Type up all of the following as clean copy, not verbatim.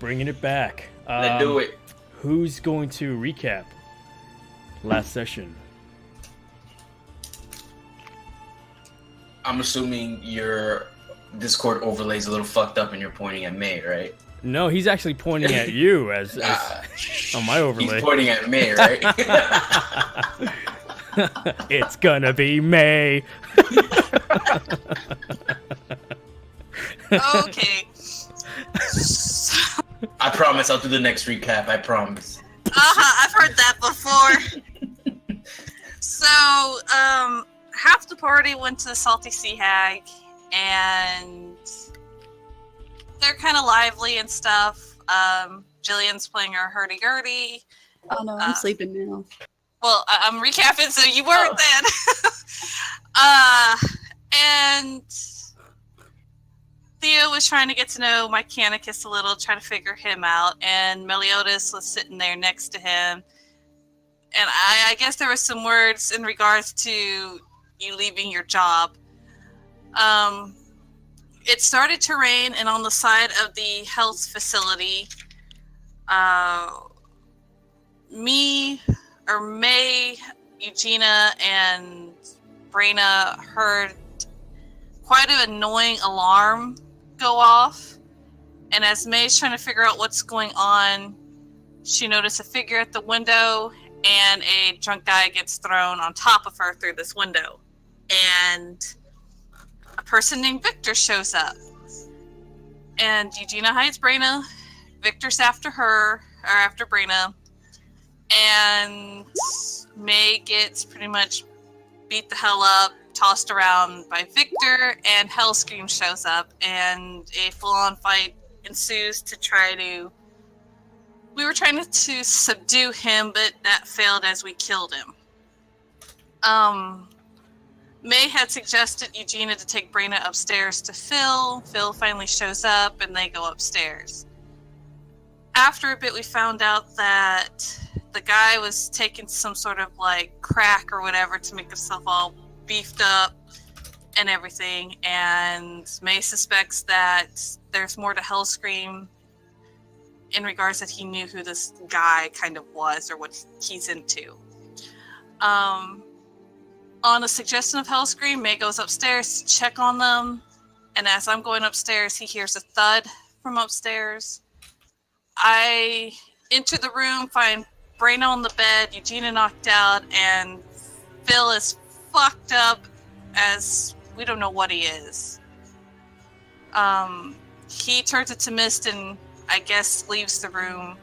bringing it back. Let's do it. Who's going to recap last session? I'm assuming your Discord overlay's a little fucked up and you're pointing at May, right? No, he's actually pointing at you as on my overlay. He's pointing at May, right? It's gonna be May. Okay. I promise I'll do the next recap. I promise. I've heard that before. So, half the party went to the Salty Sea Hag, and they're kind of lively and stuff. Jillian's playing her hurdy-gurdy. Oh no, I'm sleeping now. Well, I'm recapping, so you weren't then. And Theo was trying to get to know Mechanicus a little, trying to figure him out, and Meliodas was sitting there next to him. And I guess there were some words in regards to you leaving your job. It started to rain, and on the side of the health facility, May, Eugenia, and Brina heard quite an annoying alarm go off. And as May's trying to figure out what's going on, she noticed a figure at the window, and a drunk guy gets thrown on top of her through this window. And a person named Victor shows up. And Eugenia hides Brina. Victor's after her, or after Brina. And May gets pretty much beat the hell up, tossed around by Victor, and Hellscream shows up, and a full-on fight ensues to try to... We were trying to subdue him, but that failed as we killed him. May had suggested Eugenia to take Brina upstairs to Phil. Phil finally shows up, and they go upstairs. After a bit, we found out that the guy was taking some sort of, like, crack or whatever to make himself all beefed up and everything, and May suspects that there's more to Hellscream in regards that he knew who this guy kind of was or what he's into. On the suggestion of Hellscream, May goes upstairs to check on them, and as I'm going upstairs, he hears a thud from upstairs. I enter the room, find Brina on the bed, Eugenia knocked out, and Phil is fucked up as we don't know what he is. He turns it to mist and I guess leaves the room.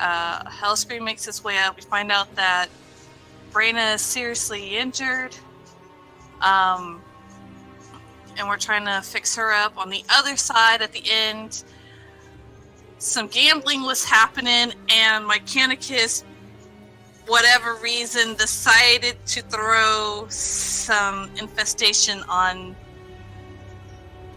Hellscream makes his way up. We find out that Brina is seriously injured. And we're trying to fix her up. On the other side, at the end, some gambling was happening, and Mechanicus, whatever reason, decided to throw some infestation on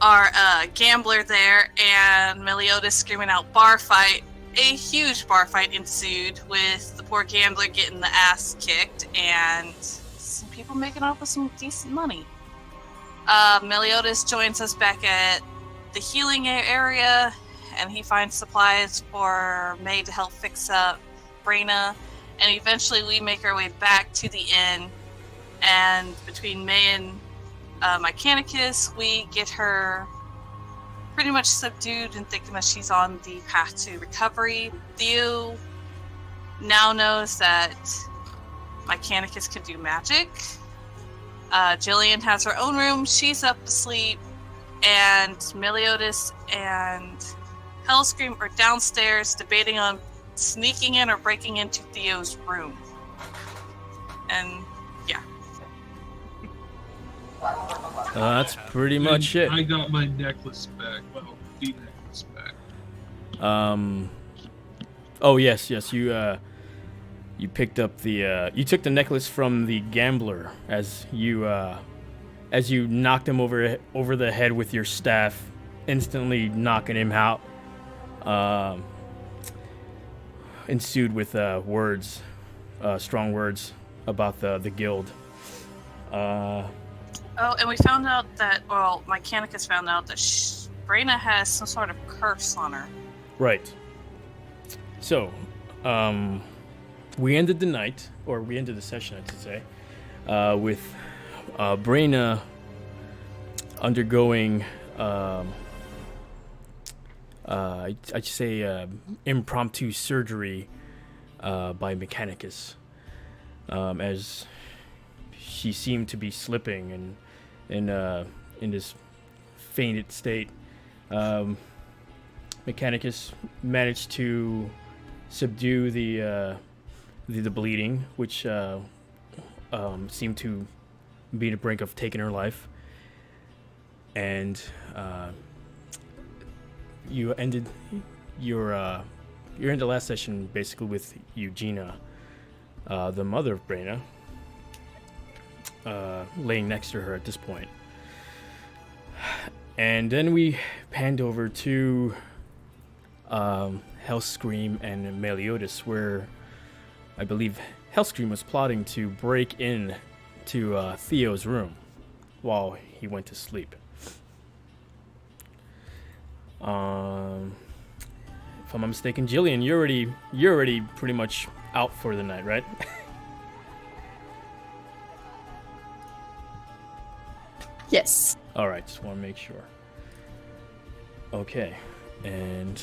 our gambler there, and Meliodas screaming out bar fight. A huge bar fight ensued with the poor gambler getting the ass kicked and some people making off with some decent money. Meliodas joins us back at the healing area, and he finds supplies for May to help fix up Brina, and eventually we make our way back to the inn, and between May and Mechanicus, we get her pretty much subdued and thinking that she's on the path to recovery. Theo now knows that Mechanicus can do magic. Jillian has her own room. She's up to sleep. And Meliodas and Hellscream are downstairs debating on sneaking in or breaking into Theo's room. And yeah. That's pretty much it. I got my necklace back. Well, the necklace back. Oh yes, you picked up the you took the necklace from the gambler as you knocked him over the head with your staff, instantly knocking him out. Ensued with words, strong words about the guild. Oh, and we found out that, well, Mechanicus found out that Brina has some sort of curse on her. Right. So, we ended the night, or we ended the session, I should say, with Brayna undergoing, I'd say, impromptu surgery by Mechanicus, as she seemed to be slipping and in this fainted state. Mechanicus managed to subdue the bleeding, which seemed to be the brink of taking her life, and you ended your the last session basically with Eugenia, the mother of Brayna, laying next to her at this point. And then we panned over to Hellscream and Meliodas, where I believe Hellscream was plotting to break in to Theo's room while he went to sleep. If I'm not mistaken, Jillian, you're already pretty much out for the night, right? Yes. All right, just want to make sure. Okay, and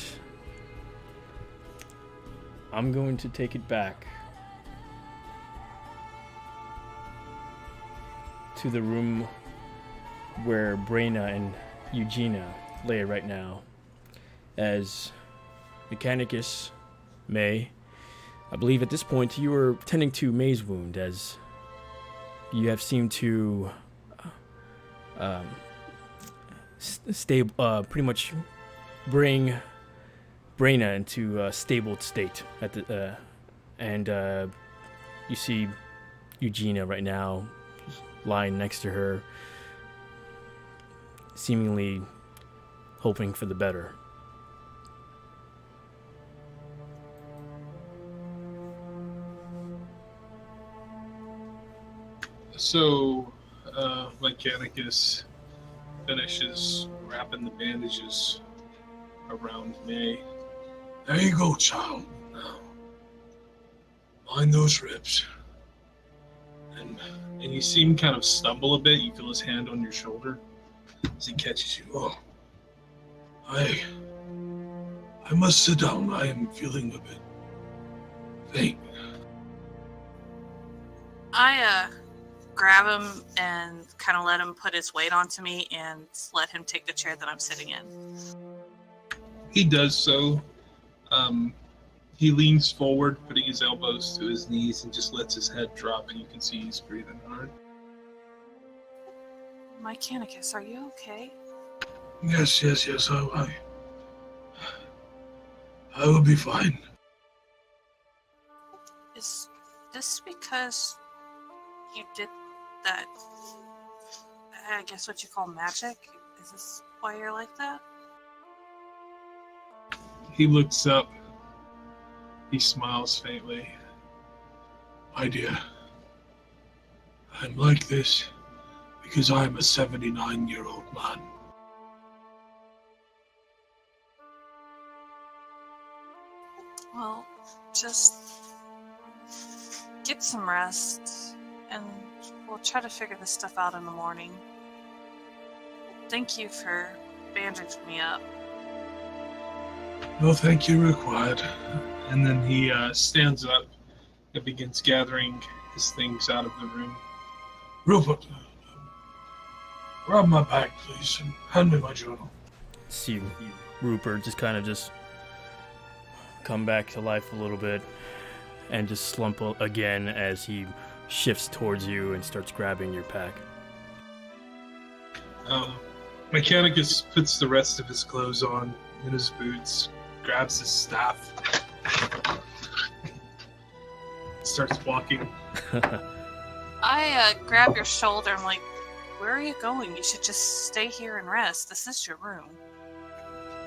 I'm going to take it back to the room where Brayna and Eugenia lay right now, as Mechanicus, May, I believe at this point you were tending to May's wound, as you have seemed to pretty much bring Brayna into a stable state at the and you see Eugenia right now lying next to her, seemingly hoping for the better. So, Mechanicus finishes wrapping the bandages around May. There you go, child. Now, mind those ribs. And you see him kind of stumble a bit. You feel his hand on your shoulder as he catches you. Oh, I must sit down. I am feeling a bit faint. I grab him and kind of let him put his weight onto me and let him take the chair that I'm sitting in. He does so. He leans forward, putting his elbows to his knees, and just lets his head drop, and you can see he's breathing hard. Mechanicus, are you okay? Yes. I will be fine. Is this because you did that, I guess what you call magic? Is this why you're like that? He looks up. He smiles faintly. My dear, I'm like this because I'm a 79-year-old man. Well, just get some rest, and we'll try to figure this stuff out in the morning. Thank you for bandaging me up. No thank you required. And then he stands up and begins gathering his things out of the room. Rupert, grab my bag, please, and hand me my journal. See Rupert just kind of just come back to life a little bit and just slump again as he shifts towards you and starts grabbing your pack. Mechanicus puts the rest of his clothes on in his boots, grabs his staff, starts walking. I grab your shoulder. I'm like, where are you going? You should just stay here and rest. This is your room.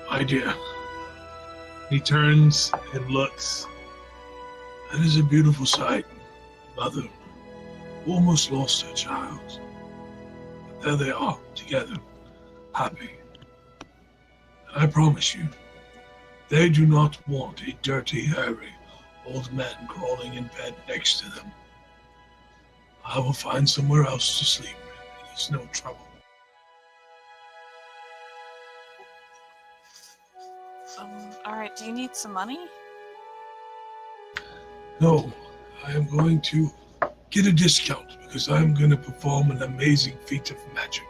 My dear. He turns and looks. That is a beautiful sight. Mother almost lost her child. But there they are, together, happy. And I promise you, They do not want a dirty, hairy old man crawling in bed next to them. I will find somewhere else to sleep. It is no trouble. All right. Do you need some money? No, I am going to get a discount because I am going to perform an amazing feat of magic.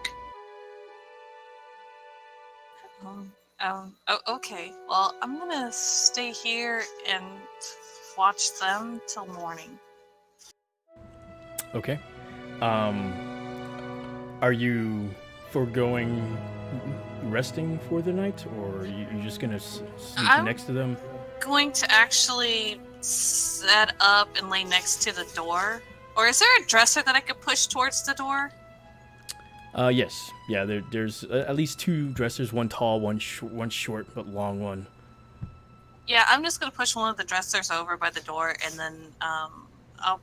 Okay. Well, I'm gonna stay here and watch them till morning. Okay. Are you foregoing resting for the night, or are you just gonna sleep I'm- next to them? Going to actually set up and lay next to the door. Or is there a dresser that I could push towards the door? Yes. Yeah, there's at least 2 dressers, one tall, one short but long one. Yeah, I'm just gonna push one of the dressers over by the door, and then I'll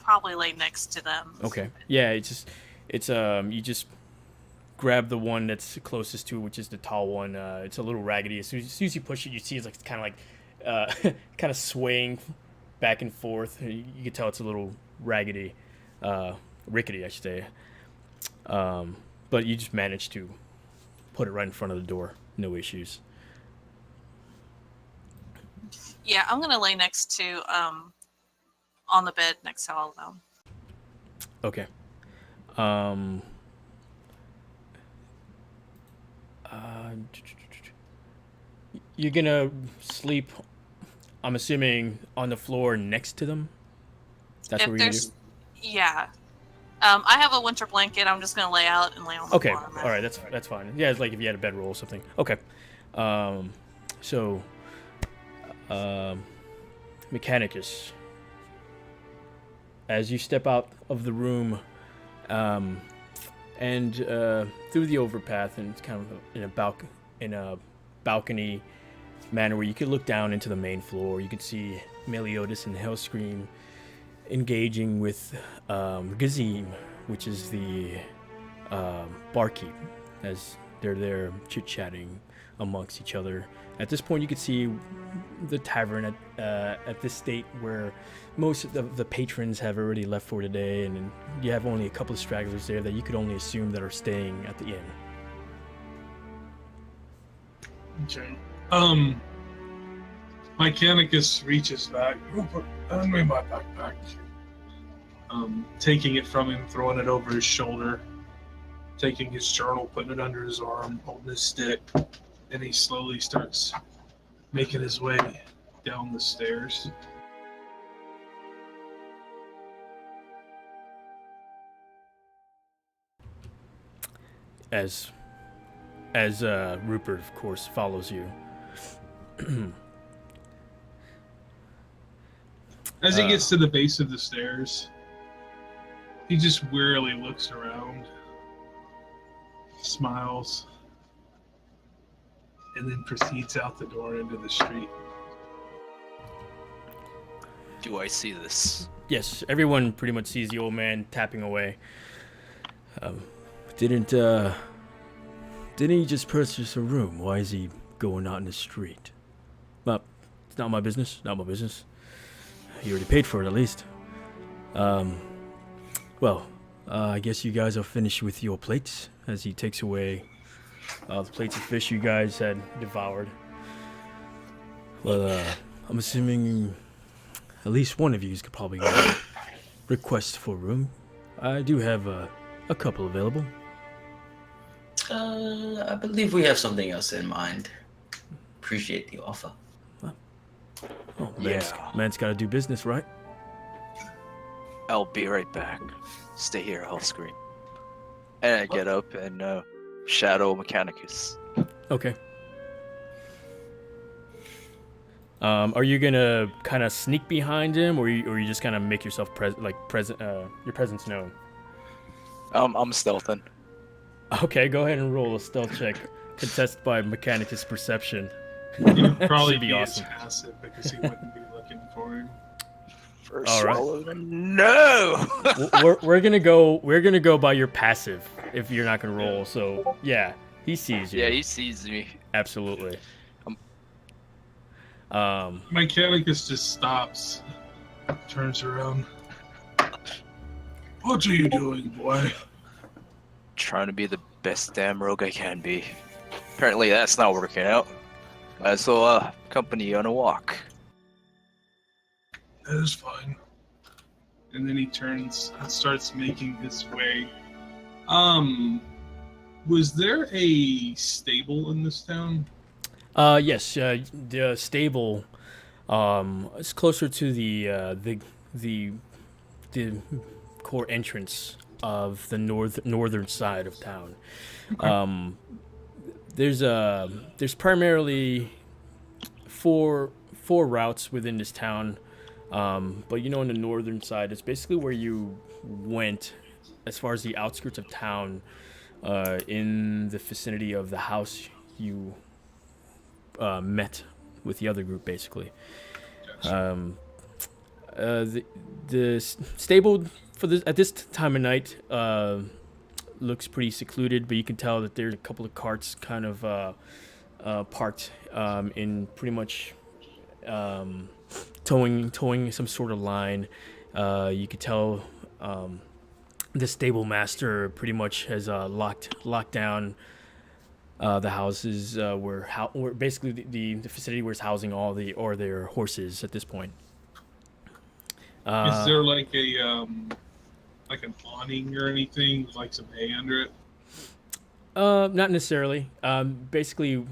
probably lay next to them. Okay. Yeah, it's you just grab the one that's closest to it, which is the tall one. It's a little raggedy. As soon as you push it, you see it's like kind of swaying back and forth. You can tell it's a little raggedy, rickety, I should say. But you just managed to put it right in front of the door. No issues. Yeah, I'm gonna lay next to on the bed next to all of them. Okay. You're gonna sleep, I'm assuming, on the floor next to them? That's what we're gonna do? Yeah. I have a winter blanket. I'm just gonna lay out and lay on the Okay, floor. all right, that's fine. Yeah, it's like if you had a bedroll or something. Okay. So, Mechanicus, as you step out of the room, and through the overpath, and it's kind of in a balcony manner where you could look down into the main floor. You could see Meliodas and Hellscream engaging with Gazim, which is the barkeep, as they're there chit-chatting amongst each other. At this point, you could see the tavern at this state where most of the patrons have already left for today, and you have only a couple of stragglers there that you could only assume that are staying at the inn. Okay. Mechanicus reaches back. Rupert, hand me my backpack. Taking it from him, throwing it over his shoulder, taking his journal, putting it under his arm, holding his stick, and he slowly starts making his way down the stairs. As Rupert, of course, follows you. As he gets to the base of the stairs, he just wearily looks around, smiles, and then proceeds out the door into the street. Do I see this? Yes, everyone pretty much sees the old man tapping away. Didn't he just purchase a room? Why is he going out in the street? Well, it's not my business. Not my business. He already paid for it, at least. Well, I guess you guys are finished with your plates, as he takes away the plates of fish you guys had devoured. Well, I'm assuming at least one of you could probably get a request for a room. I do have a couple available. I believe we have something else in mind. Appreciate the offer. Oh, Yeah. man's got to do business, right? I'll be right back. Stay here, I'll scream. And I get up and shadow Mechanicus. Okay. Are you gonna kind of sneak behind him, or you just kind of make yourself your presence known? I'm stealthing. Okay, go ahead and roll a stealth check, contested by Mechanicus perception. He would probably Should be be awesome. passive because he wouldn't be looking for him. First All right. swallow. No. we're gonna go by your passive if you're not gonna roll. So yeah, he sees you. Yeah, he sees me. Absolutely. Mechanicus just stops, turns around. What are you doing, boy? Trying to be the best damn rogue I can be. Apparently that's not working out. Might as well accompany you on a walk. That is fine. And then he turns and starts making his way. Was there a stable in this town? Yes, the stable is closer to the core entrance of the northern side of town. Okay. There's primarily four routes within this town, but you know, on the northern side, it's basically where you went as far as the outskirts of town, in the vicinity of the house you met with the other group, basically. Gotcha. The stable for this at this time of night looks pretty secluded, but you can tell that there's a couple of carts kind of parked in pretty much towing some sort of line. You could tell the stable master pretty much has locked down the houses where basically the facility where it's housing all their horses at this point. Is there like like an awning or anything with like some hay under it? Not necessarily. Basically,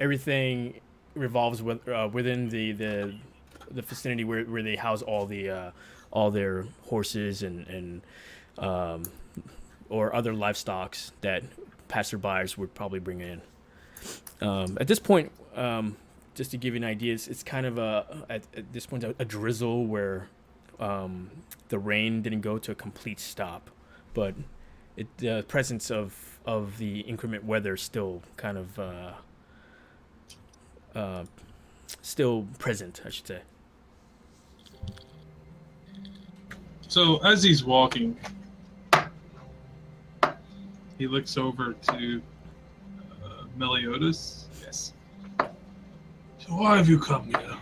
everything revolves within the vicinity where they house all their horses and or other livestocks that passerbyers would probably bring in. At this point, just to give you an idea, it's kind of at this point a drizzle where the rain didn't go to a complete stop, but the presence of the inclement weather still kind of still present, I should say. So as he's walking, he looks over to Meliodas. Yes. So why have you come here?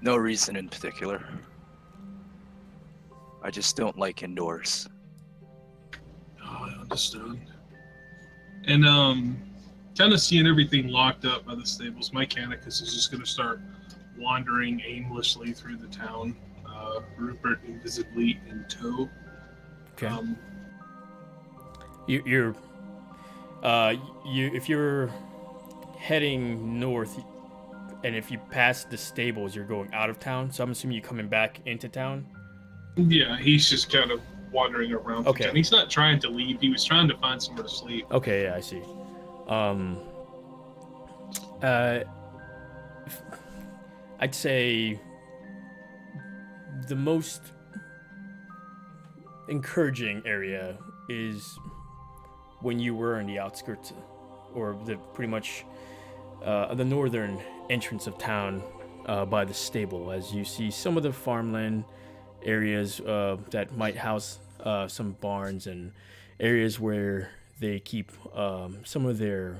No reason in particular. I just don't like indoors. Oh, I understand. And kind of seeing everything locked up by the stables, Mechanicus is just going to start wandering aimlessly through the town. Rupert invisibly in tow. Okay. You're if you're heading north, and if you pass the stables, you're going out of town. So I'm assuming you're coming back into town. Yeah, he's just kind of wandering around. Okay. And he's not trying to leave. He was trying to find somewhere to sleep. Okay, yeah, I see. I'd say the most encouraging area is when you were in the outskirts, or the pretty much the northern entrance of town, by the stable, as you see some of the farmland areas that might house some barns and areas where they keep some of their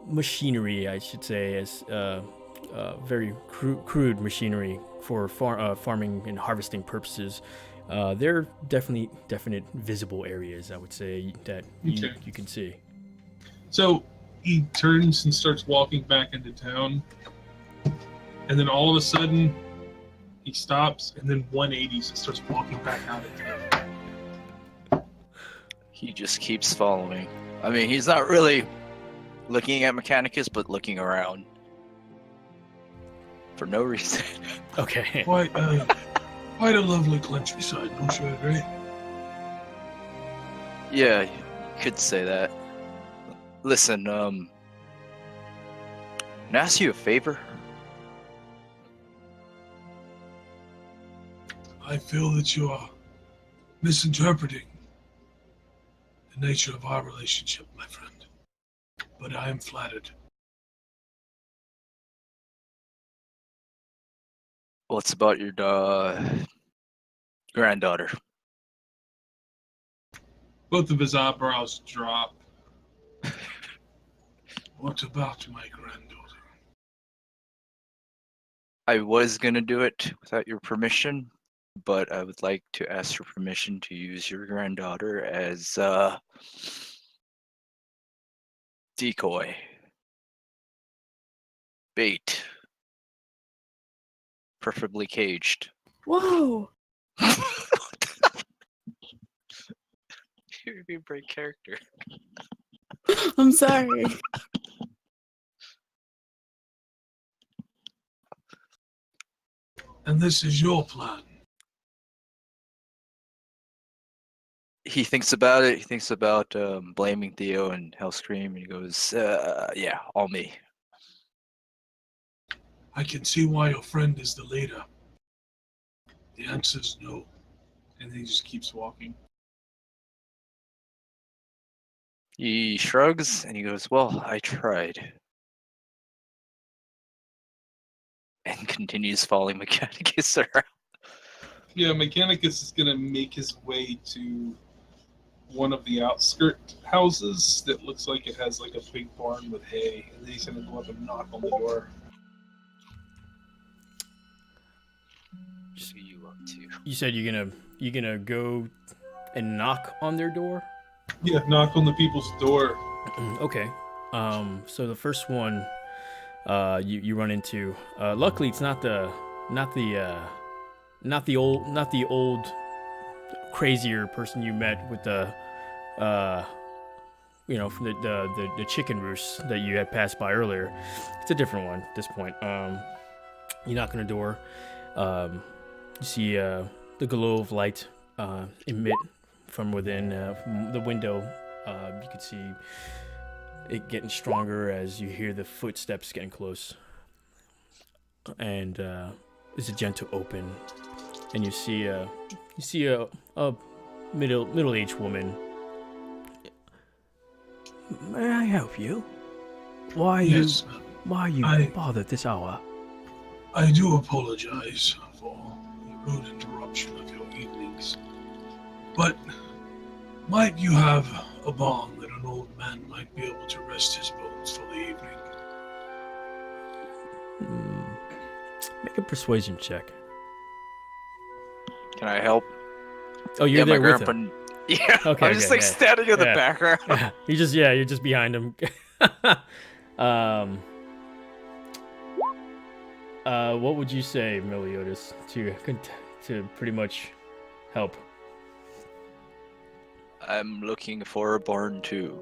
machinery, I should say, as very crude machinery for farming and harvesting purposes. They're definite visible areas, I would say, that you can see. So he turns and starts walking back into town. And then all of a sudden, he stops and then 180s and starts walking back out of town. He just keeps following. I mean, he's not really looking at Mechanicus, but looking around. For no reason. Okay. Quite a lovely countryside, don't you agree? Yeah, you could say that. Listen, can I ask you a favor? I feel that you are misinterpreting the nature of our relationship, my friend. But I am flattered. Well, it's about your granddaughter. Both of his eyebrows drop. What about my granddaughter? I was gonna do it without your permission, but I would like to ask your permission to use your granddaughter as decoy, bait, preferably caged. Whoa. You're a great character. I'm sorry. And this is your plan. He thinks about it. He thinks about blaming Theo and Hellscream, and he goes, "Yeah, all me." I can see why your friend is the leader. The answer is no. And he just keeps walking. He shrugs and he goes, "Well, I tried," and continues following Mechanicus around. Yeah, Mechanicus is gonna make his way to one of the outskirt houses that looks like it has like a big barn with hay, and then he's gonna go up and knock on the door. What are you up to? You said you're gonna go and knock on their door? Yeah, knock on the people's door. Okay. So the first one you run into, luckily it's not the old crazier person you met with the from the chicken roost that you had passed by earlier. It's a different one at this point. You knock on the door. You see the glow of light emit from within from the window. You can see it getting stronger as you hear the footsteps getting close. And it's a gentle open, and you see a middle-aged woman. May I help you? Why Yes, are you I- bothered this hour? I do apologize for the rude interruption of your evenings. But might you have a barn that an old man might be able to rest his bones for the evening? Make a persuasion check. Can I help? Oh, you're there with him. grandpa. Yeah. Okay, I'm just okay, like yeah. standing in the Yeah. background. You're just behind him. What would you say, Meliodas, to pretty much help? I'm looking for a barn too.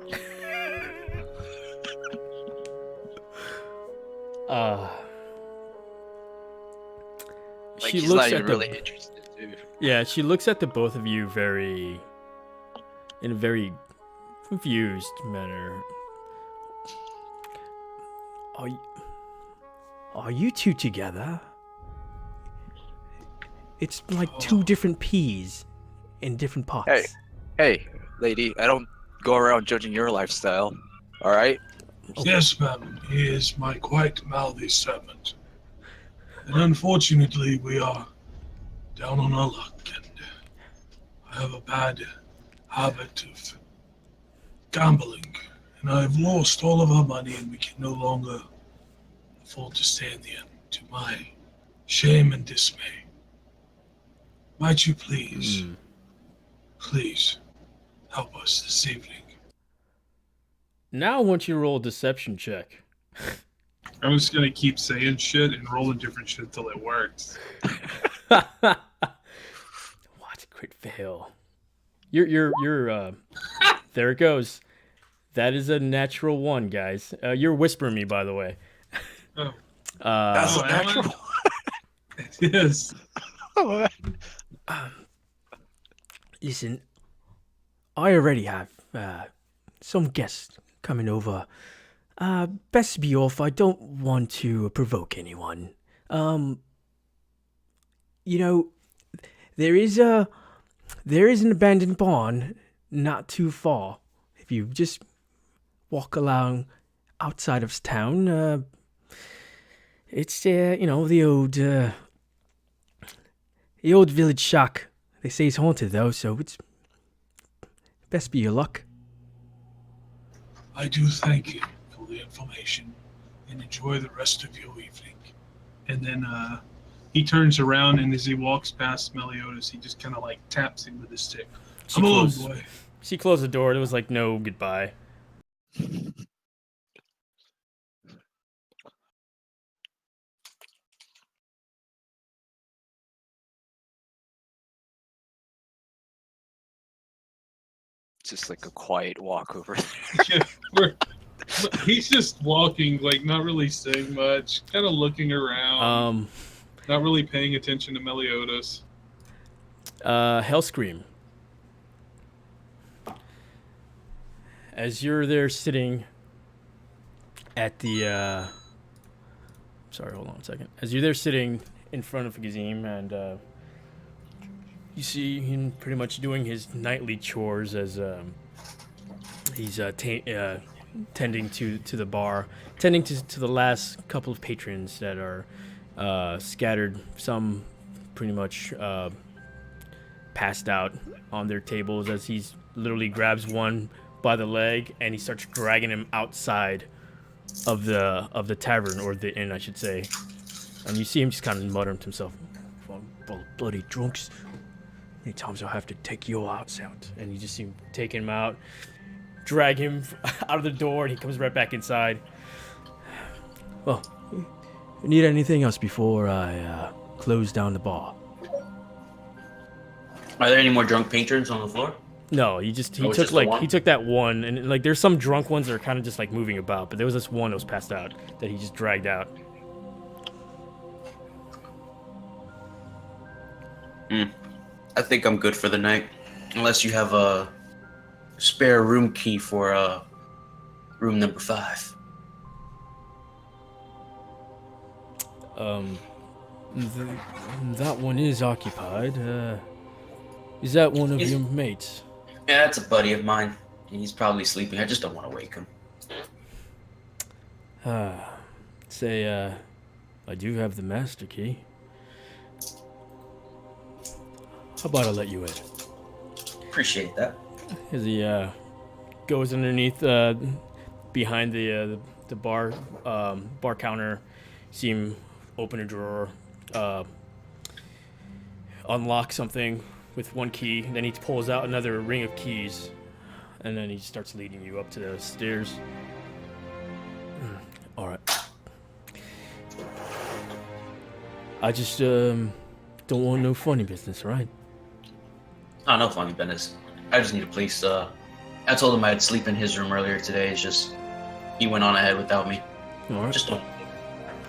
Like She he's looks not at even the really interested too. yeah. She looks at the both of you in a very confused manner. Are you two together? It's like two different peas in different pots. Hey. Hey, lady, I don't go around judging your lifestyle. All right. Yes, ma'am. He is my quite mouthy servant. And unfortunately, we are down on our luck, and I have a bad habit of gambling, and I've lost all of our money, and we can no longer afford to stay in the inn, to my shame and dismay. Might you please, please help us this evening? Now, I want you to roll a deception check. I'm just gonna keep saying shit and rolling different shit till it works. What? Crit fail. You're there it goes. That is a natural one, guys. You're whispering me, by the way. Oh. That's Oh, a am I? natural. It is. Listen, I already have some guests coming over. Best be off. I don't want to provoke anyone. There is an abandoned barn not too far. If you just walk along outside of town, it's the old village shack. They say it's haunted though, so it's best be your luck. I do thank you for the information, and enjoy the rest of your evening. And then he turns around, and as he walks past Meliodas, he just kind of like taps him with his stick. Come along, boy. She closed the door. There was like no goodbye. Just like a quiet walk over there. Yeah, he's just walking, like not really saying much, kind of looking around, not really paying attention to Meliodas. Hellscream. As you're there sitting at the sorry, hold on a second. As you're there sitting in front of Gazim, and you see him pretty much doing his nightly chores as he's tending to the bar, tending to the last couple of patrons that are scattered, some pretty much passed out on their tables, as he literally grabs one by the leg and he starts dragging him outside of the tavern, or the inn, I should say. And you see him just kind of muttering to himself, bloody drunks. Many times I'll have to take your hearts out. And you just see him taking him out, drag him out of the door, and he comes right back inside. Well, need anything else before I close down the bar? Are there any more drunk patrons on the floor? No, he took that one, and like there's some drunk ones that are kind of just like moving about, but there was this one that was passed out that he just dragged out. I think I'm good for the night, unless you have a spare room key for room number 5. That one is occupied. Is that one of your mates? Yeah, that's a buddy of mine. He's probably sleeping. I just don't want to wake him. I do have the master key. How about I let you in? Appreciate that. As he goes underneath, behind the bar counter, see him open a drawer, unlock something with one key, then he pulls out another ring of keys, and then he starts leading you up to the stairs. All right. I just don't want no funny business, right? Oh, no funny business. I just need a place. I told him I'd sleep in his room earlier today. It's just he went on ahead without me. All right. Just don't.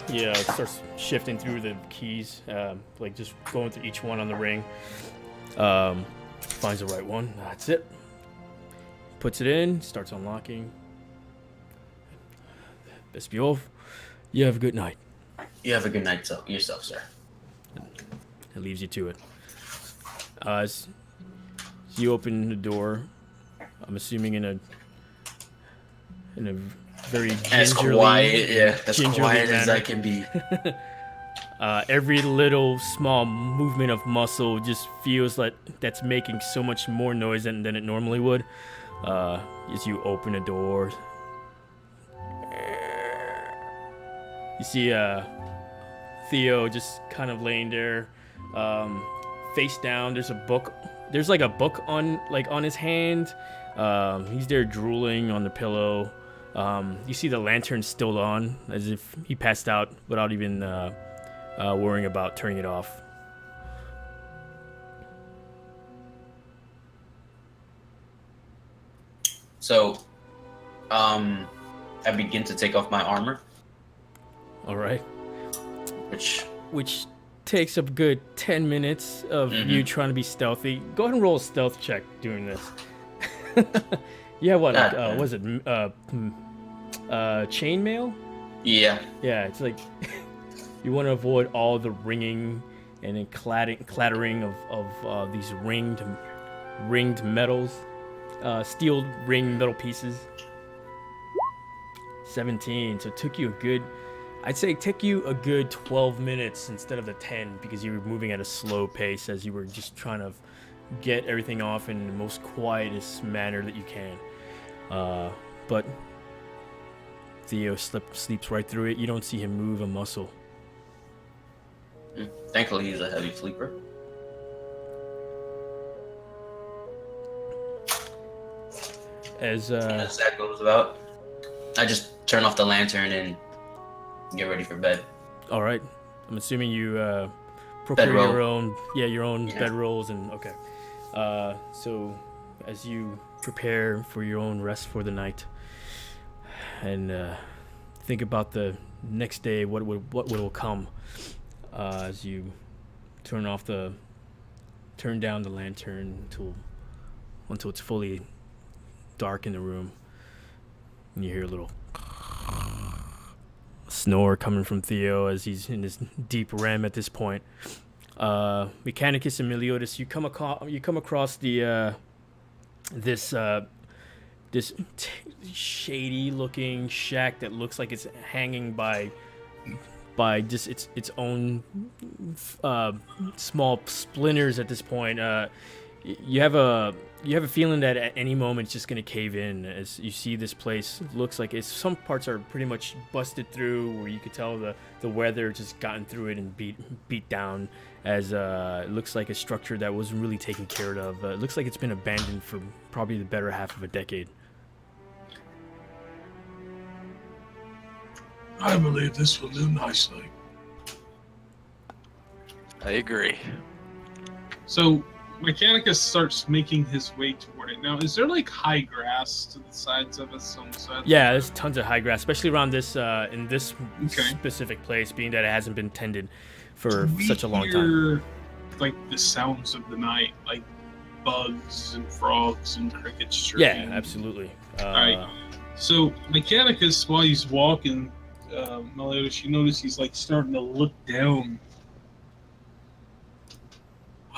Yeah, starts shifting through the keys, like just going through each one on the ring. Finds the right one. That's it. Puts it in, starts unlocking. Best be off. You have a good night. You have a good night yourself, sir. It leaves you to it. As you open the door, I'm assuming in a very as gingerly, quiet, as gingerly quiet as manner. I can be. Every little small movement of muscle just feels like that's making so much more noise than it normally would. As you open a door, you see Theo just kind of laying there, face down. There's like a book on his hand. He's there drooling on the pillow. You see the lantern still on, as if he passed out without even worrying about turning it off. So, I begin to take off my armor, All right. which Takes a good 10 minutes of you trying to be stealthy. Go ahead and roll a stealth check doing this. Yeah, what? Like, was it chainmail? yeah. Yeah, it's like you want to avoid all the ringing and then clattering of these ringed metals, steel ring metal pieces. 17. So it took you I'd say it took you a good 12 minutes instead of the 10, because you were moving at a slow pace as you were just trying to get everything off in the most quietest manner that you can. But Theo sleeps right through it. You don't see him move a muscle. Thankfully, he's a heavy sleeper. As As that goes about, I just turn off the lantern and get ready for bed. all right, I'm assuming you procure Bedroll. your own Yeah. bedrolls and okay. So as you prepare for your own rest for the night and think about the next day, what will come as you turn down the lantern until it's fully dark in the room, and you hear a little snore coming from Theo as he's in his deep REM at this point. Mechanicus and Meliodas, you come across the this shady looking shack that looks like it's hanging by just its own small splinters at this point. You have a feeling that at any moment it's just gonna cave in as you see this place. It looks like some parts are pretty much busted through, where you could tell the weather just gotten through it and beat down, as it looks like a structure that wasn't really taken care of. It looks like it's been abandoned for probably the better half of a decade. I believe this will do nicely. I agree. So Mechanicus starts making his way toward it. Now, is there like high grass to the sides of us on the side? Yeah, there's tons of high grass, especially around this in this Okay. specific place, being that it hasn't been tended for Do we such a long time. hear, like the sounds of the night, like bugs and frogs and crickets chirping? Yeah, absolutely. Alright. So Mechanicus, while he's walking, Meliodas, you notice he's like starting to look down.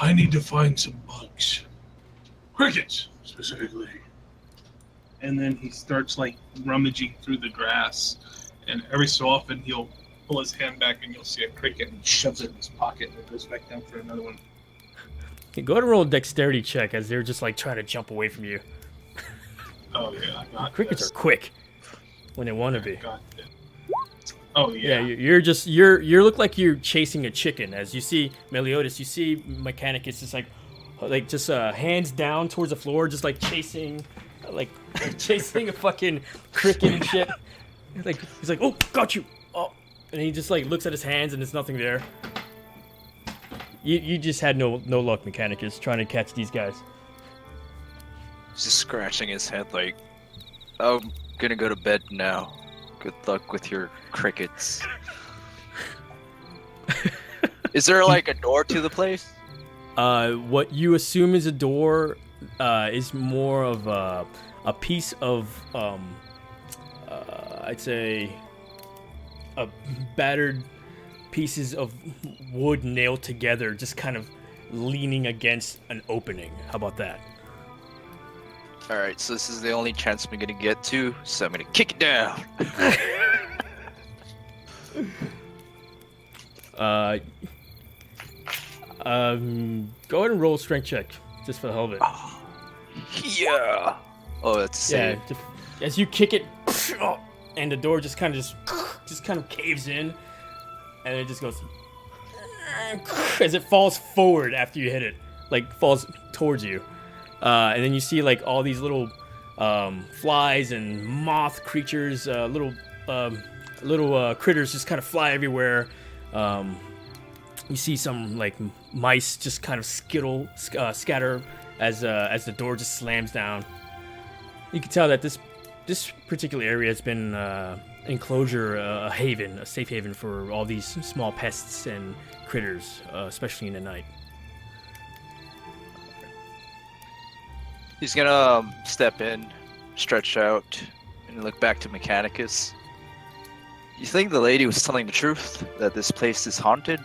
I need to find some bugs. Crickets, specifically. And then he starts like rummaging through the grass, and every so often he'll pull his hand back and you'll see a cricket, and he shoves it in his pocket and goes back down for another one. Okay, go ahead and roll a dexterity check as they're just like trying to jump away from you. Oh yeah, I got Crickets this. are quick when they want to be. Got this. Oh Yeah, yeah. you look like you're chasing a chicken. As you see Meliodas, you see Mechanicus just like just hands down towards the floor, just like chasing a fucking cricket and shit. Like he's like, oh, got you. Oh, and he just like looks at his hands and there's nothing there. You just had no luck, Mechanicus, trying to catch these guys. He's just scratching his head like, I'm gonna go to bed now. Good luck with your crickets. Is there like a door to the place? What you assume is a door is more of a piece of I'd say a battered pieces of wood nailed together, just kind of leaning against an opening. How about that? Alright, so this is the only chance I'm gonna get to, so I'm gonna kick it down. Go ahead and roll a strength check, just for the hell of it. Yeah. Oh, that's a save. Yeah, as you kick it, and the door just kind of caves in, and it just goes as it falls forward after you hit it, like falls towards you, and then you see like all these little flies and moth creatures, little critters just kind of fly everywhere. You see some like mice just kind of scatter as the door just slams down. You can tell that this particular area has been enclosure, a haven, a safe haven for all these small pests and critters, especially in the night. He's gonna step in, stretch out, and look back to Mechanicus. You think the lady was telling the truth, that this place is haunted?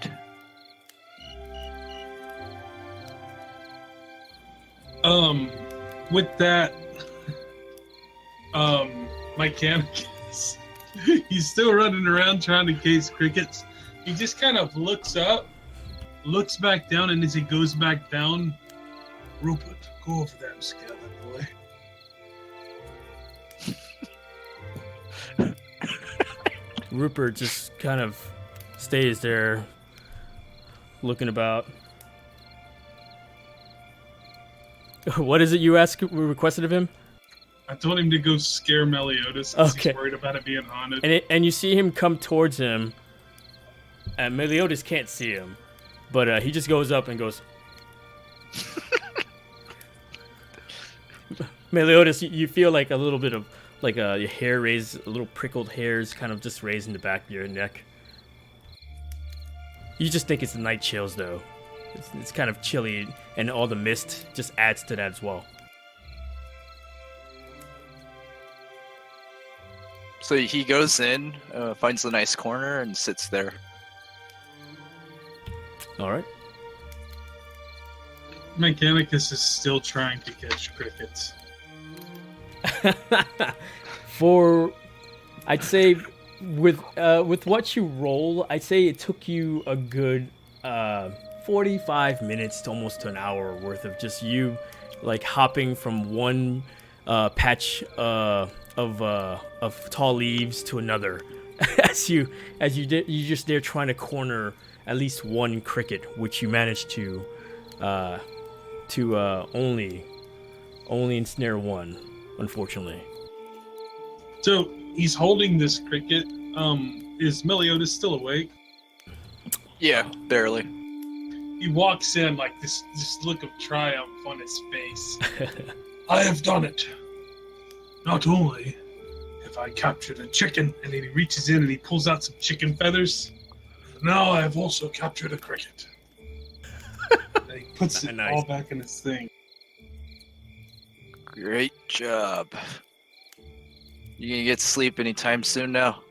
With that, Mechanicus, he's still running around trying to case crickets. He just kind of looks up, looks back down, and as he goes back down, Rupert, go over there and scare that boy. Rupert just kind of stays there, looking about. What is it you requested of him? I told him to go scare Meliodas because Okay. he's worried about it being haunted. And you see him come towards him, and Meliodas can't see him, but he just goes up and goes. Meliodas, you feel like a little bit of your hair raised, a little prickled hairs kind of just raised in the back of your neck. You just think it's the night chills though. It's kind of chilly, and all the mist just adds to that as well. So he goes in, finds a nice corner, and sits there. All right. Mechanicus is still trying to catch crickets. I'd say with what you roll, I'd say it took you a good 45 minutes to almost to an hour worth of just you like hopping from one patch of tall leaves to another as you just there trying to corner at least one cricket, which you managed to only ensnare one, unfortunately. So he's holding this cricket. Is Meliodas still awake? Yeah, barely. He walks in like this look of triumph on his face. I have done it. Not only have I captured a chicken, and then he reaches in and he pulls out some chicken feathers. Now I have also captured a cricket. And he puts it Nice. all back in his thing. Great job. You gonna get sleep anytime soon now?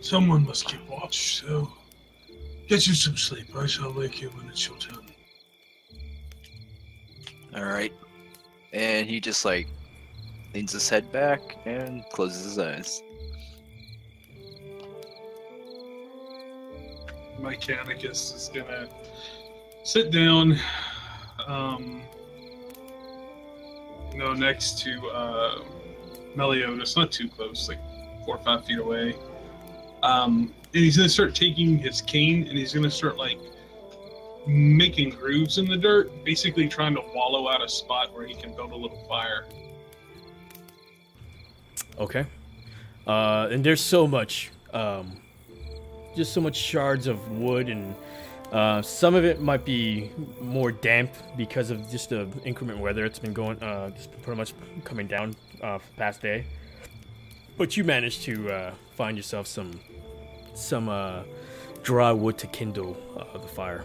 Someone must keep watch, so get you some sleep. I shall wake you when it's your turn. Alright. And he just like leans his head back and closes his eyes. Mechanicus is gonna sit down, next to Meliodas, not too close, like 4 or 5 feet away. And he's gonna start taking his cane and he's gonna start like making grooves in the dirt, basically trying to wallow out a spot where he can build a little fire. Okay. And there's so much, just so much shards of wood, and some of it might be more damp because of just the inclement weather. It's been going, just pretty much coming down past day. But you managed to find yourself some dry wood to kindle the fire.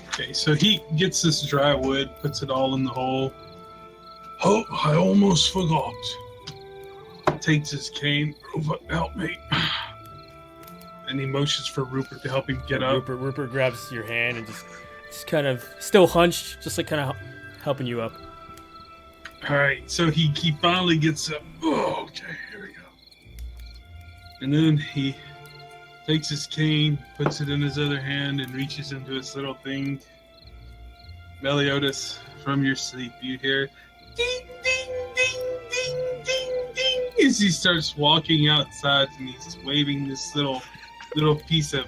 Okay, so he gets this dry wood, puts it all in the hole. Oh, I almost forgot. Takes his cane. Rupert, help me. And he motions for Rupert to help him get up. Rupert grabs your hand and just kind of still hunched, just like kind of helping you up. All right, so he finally gets up. Oh, okay, here we go. And then he takes his cane, puts it in his other hand, and reaches into his little thing. Meliodas, from your sleep, you hear ding, ding, ding, ding, ding, ding, as he starts walking outside, and he's waving this little piece of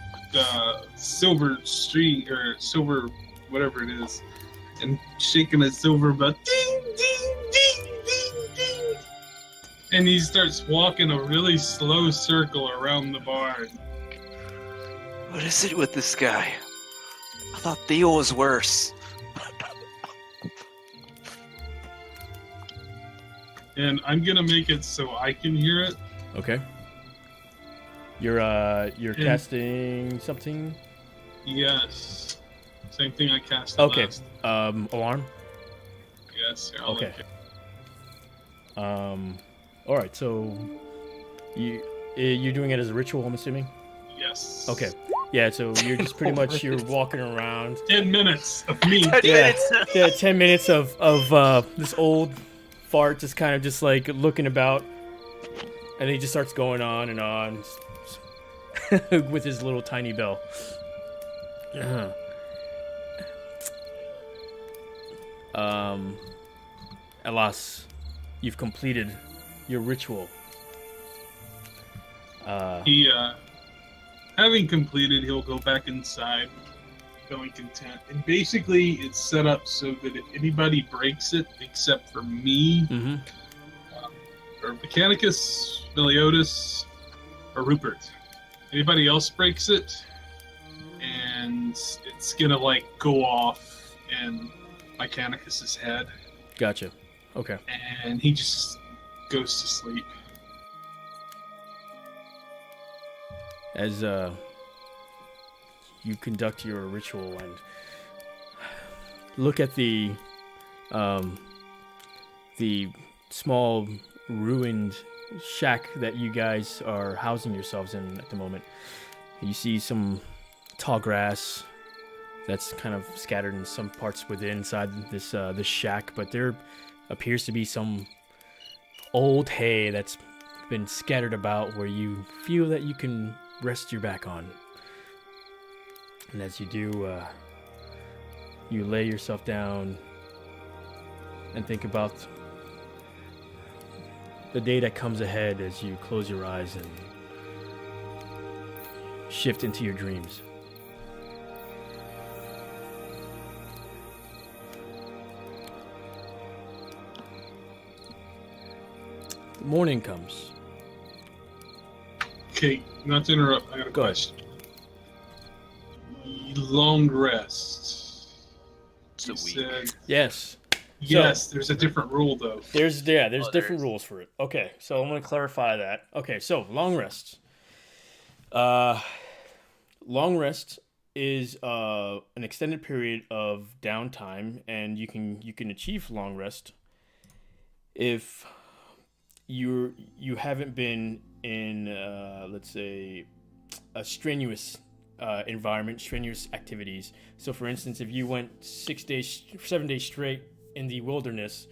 silver string, or silver, whatever it is, and shaking a silver bell. Ding, ding, ding, ding, ding. And he starts walking a really slow circle around the barn. What is it with this guy? I thought Theo was worse. And I'm gonna make it so I can hear it. Okay. You're casting something. Yes. Same thing I cast. Okay. Last. Alarm. Yes. Here, I'll Okay. look All right. So you're doing it as a ritual, I'm assuming. Yes. Okay. Yeah. So you're just pretty much you're walking around. 10 minutes of me. Yeah. 10 minutes of this old fart just kind of just like looking about, and he just starts going on and on with his little tiny bell. Alas, you've completed your ritual. He, having completed, he'll go back inside, feeling content. And basically, it's set up so that if anybody breaks it, except for me, Mm-hmm. or Mechanicus, Meliodas, or Rupert, anybody else breaks it, and it's gonna like go off in Mechanicus's head, Gotcha. Okay. and he just goes to sleep. As you conduct your ritual and look at the small ruined shack that you guys are housing yourselves in at the moment, you see some tall grass that's kind of scattered in some parts within inside this shack, but there appears to be some old hay that's been scattered about where you feel that you can rest your back on. And as you do, you lay yourself down and think about the day that comes ahead as you close your eyes and shift into your dreams. The morning comes. Okay, not to interrupt, I got a Go ahead. question. Long rest. It's You a week. said, Yes. yes, there's a different rule though. There's Oh, different there's- rules for it. Okay, so I'm gonna clarify that. Okay, so long rests. Long rest is an extended period of downtime, and you can achieve long rest if you haven't been in let's say a strenuous environment, strenuous activities. So for instance, if you went 7 days straight in the wilderness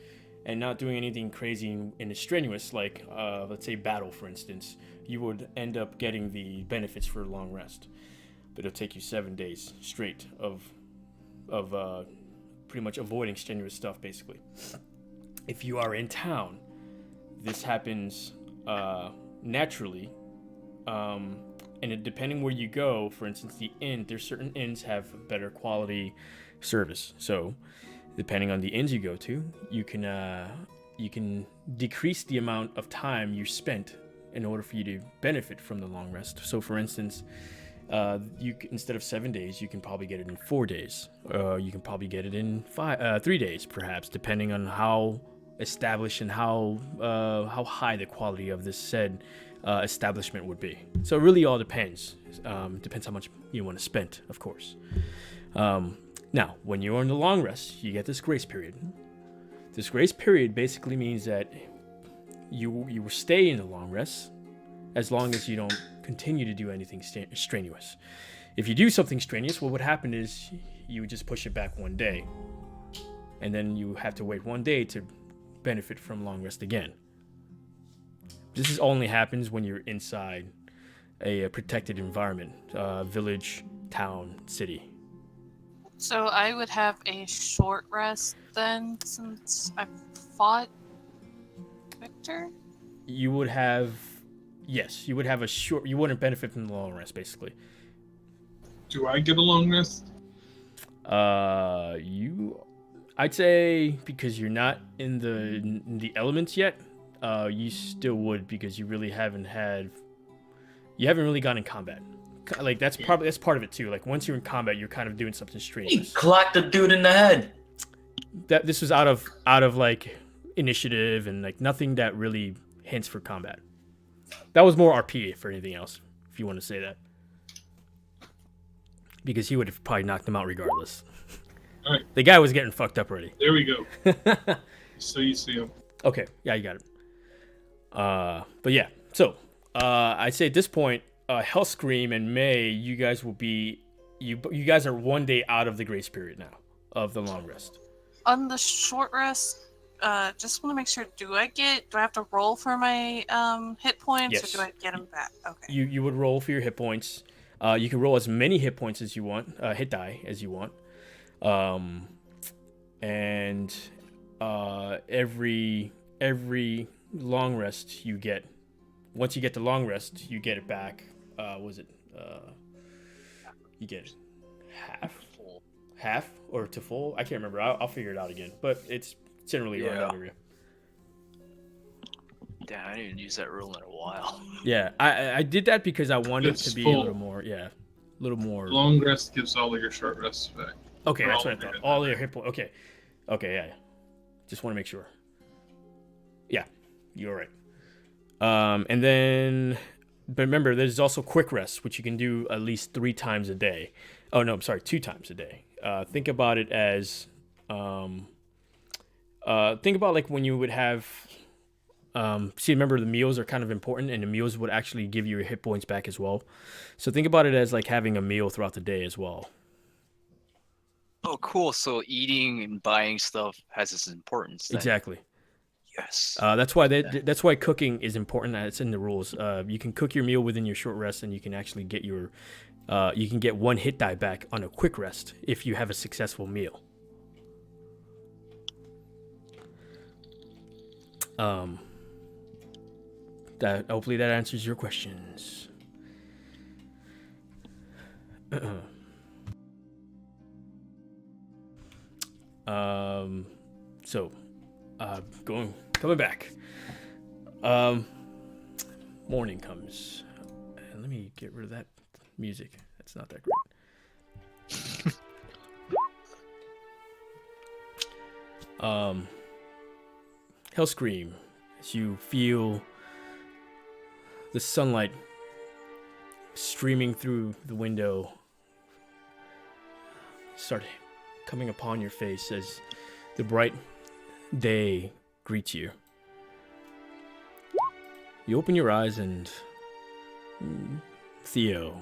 and not doing anything crazy and strenuous, like let's say battle, for instance, you would end up getting the benefits for a long rest. But it'll take you 7 days straight of pretty much avoiding strenuous stuff, basically. If you are in town, this happens naturally, and depending where you go, for instance, there's certain inns have better quality service. So, depending on the inns you go to, you can decrease the amount of time you spent in order for you to benefit from the long rest. So, for instance, instead of 7 days, you can probably get it in 4 days. You can probably get it in 3 days, perhaps, depending on how established and how high the quality of this said establishment would be. So it really all depends. Depends how much you want to spend, of course. Now, when you're on the long rest, you get this grace period. This grace period basically means that you will stay in the long rest as long as you don't continue to do anything strenuous. If you do something strenuous, what would happen is you would just push it back 1 day, and then you have to wait 1 day to benefit from long rest again. This only happens when you're inside a protected environment, village, town, city. So I would have a short rest then, since I fought Victor. You would have a short. You wouldn't benefit from the long rest, basically. Do I get a long rest? I'd say because you're not in the elements yet, you still would, because you haven't really gone in combat. Like that's part of it too. Like once you're in combat, you're kind of doing something He strenuous. clocked the dude in the head. That this was out of like initiative and like nothing that really hints for combat. That was more RP for anything else, if you want to say that. Because he would have probably knocked him out regardless. All right, The guy was getting fucked up already. there we go. So you see him. Okay, yeah, you got it. But yeah, so I'd say at this point, Hellscream and May, you guys will be you guys are 1 day out of the grace period now of the long rest. On the short rest, just want to make sure, do I have to roll for my hit points, Yes. or do I get them back? Okay. You would roll for your hit points. You can roll as many hit points as you want, hit die as you want. and every long rest you get, once you get the long rest, you get it back. You get half or to full? I can't remember. I'll figure it out again. But it's generally around that area. Damn, I didn't use that rule in a while. Yeah, I did that because I wanted It's to be full. a little more. Yeah, a little more. Long rest gives all of your short rests back. Okay, Or that's all what I of thought. your All your hit points. Okay, yeah. Just want to make sure. Yeah, you're right. And then, but remember, there's also quick rest, which you can do at least 3 times a day. Oh no, I'm sorry, 2 times a day. Think about it as, think about like when you would have. See, remember the meals are kind of important, and the meals would actually give you your hit points back as well. So think about it as like having a meal throughout the day as well. Oh, cool. So eating and buying stuff has its importance then. Exactly. Yes. That's why cooking is important. It's in the rules. You can cook your meal within your short rest, and you can actually get your, you can get 1 hit die back on a quick rest if you have a successful meal. That hopefully that answers your questions. So, coming back. Morning comes, and let me get rid of that music. That's not that great. Hellscream, as you feel the sunlight streaming through the window start coming upon your face as the bright day greets you. You open your eyes and Theo's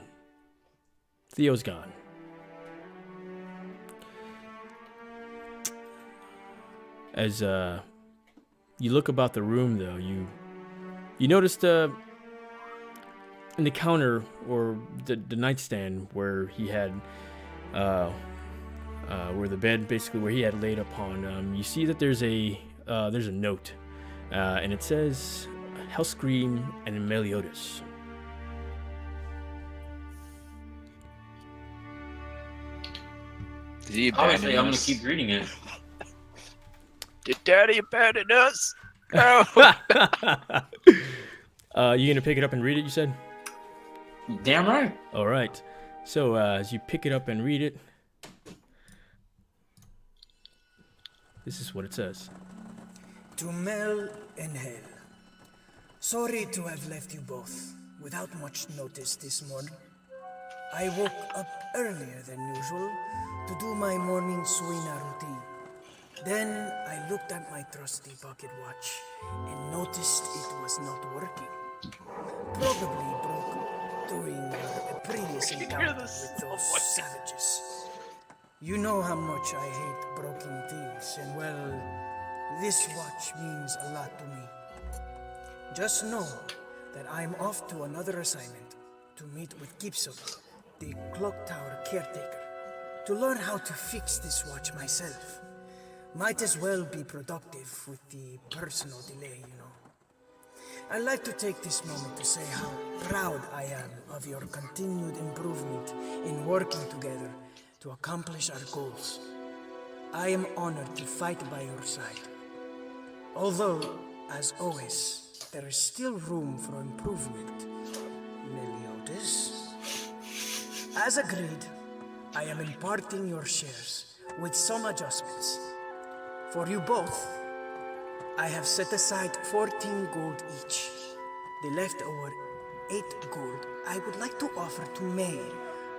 gone. As you look about the room, though, you noticed in the counter or the nightstand where he had where the bed basically where he had laid upon, you see that there's a note, and it says Hellscream and Meliodas. Did he Obviously, abandon I'm gonna us? keep reading it. Did Daddy abandon us? No. You gonna pick it up and read it, you said? Damn right. All right. So as you pick it up and read it, this is what it says. To Mel and Hel, sorry to have left you both without much notice this morning. I woke up earlier than usual to do my morning Suina routine. Then I looked at my trusty pocket watch and noticed it was not working. Probably broke during a previous encounter with those savages. You know how much I hate broken things, and well, this watch means a lot to me. Just know that I'm off to another assignment to meet with Gibson, the clock tower caretaker, to learn how to fix this watch myself. Might as well be productive with the personal delay, you know. I'd like to take this moment to say how proud I am of your continued improvement in working together to accomplish our goals. I am honored to fight by your side. Although, as always, there is still room for improvement. Meliodas? As agreed, I am imparting your shares with some adjustments. For you both, I have set aside 14 gold each. The leftover 8 gold I would like to offer to May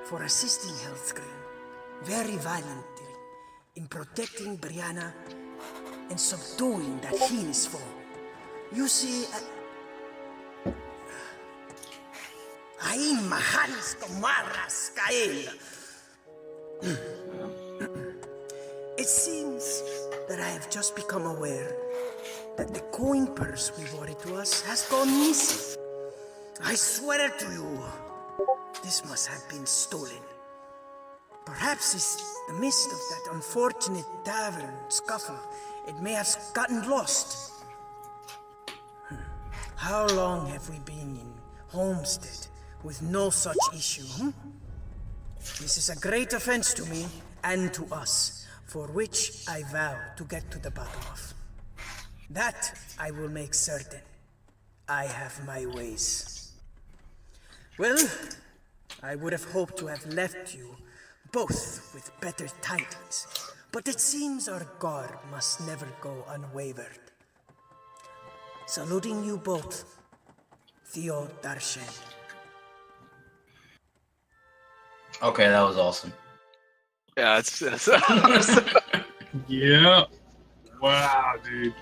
for assisting Hellscream very valiantly in protecting Brianna and subduing that heinous foe. You see, Ain Mahanis Tomaras Kael. It seems that I have just become aware that the coin purse we brought it to us has gone missing. I swear to you, this must have been stolen. Perhaps it's the mist of that unfortunate tavern scuffle. It may have gotten lost. How long have we been in Homestead with no such issue, This is a great offense to me and to us, for which I vow to get to the bottom of. That I will make certain. I have my ways. Well, I would have hoped to have left you both with better tidings, but it seems our guard must never go unwavered. Saluting you both, Theo Darshan. Okay, that was awesome. Yeah, it's Yeah. Wow, dude.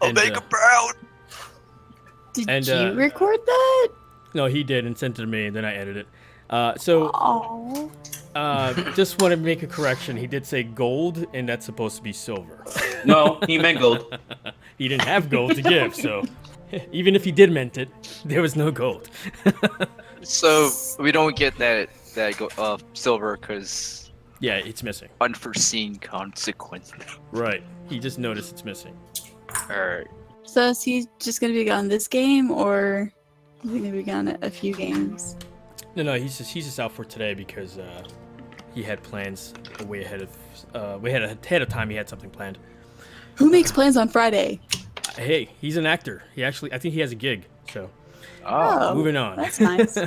I'll And, make him proud. Did And, you record that? No, he did and sent it to me, and then I edited it. So, Oh. just want to make a correction. He did say gold, and that's supposed to be silver. No, he meant gold. He didn't have gold to give, so even if he did meant it, there was no gold. So we don't get that silver because Yeah, it's missing. unforeseen consequences. Right. He just noticed it's missing. Alright. So is he just gonna be gone this game, or is he gonna be gone a few games? No, he's just out for today because he had plans way ahead of time. He had something planned. Who makes plans on Friday? Hey, he's an actor. I think he has a gig. So Oh, moving on. that's nice.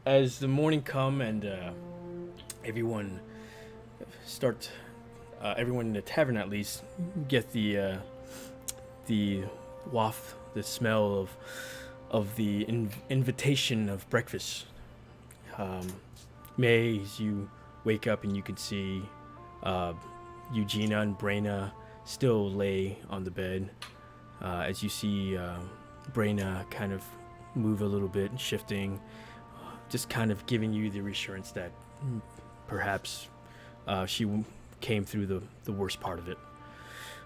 As the morning come and everyone in the tavern at least get the waft, the smell of the invitation of breakfast. May, as you wake up and you can see Eugenia and Brena still lay on the bed. As you see Brena kind of move a little bit and shifting, just kind of giving you the reassurance that perhaps she came through the worst part of it.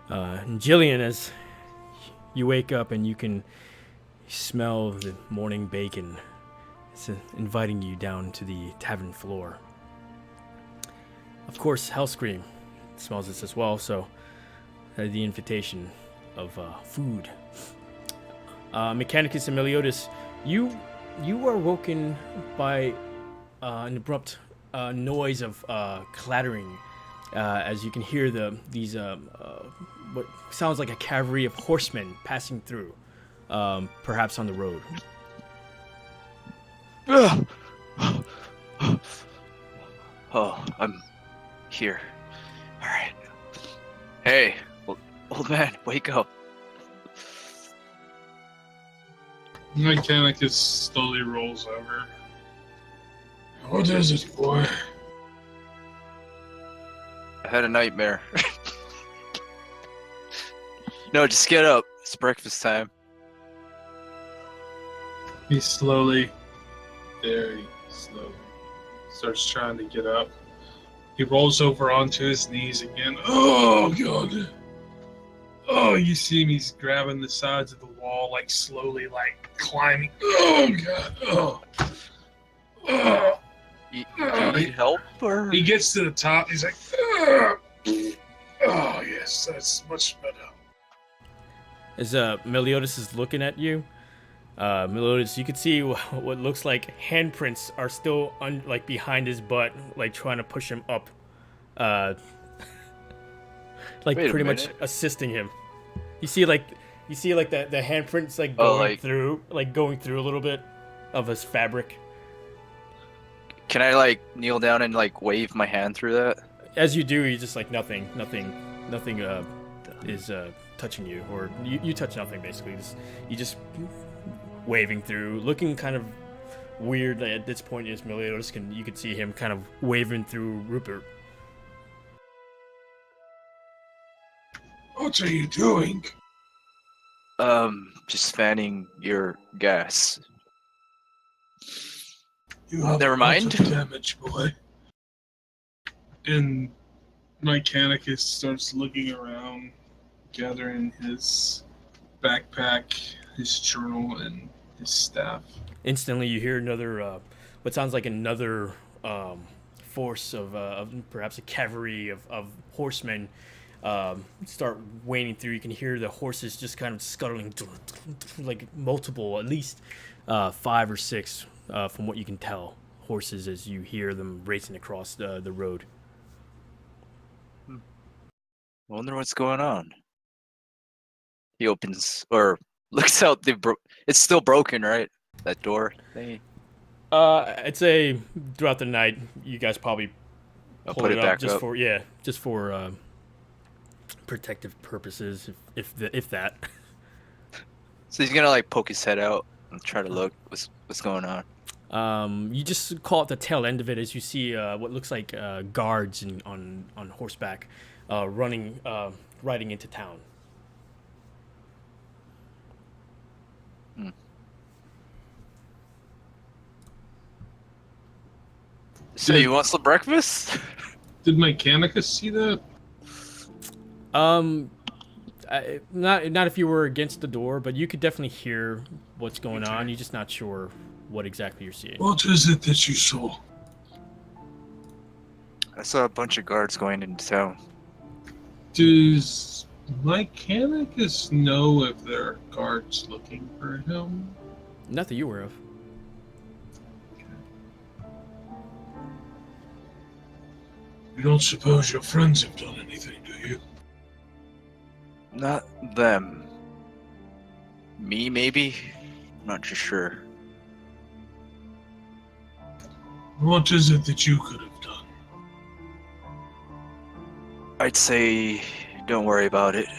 And Jillian, as you wake up and you can smell the morning bacon, it's inviting you down to the tavern floor. Of course, Hellscream smells this as well, so the invitation of food. Mechanicus and Meliodas, you are woken by an abrupt noise of clattering, as you can hear these what sounds like a cavalry of horsemen passing through, perhaps on the road. Oh, I'm here. Alright. Hey, old man, wake up. Mechanicus slowly rolls over. What is it, boy? I had a nightmare. No, just get up. It's breakfast time. He slowly, very slowly, starts trying to get up. He rolls over onto his knees again. Oh, God. Oh, you see him, he's grabbing the sides of the wall, like slowly, like climbing. Oh, God. Oh. Oh. You need help? Or? He gets to the top. He's like, oh, yes, that's much better. As Meliodas is looking at you, Meliodas, you can see what looks like handprints are still like behind his butt, like trying to push him up, like Wait a pretty much minute. assisting him. You see like the handprints like going through a little bit of his fabric. Can I like kneel down and like wave my hand through that? As you do, you just like nothing is touching you, or you touch nothing basically. You just waving through, looking kind of weird at this point. Is Meliodas you can see him kind of waving through Rupert. What are you doing? Just fanning your gas. You have Never mind. lots of damage, boy. And Mechanicus starts looking around, gathering his backpack, his journal, and his staff. Instantly, you hear another, what sounds like another force of perhaps a cavalry of horsemen start wading through. You can hear the horses just kind of scuttling, like multiple, at least 5 or 6, from what you can tell, horses as you hear them racing across the road. I wonder what's going on. He opens or looks out. It's still broken, right? That door thingy. I'd say throughout the night, you guys probably I'll pull put it up back just up. for protective purposes, if that. So he's gonna like poke his head out and try to look what's going on. You just call it the tail end of it as you see what looks like guards on horseback riding into town. So you want some breakfast? Did Mechanicus see that? Not if you were against the door, but you could definitely hear what's going on. You're just not sure what exactly you're seeing. What is it that you saw? I saw a bunch of guards going into town. Does Mechanicus know if there are guards looking for him? Not that you're aware of. You don't suppose your friends have done anything, do you? Not them. Me, maybe? I'm not too sure. What is it that you could have done? I'd say don't worry about it.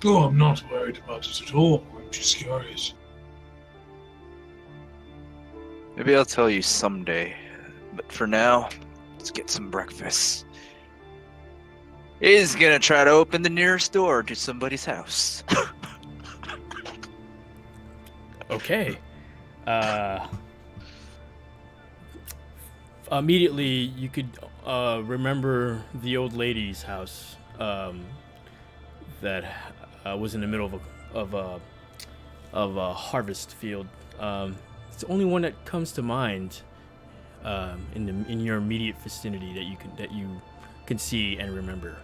Oh, I'm not worried about it at all. I'm just curious. Maybe I'll tell you someday. But for now, let's get some breakfast. He's gonna try to open the nearest door to somebody's house. Okay. Immediately, you could remember the old lady's house that was in the middle of a harvest field. It's the only one that comes to mind in your immediate vicinity that you can see and remember.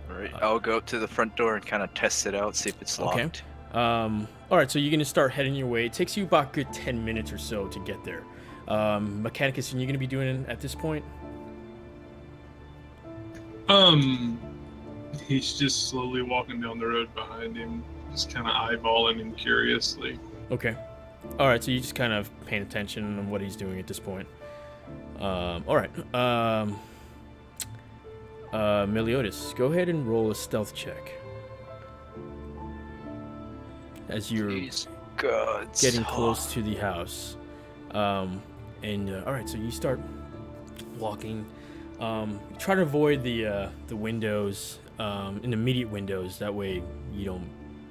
Alright, I'll go up to the front door and kind of test it out, see if it's locked. Okay. Alright, so you're going to start heading your way. It takes you about a good 10 minutes or so to get there. Mechanicus, and you're going to be doing it at this point? He's just slowly walking down the road behind him, just kind of eyeballing him curiously. Okay. Alright, so you're just kind of paying attention on what he's doing at this point. Alright. Meliodas, go ahead and roll a stealth check. As you're getting close to the house. Alright, so you start walking. Try to avoid the windows, in the immediate windows. That way you don't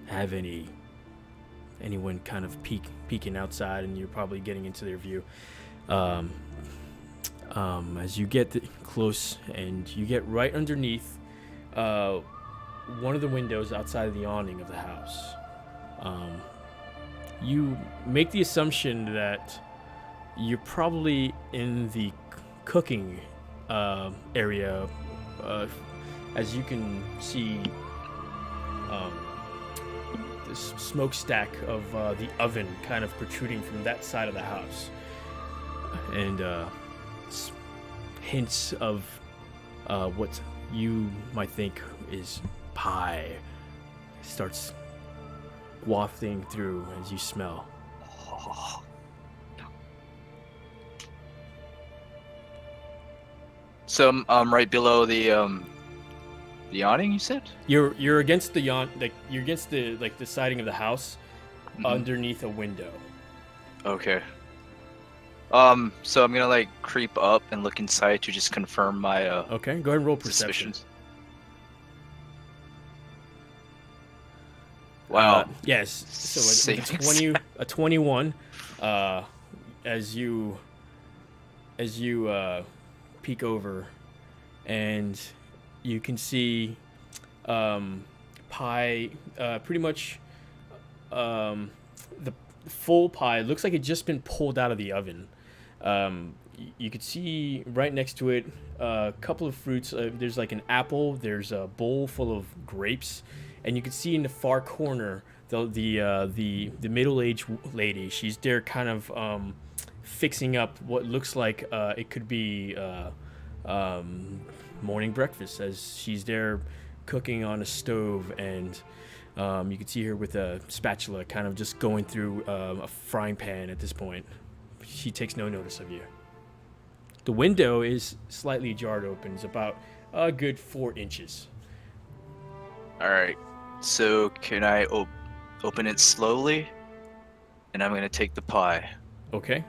have anyone kind of peeking outside, and you're probably getting into their view. As you get close and you get right underneath one of the windows outside of the awning of the house, you make the assumption that you're probably in the cooking area, as you can see this smokestack of the oven kind of protruding from that side of the house, and hints of what you might think is pie starts wafting through as you smell. So I'm right below the awning, you said? You're against the you're against the the siding of the house, underneath a window. Okay. So I'm gonna creep up and look inside to just confirm my Okay, go ahead and roll perception. suspicions. Wow. Yes. So a 21. As you peek over, and you can see pie, pretty much the full pie. Looks like it just been pulled out of the oven. You could see right next to it a couple of fruits. There's like an apple. There's a bowl full of grapes, and you can see in the far corner the middle-aged lady. She's there, kind of fixing up what looks like it could be morning breakfast, as she's there cooking on a stove, and you can see her with a spatula, kind of just going through a frying pan at this point. She takes no notice of you. The window is slightly jarred open. It's about a good 4 inches. All right. So can I open it slowly? And I'm gonna take the pie. Okay.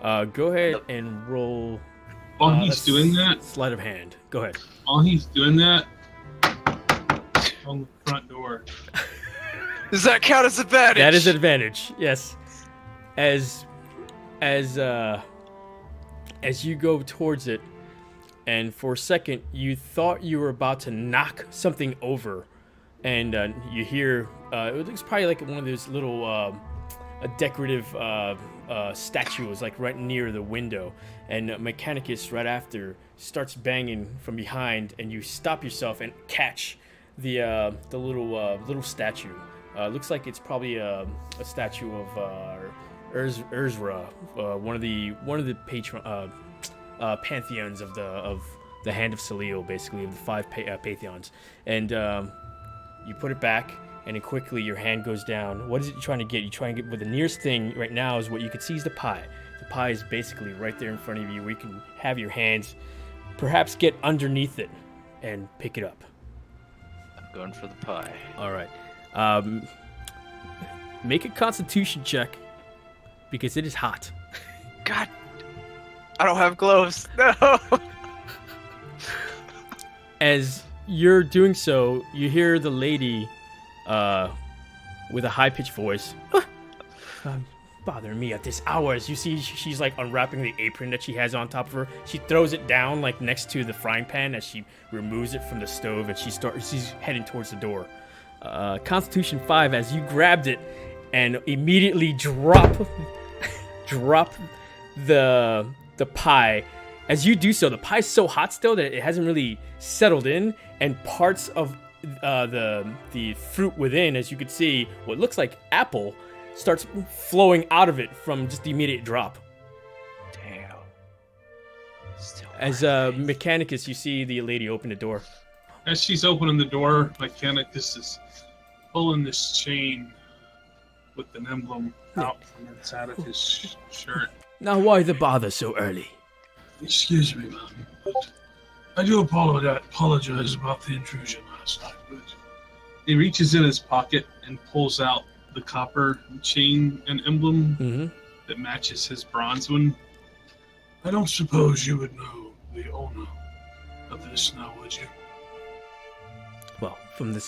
Go ahead and roll. While he's doing that, Sleight of hand. Go ahead. while he's doing that, on the front door. Does that count as advantage? That is advantage. Yes. As you go towards it, and for a second you thought you were about to knock something over, and you hear it looks probably like one of those little a decorative statues, like right near the window, and Mechanicus right after starts banging from behind, and you stop yourself and catch the little statue. Looks like it's probably a statue of Urzra, one of the pantheons of the Hand of Salil, basically, of the 5 pantheons. And you put it back, and then quickly your hand goes down. What is it you're trying to get? You're trying to get, with the nearest thing right now is what you can see is the pie. The pie is basically right there in front of you, where you can have your hands perhaps get underneath it and pick it up. I'm going for the pie. All right. Make a Constitution check, because it is hot. God, I don't have gloves. No. As you're doing so, you hear the lady with a high-pitched voice. Bothering me at this hour. As you see, she's like unwrapping the apron that she has on top of her. She throws it down like next to the frying pan as she removes it from the stove, and she's heading towards the door. Constitution 5, as you grabbed it and immediately drop the pie. As you do so, the pie's so hot still that it hasn't really settled in, and parts of the fruit within, as you can see, what looks like apple, starts flowing out of it from just the immediate drop. Damn. Still As Mechanicus, you see the lady open the door. As she's opening the door, Mechanicus is pulling this chain with an emblem out from inside of his shirt. Now, why the bother so early? Excuse me, ma'am, but I do apologize about the intrusion last night, but He reaches in his pocket and pulls out the copper chain and emblem that matches his bronze one. I don't suppose you would know the owner of this now, would you? Well, from the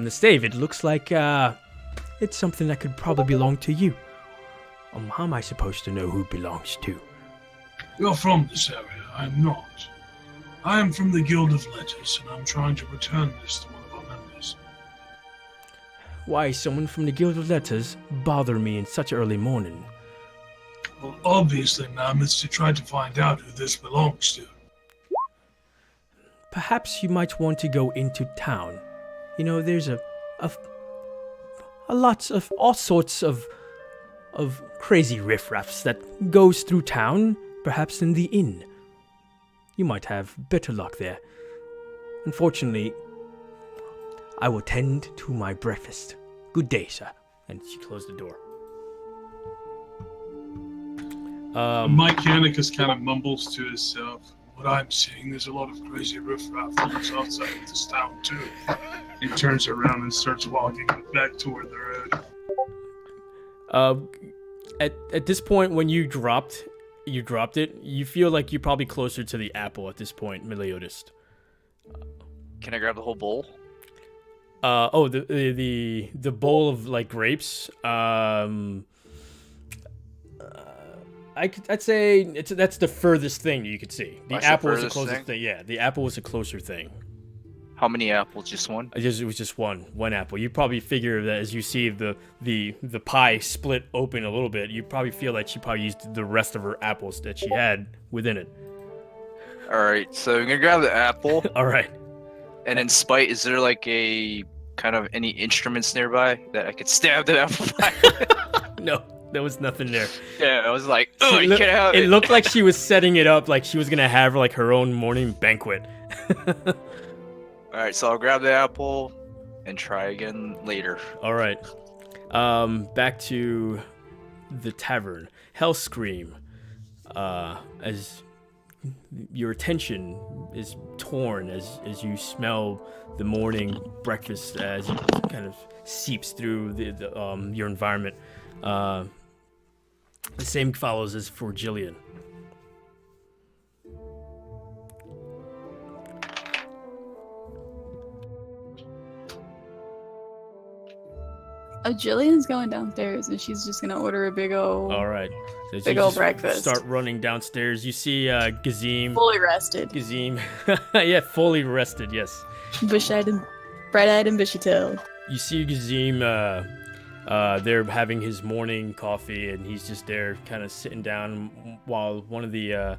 stave, it looks like it's something that could probably belong to you. How am I supposed to know who it belongs to? You're from this area. I'm not. I am from the Guild of Letters, and I'm trying to return this to one of our members. Why someone from the Guild of Letters bother me in such early morning? Well, obviously, ma'am, it's to try to find out who this belongs to. Perhaps you might want to go into town. You know, there's a lot of all sorts of crazy riffraffs that goes through town, perhaps in the inn. You might have better luck there. Unfortunately, I will tend to my breakfast. Good day, sir. And she closed the door. Mechanicus kind of mumbles to himself. What I'm seeing is a lot of crazy riffraff folks outside of this town, too. He turns around and starts walking back toward the road. At this point, when you dropped it, you feel like you're probably closer to the apple at this point, Meliodas. Can I grab the whole bowl? The bowl of like grapes. I'd say that's the furthest thing you could see. The That's apple the was the furthest closest thing? thing. Yeah, the apple was a closer thing. How many apples? Just one? It was just one apple. You probably figure that as you see the pie split open a little bit, you probably feel like she probably used the rest of her apples that she had within it. All right, so I'm gonna grab the apple. All right. And in spite, is there like a kind of any instruments nearby that I could stab the apple pie? No, there was nothing there. Yeah, I was like, oh, you can't have it. It looked like she was setting it up, like she was gonna have like her own morning banquet. All right, so I'll grab the apple and try again later. All right. Back to the tavern. Hellscream. As your attention is torn as you smell the morning breakfast as it kind of seeps through your environment. The same follows as for Jillian. Oh, Jillian's going downstairs and she's just gonna order a big old. All right. So Big you ol' just breakfast. Start running downstairs. You see Gazim. Fully rested. Gazim. Yeah, fully rested, yes. Bush-eyed and bright-eyed and bushy-tailed. You see Gazim, they're having his morning coffee, and he's just there kind of sitting down while one of the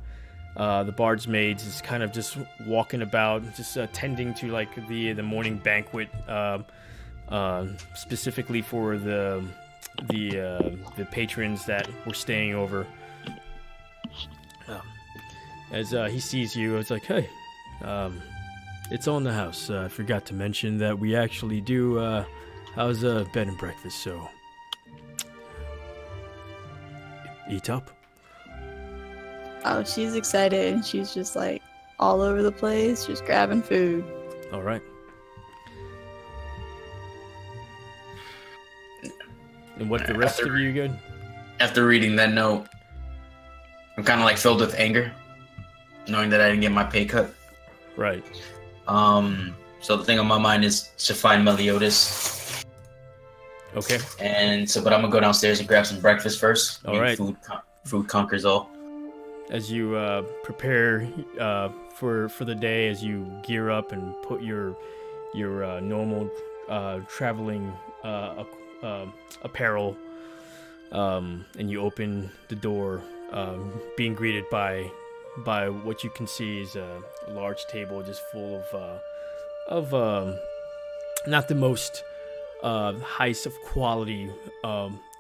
bard's maids is kind of just walking about, just tending to like the morning banquet, specifically for the patrons that were staying over. As he sees you, it's like, hey, it's all in the house. I forgot to mention that we actually do house bed and breakfast, so eat up. Oh, she's excited. She's just like all over the place, just grabbing food. All right. And what the rest of you good? After reading that note, I'm kind of like filled with anger, knowing that I didn't get my pay cut. Right. So the thing on my mind is to find Meliodas. Okay. And so, but I'm gonna go downstairs and grab some breakfast first. All right. Food conquers all. As you prepare for the day, as you gear up and put your normal traveling apparel, and you open the door, being greeted by what you can see is a large table just full of not the most highest of quality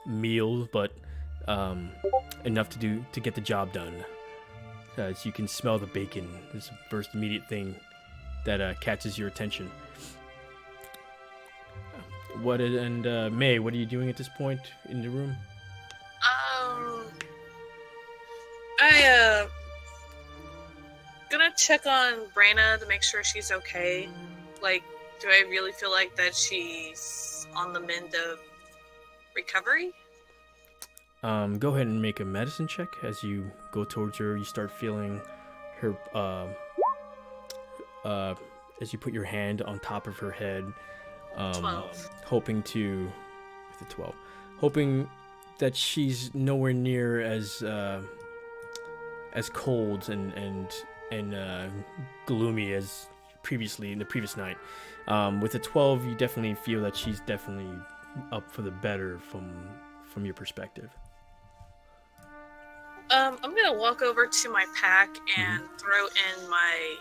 meal, but enough to get the job done. As you can smell the bacon, this is the first immediate thing that catches your attention. May, what are you doing at this point in the room? I gonna check on Brana to make sure she's okay. Like, do I really feel like that she's on the mend of recovery? Go ahead and make a medicine check. As you go towards her, you start feeling her, as you put your hand on top of her head, 12. hoping that she's nowhere near as cold and gloomy as previously in the previous night. With a 12, you definitely feel that she's definitely up for the better from your perspective. I'm gonna walk over to my pack and throw in my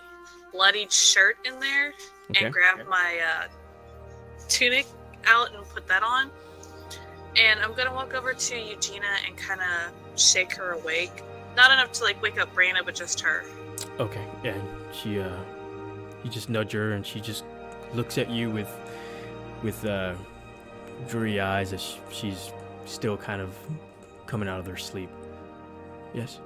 bloodied shirt in there and grab my tunic out and put that on. And I'm gonna walk over to Eugenia and kind of shake her awake. Not enough to like wake up Brana, but just her. Okay, and she, you just nudge her, and she just looks at you with dreary eyes as she's still kind of coming out of her sleep. Yes?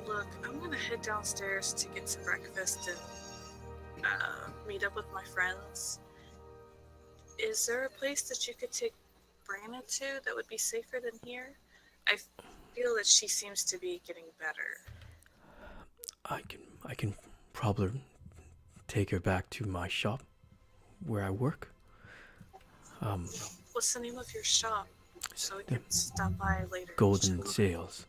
Look, I'm gonna head downstairs to get some breakfast and meet up with my friends. Is there a place that you could take Brana to that would be safer than here? I feel that she seems to be getting better. I can probably take her back to my shop where I work. What's the name of your shop? So we can stop by later. Golden Sales.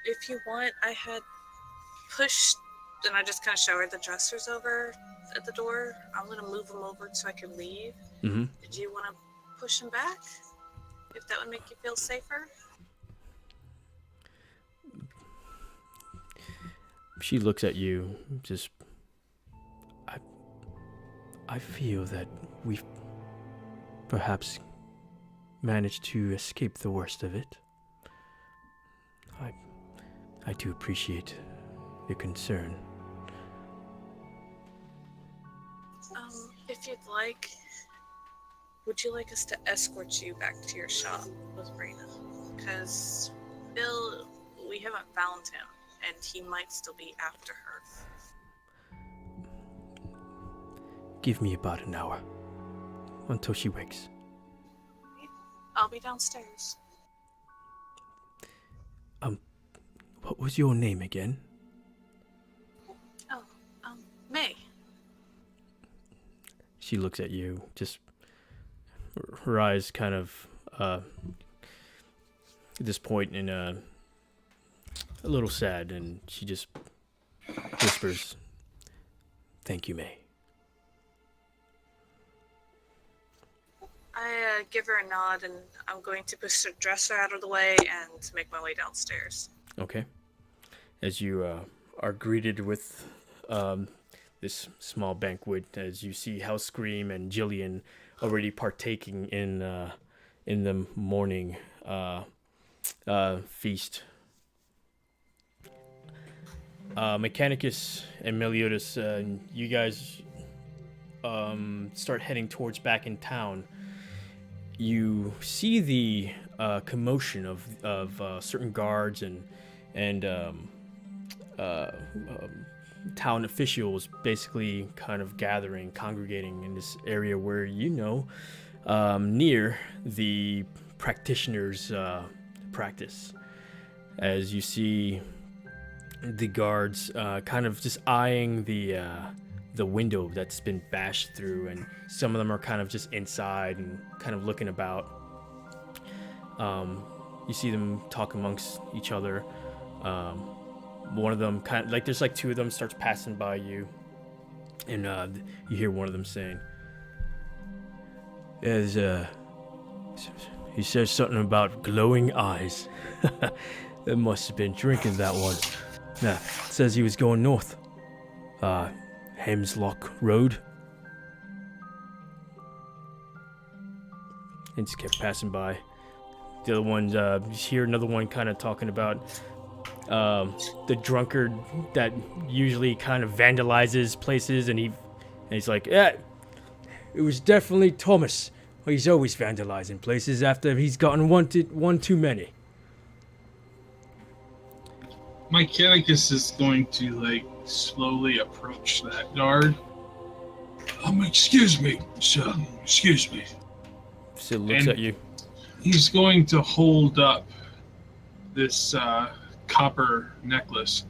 If you want, I had pushed, and I just kind of show her the dressers over at the door. I'm gonna move them over so I can leave. Mm-hmm. Did you want to push them back? If that would make you feel safer? She looks at you, just... I feel that we've perhaps managed to escape the worst of it. I do appreciate your concern. If you'd like, would you like us to escort you back to your shop with Brina? Because Bill, we haven't found him, and he might still be after her. Give me about an hour until she wakes. I'll be downstairs. What was your name again? Oh, May. She looks at you, just her eyes kind of at this point in a little sad, and she just whispers, "Thank you, May." I give her a nod, and I'm going to push the dresser out of the way and make my way downstairs. Okay. As you are greeted with this small banquet, as you see Hellscream and Jillian already partaking in the morning feast. Mechanicus and Meliodas, you guys start heading towards back in town. You see the commotion of certain guards and town officials basically kind of congregating in this area where near the practitioner's practice. As you see the guards kind of just eyeing the window that's been bashed through, and some of them are kind of just inside and kind of looking about. You see them talk amongst each other. One of them kind of like, there's like two of them starts passing by you, and you hear one of them saying, he says something about glowing eyes. That must have been drinking that one. Nah, says he was going north. Hemslock Road. And just kept passing by. The other one, you hear another one kind of talking about the drunkard that usually kind of vandalizes places, and he's like, yeah, it was definitely Thomas. He's always vandalizing places after he's gotten one too many. Mechanicus is going to slowly approach that guard. Excuse me, sir. Excuse me. Sid looks at you. He's going to hold up this copper necklace.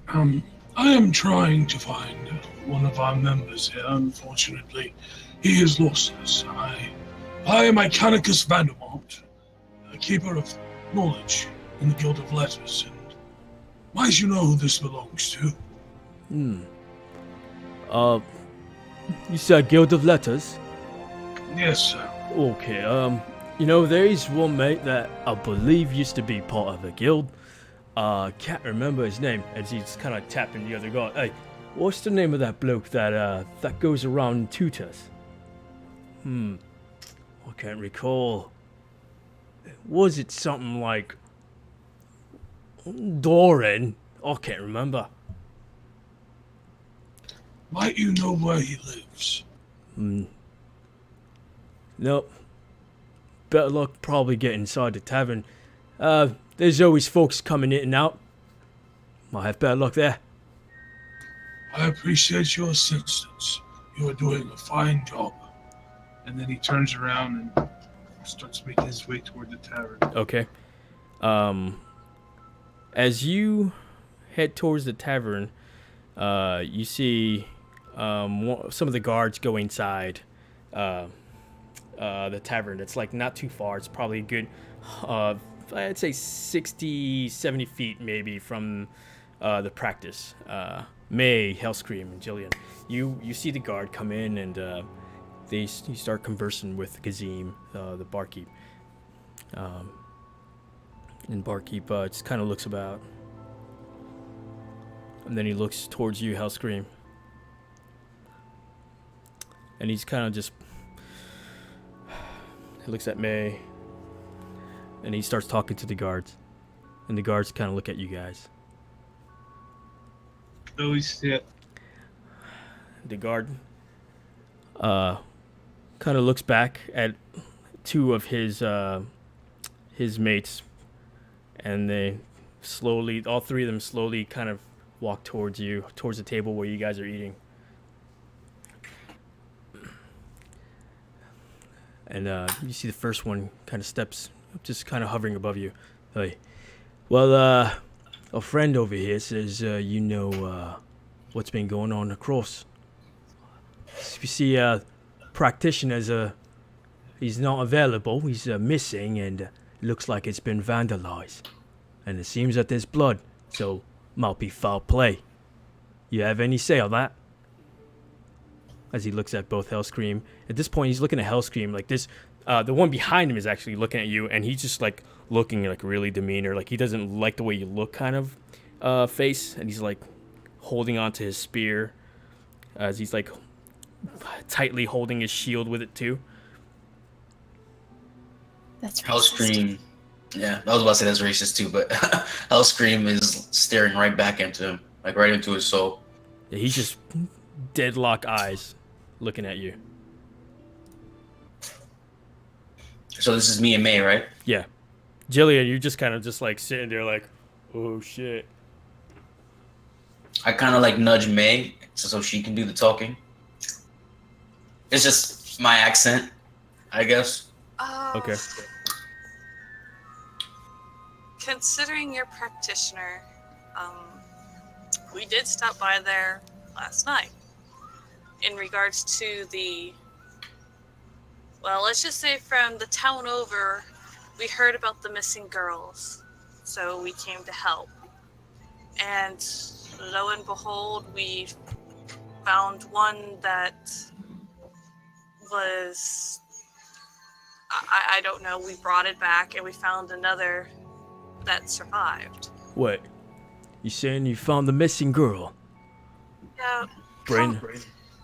I am trying to find one of our members here. Unfortunately, he has lost us. I am Mechanicus Vandermont, a keeper of knowledge in the Guild of Letters, and might you know who this belongs to? You said Guild of Letters? Yes, sir. Okay, there is one mate that I believe used to be part of a guild. Can't remember his name, as he's kind of tapping the other guy. Hey, what's the name of that bloke that goes around and tutors? I can't recall. Was it something like Doran? I can't remember. Might you know where he lives? Nope. Better luck probably get inside the tavern. There's always folks coming in and out. Might have better luck there. I appreciate your assistance. You are doing a fine job. And then he turns around and starts making his way toward the tavern. Okay. As you head towards the tavern, you see some of the guards go inside the tavern. It's like not too far. It's probably a good I'd say 60, 70 feet maybe from the practice. May, Hellscream, and Jillian. You see the guard come in, and you start conversing with Kazim, the barkeep. And barkeep just kind of looks about, and then he looks towards you, Hellscream, and he's kind of just. He looks at May, and he starts talking to the guards, and the guards kind of look at you guys. Oh shit. The guard kind of looks back at two of his mates, and they slowly, all three of them slowly kind of walk towards you, towards the table where you guys are eating. And you see the first one kind of steps, just kind of hovering above you. Hey, well, a friend over here says you know what's been going on across. You see, practitioner's he's not available. He's missing, and it looks like it's been vandalized. And it seems that there's blood, so might be foul play. You have any say on that? As he looks at both Hellscream. At this point, he's looking at Hellscream like this. The one behind him is actually looking at you, and he's just like looking like really demeanor, like he doesn't like the way you look, kind of face, and he's like holding onto his spear, as he's like tightly holding his shield with it too. That's Hellscream. Yeah, I was about to say that's racist too, but Hellscream is staring right back into him, like right into his soul. Yeah, he's just deadlock eyes looking at you. So this is me and May, right? Yeah. Jillian, you're just kind of just like sitting there like, oh shit. I kind of like nudge May so she can do the talking. It's just my accent, I guess. Okay. Considering you're practitioner, we did stop by there last night. In regards to the, well, let's just say from the town over, we heard about the missing girls, so we came to help. And lo and behold, we found one that was, I don't know, we brought it back, and we found another that survived. What? You saying you found the missing girl? Yeah. Brain.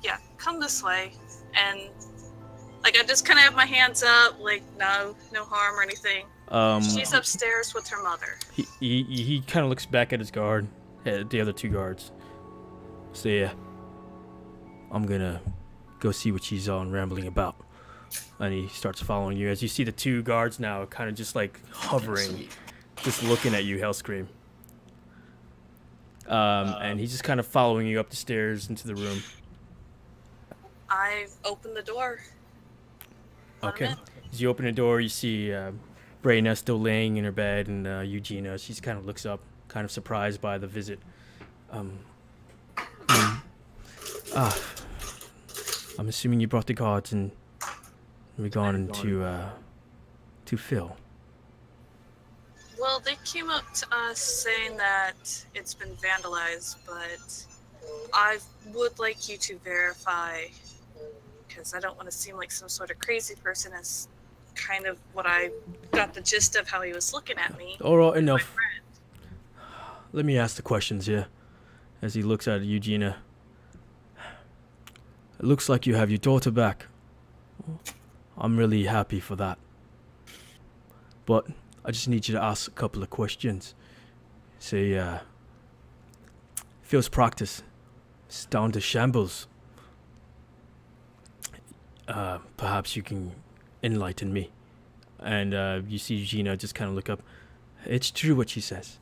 Yeah, come this way. And like I just kind of have my hands up, like no harm or anything. She's upstairs with her mother. He kind of looks back at his guard, at the other two guards. So yeah, I'm gonna go see what she's on rambling about. And he starts following you as you see the two guards now kind of just like hovering, just looking at you, Hellscream. And he's just kind of following you up the stairs into the room. I open the door. Okay. As you open the door, you see Brayna still laying in her bed, and Eugenia, she kind of looks up, kind of surprised by the visit. I'm assuming you brought the guards, and we're going to Phil. Well, they came up to us saying that it's been vandalized, but I would like you to verify, because I don't want to seem like some sort of crazy person, as kind of what I got the gist of how he was looking at me. All right, enough. Let me ask the questions here, as he looks at Eugenia. It looks like you have your daughter back. I'm really happy for that. But I just need you to ask a couple of questions. Say, Phil's practice is down to shambles. Perhaps you can enlighten me. And you see Eugenia just kind of look up. It's true what she says.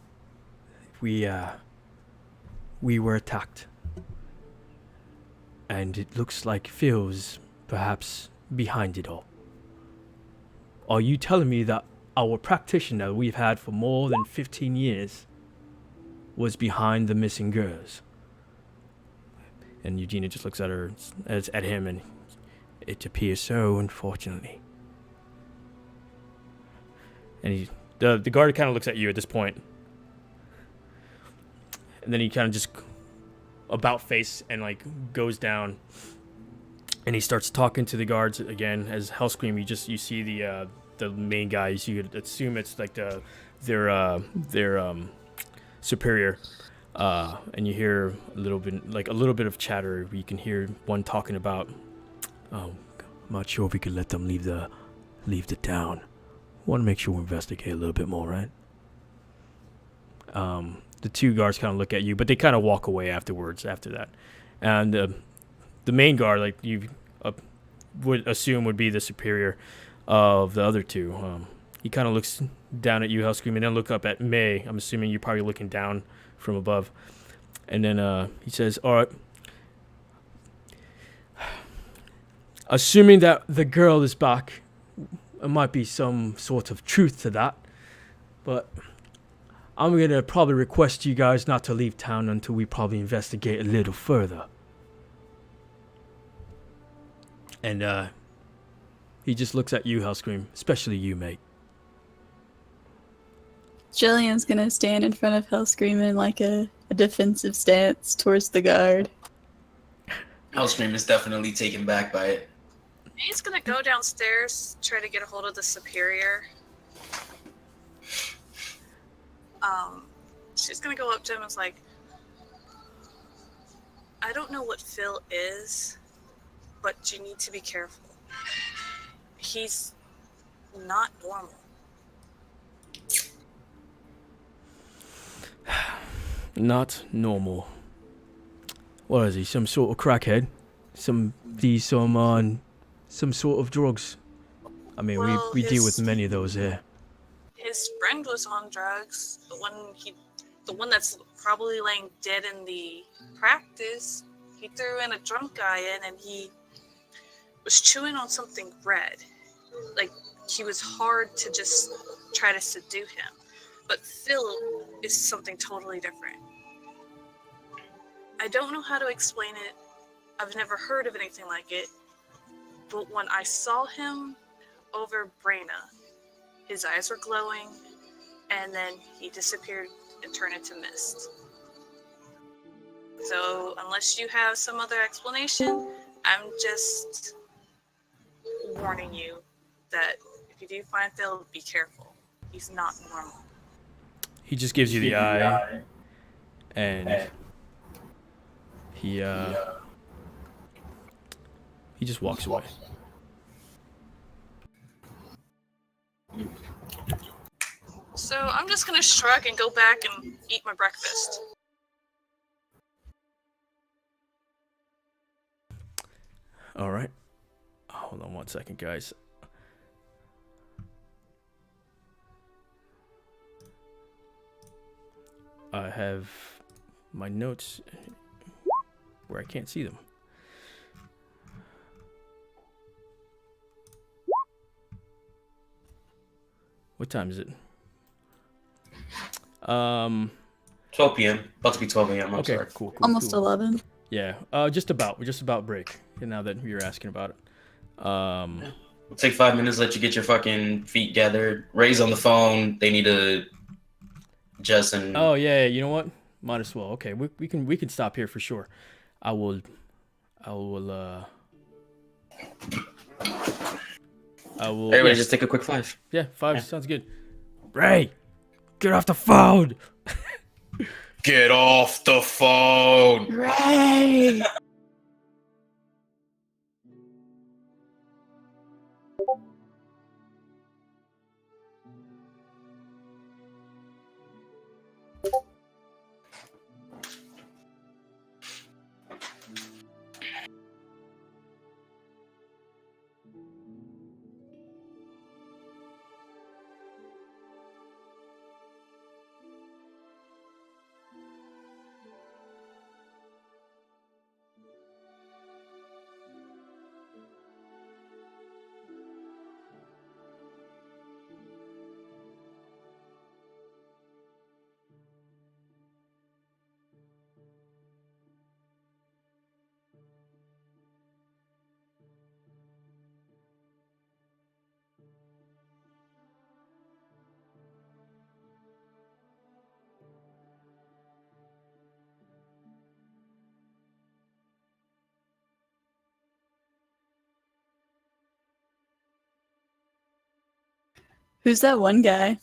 We were attacked. And it looks like Phil's perhaps behind it all. Are you telling me that our practitioner we've had for more than 15 years was behind the missing girls? And Eugenia just looks at her, at him, and it appears so, unfortunately. And The guard kind of looks at you at this point, and then he kind of just about face and like goes down, and he starts talking to the guards again. As Hellscream, you see the main guys. You could assume it's like their superior, and you hear a little bit of chatter. You can hear one talking about, I'm not sure if we could let them leave the town. Want to make sure we investigate a little bit more, right? the two guards kind of look at you, but they kind of walk away afterwards. After that, and the main guard, like you would assume, would be the superior of the other two. He kind of looks down at you, Hellscream, and then look up at May. I'm assuming you're probably looking down from above. And then he says, all right. Assuming that the girl is back, there might be some sort of truth to that. But I'm going to probably request you guys not to leave town until we probably investigate a little further. And he just looks at you, Hellscream, especially you, mate. Jillian's gonna stand in front of Hellscream in like a defensive stance towards the guard. Hellscream is definitely taken back by it. He's gonna go downstairs, try to get a hold of the superior. She's gonna go up to him and is like, I don't know what Phil is, but you need to be careful. He's not normal. Not normal. What is he? Some sort of crackhead? Some sort of drugs? I mean, Well, we deal with many of those here. His friend was on drugs. The one that's probably laying dead in the practice. He threw in a drunk guy in, and he was chewing on something red. Like, he was hard to just try to subdue him. But Phil is something totally different. I don't know how to explain it. I've never heard of anything like it. But when I saw him over Brayna, his eyes were glowing, and then he disappeared and turned into mist. So unless you have some other explanation, I'm just warning you that if you do find Phil, be careful. He's not normal. He just gives you the eye, and he just walks away. So I'm just gonna shrug and go back and eat my breakfast. All right. Hold on one second, guys. I have my notes where I can't see them. What time is it? 12 p.m. About to be 12 a.m. I'm okay, sorry. cool. Almost 11. Yeah, just about. We're just about break. Now that you're asking about it. We'll take 5 minutes, let you get your fucking feet gathered. Ray's on the phone. They need to adjust and... Oh yeah, you know what? Might as well. Okay, we can stop here for sure. I will. Everybody just take a quick 5. Yeah, 5 sounds good. Ray, get off the phone. Get off the phone! Ray! Who's that one guy?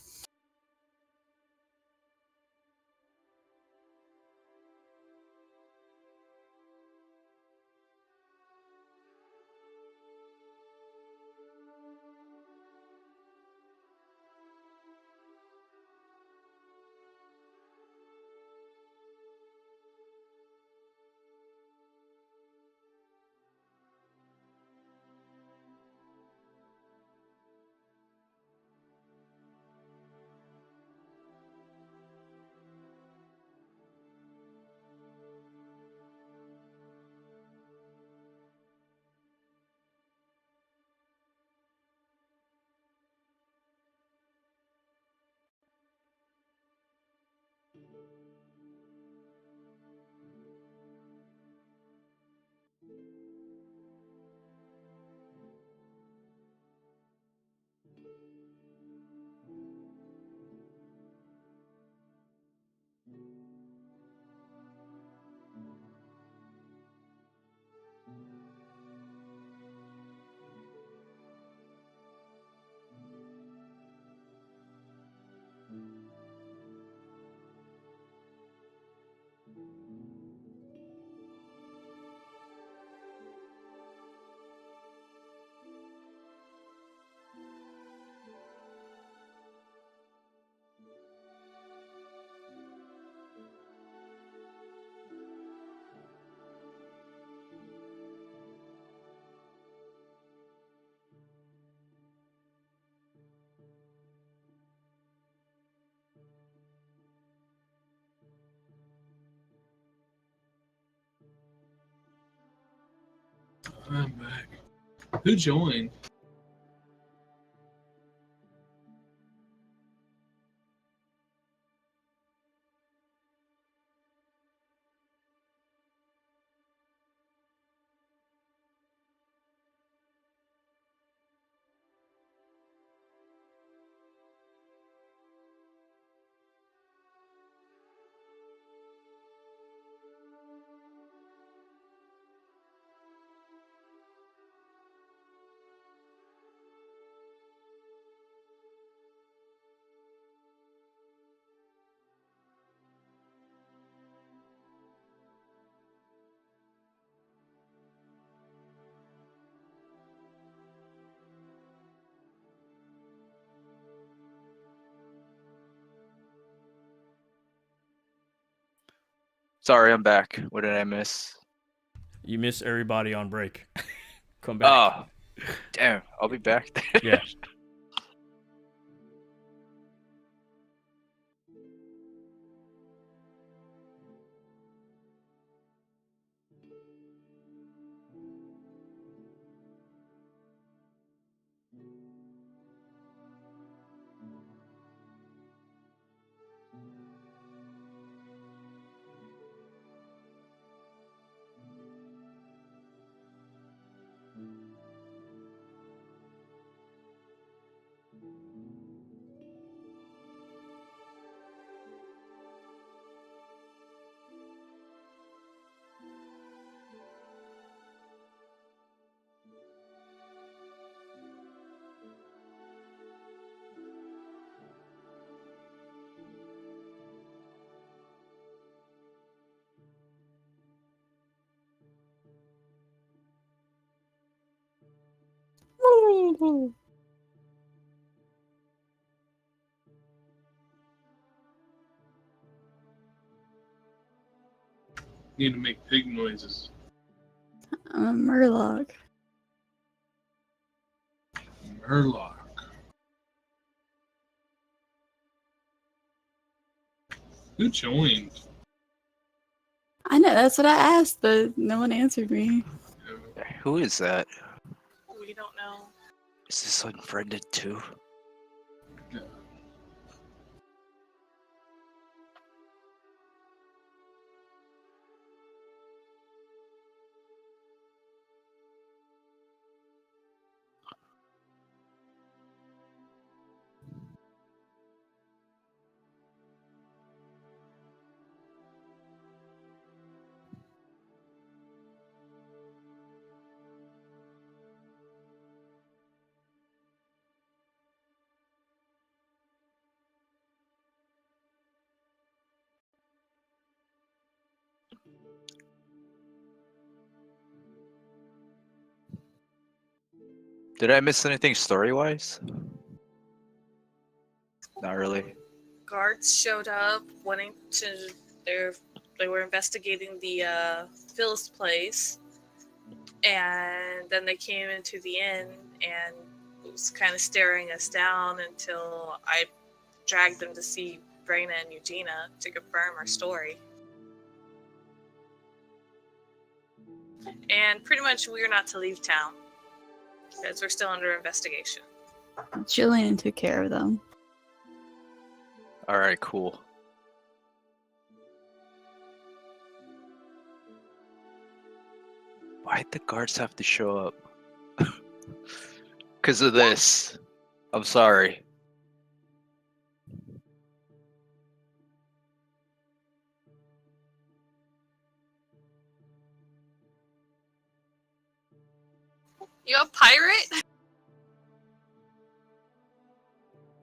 I'm back. Who joined? Sorry, I'm back. What did I miss? You miss everybody on break. Come back. Oh, damn. I'll be back. Yeah. Need to make pig noises. I'm a Murloc. Murloc. Who joined? I know, that's what I asked, but no one answered me. Who is that? We don't know. Is this unfriended too? Did I miss anything story-wise? Not really. Guards showed up, wanting to. They were investigating the Phyllis place, and then they came into the inn and was kind of staring us down until I dragged them to see Brayna and Eugenia to confirm our story. And pretty much we're not to leave town because we're still under investigation. Jillian took care of them. All right, cool. Why'd the guards have to show up? Because of this. I'm sorry. You a pirate?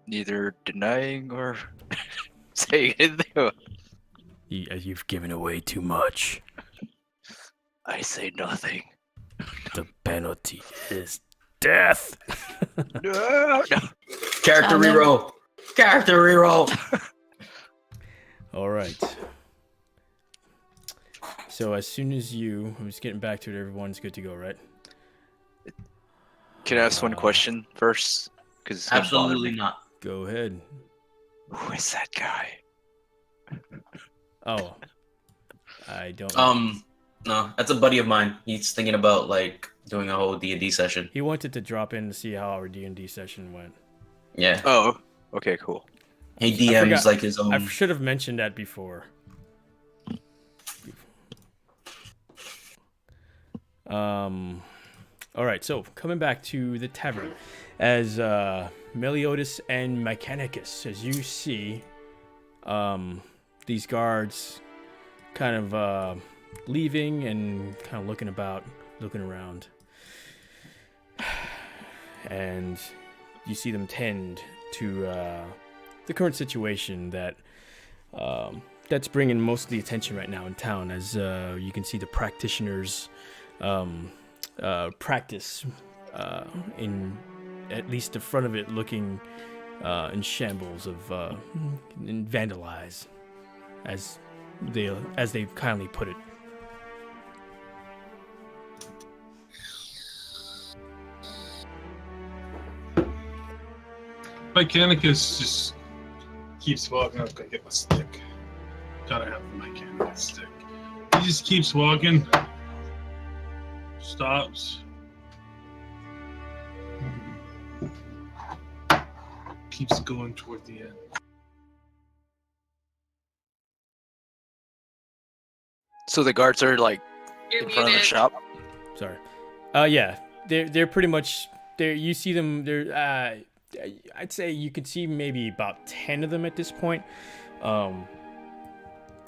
Neither denying or saying anything. You've given away too much. I say nothing. The penalty is death. No. Character reroll. Character reroll. All right. So as soon as I'm just getting back to it. Everyone's good to go, right? Can I ask one question first? Because Absolutely not. Go ahead. Who is that guy? Oh, I don't. No, that's a buddy of mine. He's thinking about like doing a whole D&D session. He wanted to drop in to see how our D&D session went. Yeah. Oh, okay, cool. He DMs forgot- like his own. I should have mentioned that before. All right, so coming back to the tavern, as Meliodas and Mechanicus, as you see, these guards kind of leaving and kind of looking around, and you see them tend to the current situation that's bringing most of the attention right now in town, as you can see the practitioners practice in at least the front of it looking in shambles of and vandalized, as they kindly put it. Mechanicus just keeps walking. I've got to get my stick. Gotta have the Mechanicus stick. He just keeps walking. Stops. Keeps going toward the end. So the guards are like You're in front of the muted. shop? Sorry. Yeah, they're pretty much there. You see them. They're I'd say you could see maybe about 10 of them at this point.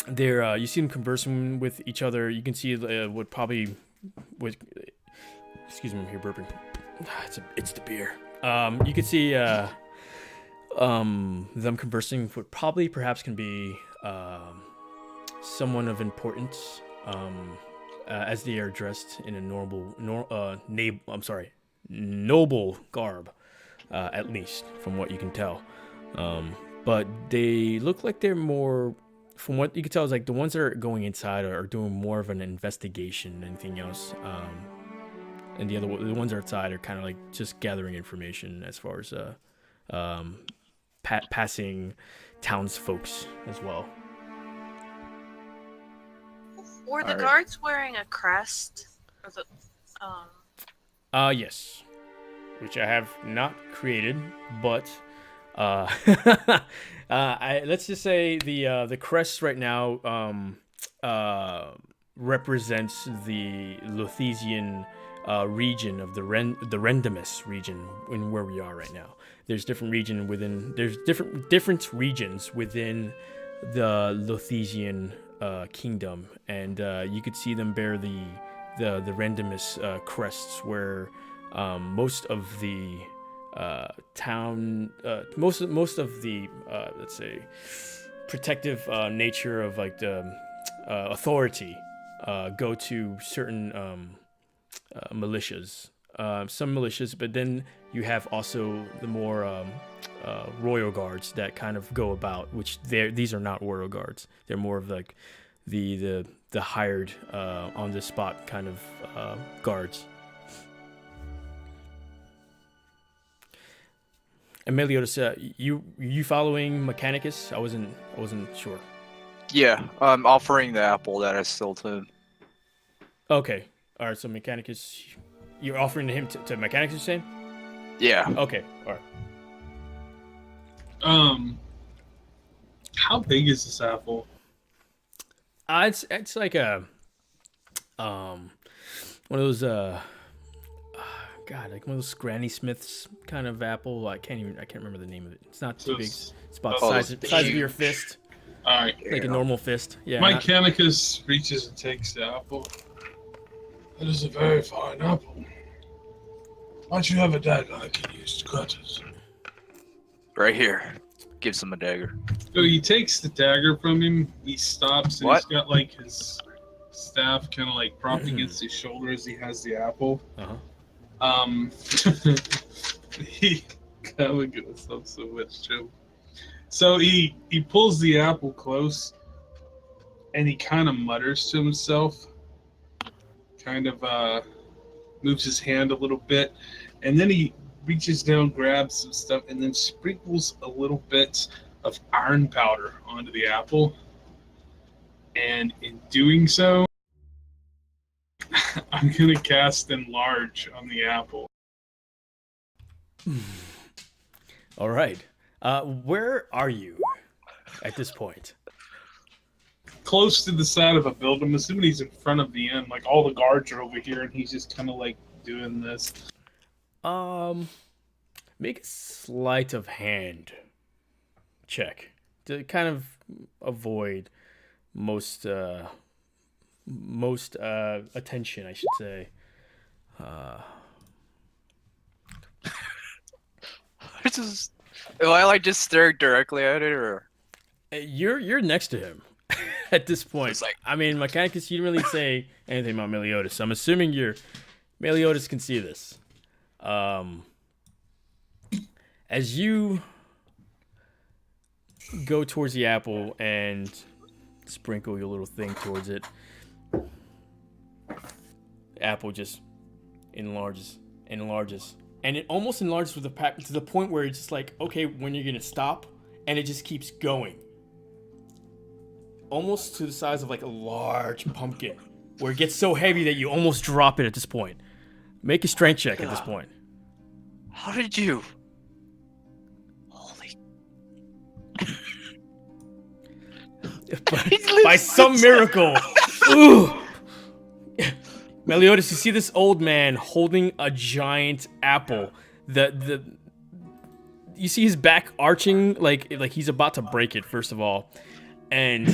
They're you see them conversing with each other. You can see excuse me, I'm here burping. It's the beer. You can see them conversing with perhaps can be someone of importance, as they are dressed in a noble garb, at least from what you can tell. But they look like they're more, from what you can tell, is like the ones that are going inside are doing more of an investigation than anything else. And the ones outside are kind of like just gathering information as far as passing townsfolks as well. Were the Alright. guards wearing a crest? Or the, Yes, which I have not created, but let's just say the crest right now represents the Lothesian region of the Rendamus region in where we are right now. There's different regions within the Lothesian kingdom, and you could see them bear the Rendamus crests, where most of the town, most of the let's say protective nature of like the authority go to certain militias. Some militias, but then you have also the more royal guards that kind of go about, which these are not royal guards. They're more of like the hired on the spot kind of guards. And Meliodas, you following Mechanicus? I wasn't sure. Yeah, I'm offering the apple that I stole to him. Okay, all right. So Mechanicus, you're offering him to Mechanicus, you're saying? Yeah. Okay, all right. How big is this apple? It's like a one of those God, like one of those Granny Smiths kind of apple. I can't remember the name of it. It's not too big. It's about the size of your fist. All right. Like a normal fist. Yeah. Mechanicus reaches and takes the apple. That is a very fine apple. Why don't you have a dagger I can use to cut it? Right here. Gives him a dagger. So he takes the dagger from him. He stops and he's got like his staff kind of like propped against his shoulder as he has the apple. He kind of get himself so much too. So he pulls the apple close and he kind of mutters to himself, kind of moves his hand a little bit, and then he reaches down, grabs some stuff, and then sprinkles a little bit of iron powder onto the apple. And in doing so, I'm going to cast Enlarge on the apple. All right. Where are you at this point? Close to the side of a building. I'm assuming he's in front of the inn. Like, all the guards are over here, and he's just kind of, like, doing this. Make a sleight of hand check to kind of avoid most attention, I should say. Am I like just staring directly at it, or you're next to him at this point? It's like, I mean, Mechanicus, you didn't really say anything about Meliodas, so I'm assuming Meliodas can see this. As you go towards the apple and sprinkle your little thing towards it, the apple just enlarges, and it almost enlarges to the point where it's just like, okay, when you're gonna stop, and it just keeps going, almost to the size of like a large pumpkin, where it gets so heavy that you almost drop it at this point. Make a strength check at this point. How did you? Holy. By some miracle. Ooh. Meliodas, you see this old man holding a giant apple. You see his back arching like he's about to break it, first of all. And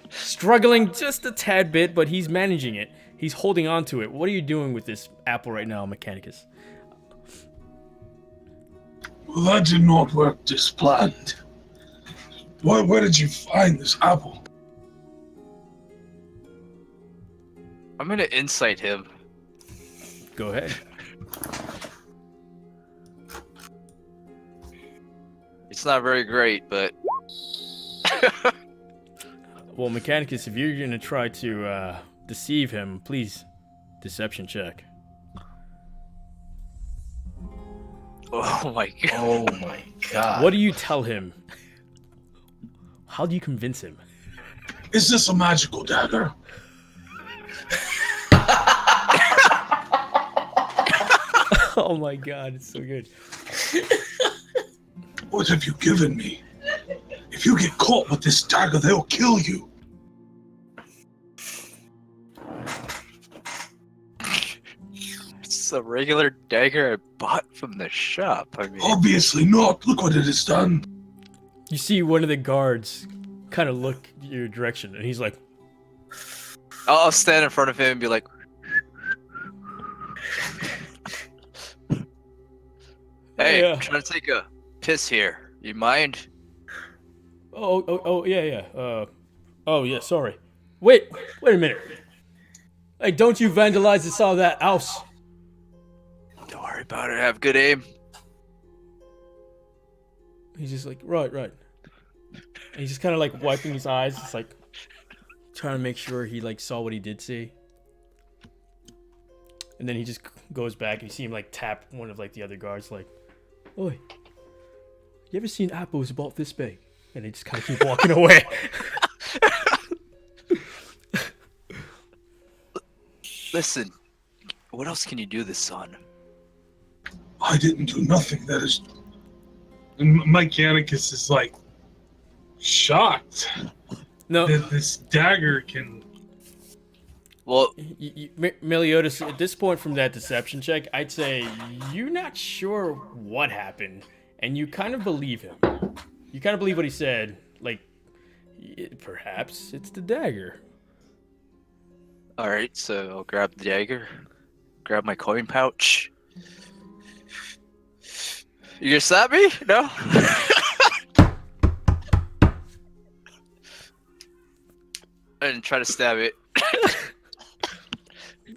struggling just a tad bit, but he's managing it. He's holding on to it. What are you doing with this apple right now, Mechanicus? Well, that did not work as planned. Where did you find this apple? I'm gonna insight him. Go ahead. It's not very great, but Well, Mechanicus, if you're gonna try to deceive him, please deception check. oh my god. Oh my god. What do you tell him? How do you convince him? Is this a magical dagger? Oh my god, it's so good. What have you given me? If you get caught with this dagger, they'll kill you. It's a regular dagger I bought from the shop. I mean, Obviously not. Look what it has done. You see one of the guards kind of look your direction, and he's like, I'll stand in front of him and be like, "Hey, Yeah. I'm trying to take a piss here. You mind?" yeah. Oh yeah, sorry. Wait a minute. Hey, don't you vandalize this all that house. Don't worry about it. Have good aim. He's just like, right. And he's just kind of like wiping his eyes, just like trying to make sure he like saw what he did see. And then he just goes back and you see him like tap one of like the other guards like, "Oi, you ever seen apples about this big?" And they just kind of keep walking away. Listen, what else can you do this, son? I didn't do nothing. That is. And Mechanicus is like shocked No, that this dagger can. Well, Meliodas, at this point from that deception check, I'd say you're not sure what happened, and you kind of believe him. You kind of believe what he said, like, perhaps it's the dagger. all right. So I'll grab the dagger, grab my coin pouch. You gonna slap me? No. And try to stab it.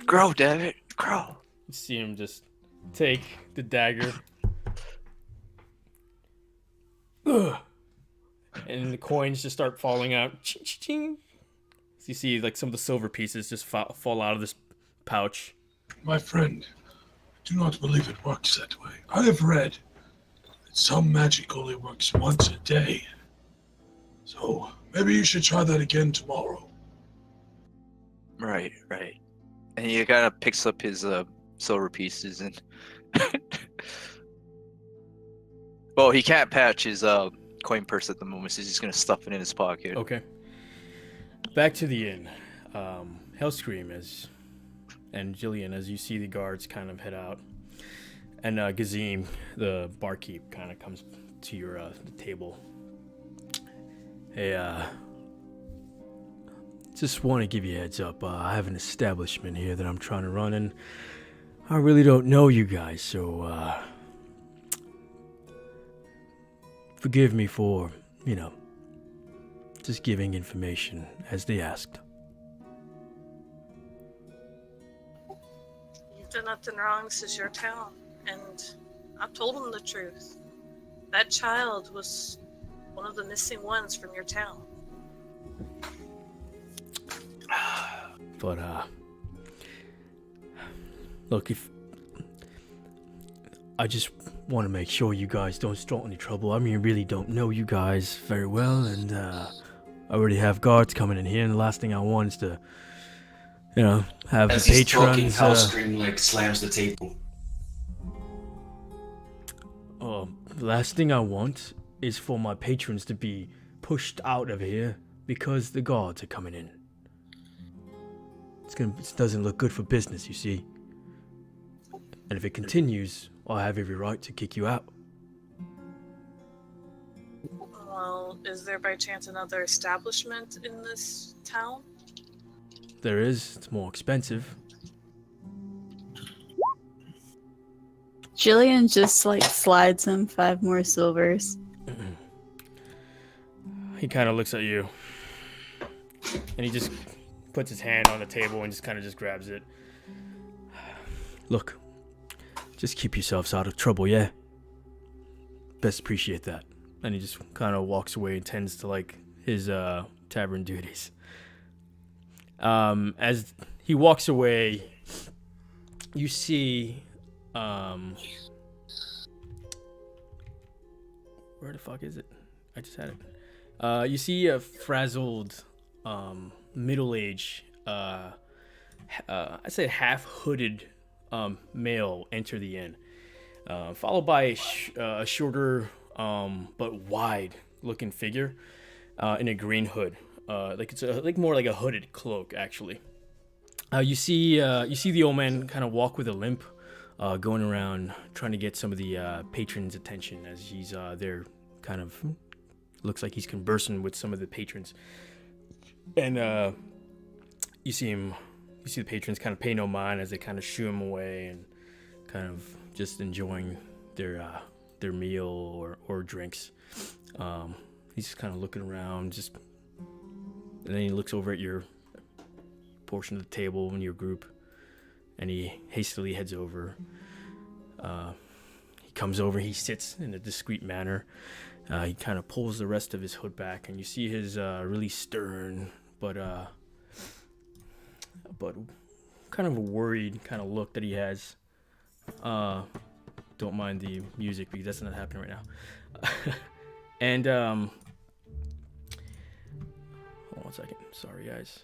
Grow, damn it, grow. You see him just take the dagger. Ugh. And the coins just start falling out. Ching, ching, ching. So you see like some of the silver pieces just fall out of this pouch. My friend, I do not believe it works that way. I have read that some magic only works once a day. So maybe you should try that again tomorrow. Right. And he kind of picks up his silver pieces and. Well, he can't patch his coin purse at the moment, so he's just gonna stuff it in his pocket. Okay. Back to the inn. Hellscream and Jillian, as you see the guards kind of head out, and Gazim, the barkeep, kind of comes to your the table. Hey, just want to give you a heads up. I have an establishment here that I'm trying to run, and I really don't know you guys, so forgive me for, just giving information as they asked. You've done nothing wrong. This is your town. And I've told them the truth. That child was one of the missing ones from your town. But, look, if I just want to make sure you guys don't start any trouble. I mean, really don't know you guys very well, and I already have guards coming in here, and the last thing I want is to, have As the he's talking, patrons. Hellscream like slams the table. The last thing I want is for my patrons to be pushed out of here because the guards are coming in. It doesn't look good for business, you see. And if it continues, I have every right to kick you out. Well, is there by chance another establishment in this town? There is. It's more expensive. Jillian just like slides him 5 more silvers. He kind of looks at you. And he just puts his hand on the table and just kind of just grabs it. Look, just keep yourselves out of trouble, yeah? Best appreciate that. And he just kind of walks away and tends to like his tavern duties. As he walks away, you see where the fuck is it? I just had it. You see a frazzled middle-aged I say half-hooded male enter the inn, followed by a shorter but wide-looking figure in a green hood. Like it's more like a hooded cloak, actually. You see the old man kind of walk with a limp, going around trying to get some of the patrons' attention as he's there. Kind of looks like he's conversing with some of the patrons, and you see the patrons kind of pay no mind as they kind of shoo him away and kind of just enjoying their meal or drinks. He's just kind of looking around, and then he looks over at portion of the table in your group, and he hastily heads over. He comes over, he sits in a discreet manner. He kind of pulls the rest of his hood back, and you see his really stern, but kind of a worried kind of look that he has. Don't mind the music because that's not happening right now. And hold on 1 second. Sorry, guys.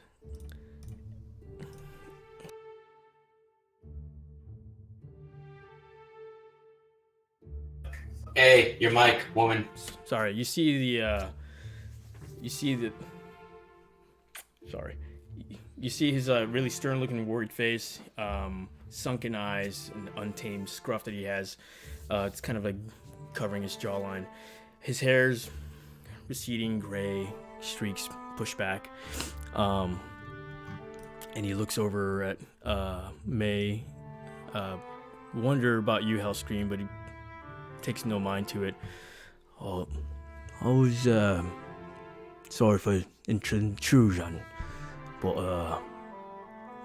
Hey, your mic, woman. Sorry. You see the. Sorry. You see his really stern-looking, worried face, sunken eyes, and untamed scruff that he has. It's kind of like covering his jawline. His hair's receding, gray, streaks pushed back. And he looks over at May. Wonder about you, Hellscream, but he takes no mind to it. Oh, I was sorry for intrusion, but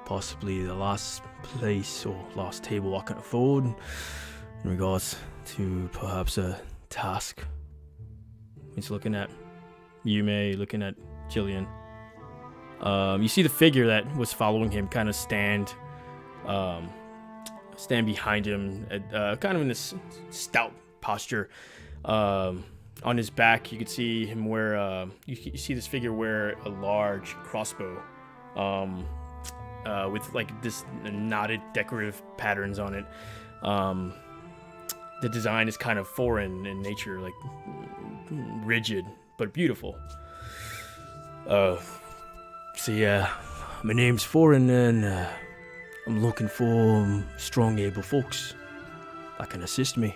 possibly the last place or last table I can afford in regards to perhaps a task. He's looking at Yume, looking at Jillian. You see the figure that was following him kind of stand behind him, kind of in this stout posture. On his back, you could see him wear. You see this figure wear a large crossbow, with like this knotted decorative patterns on it. The design is kind of foreign in nature, like rigid but beautiful. So yeah, my name's Foreign, and I'm looking for strong, able folks that can assist me.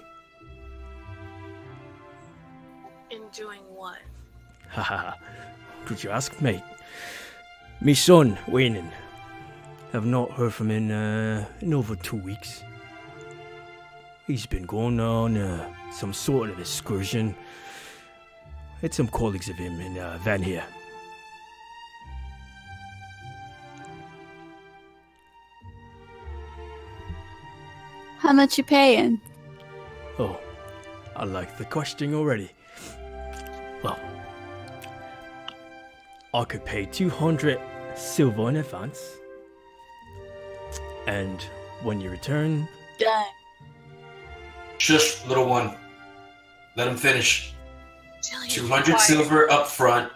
In doing what? Haha, could you ask, mate? Me son, Wayne. I've not heard from him in over 2 weeks. He's been going on some sort of excursion. Had some colleagues of him in Van here. How much you paying? Oh, I like the question already. Well, I could pay 200 silver in advance. And when you return... Done. Shush, little one. Let him finish. Jillian, 200 quiet. silver up front.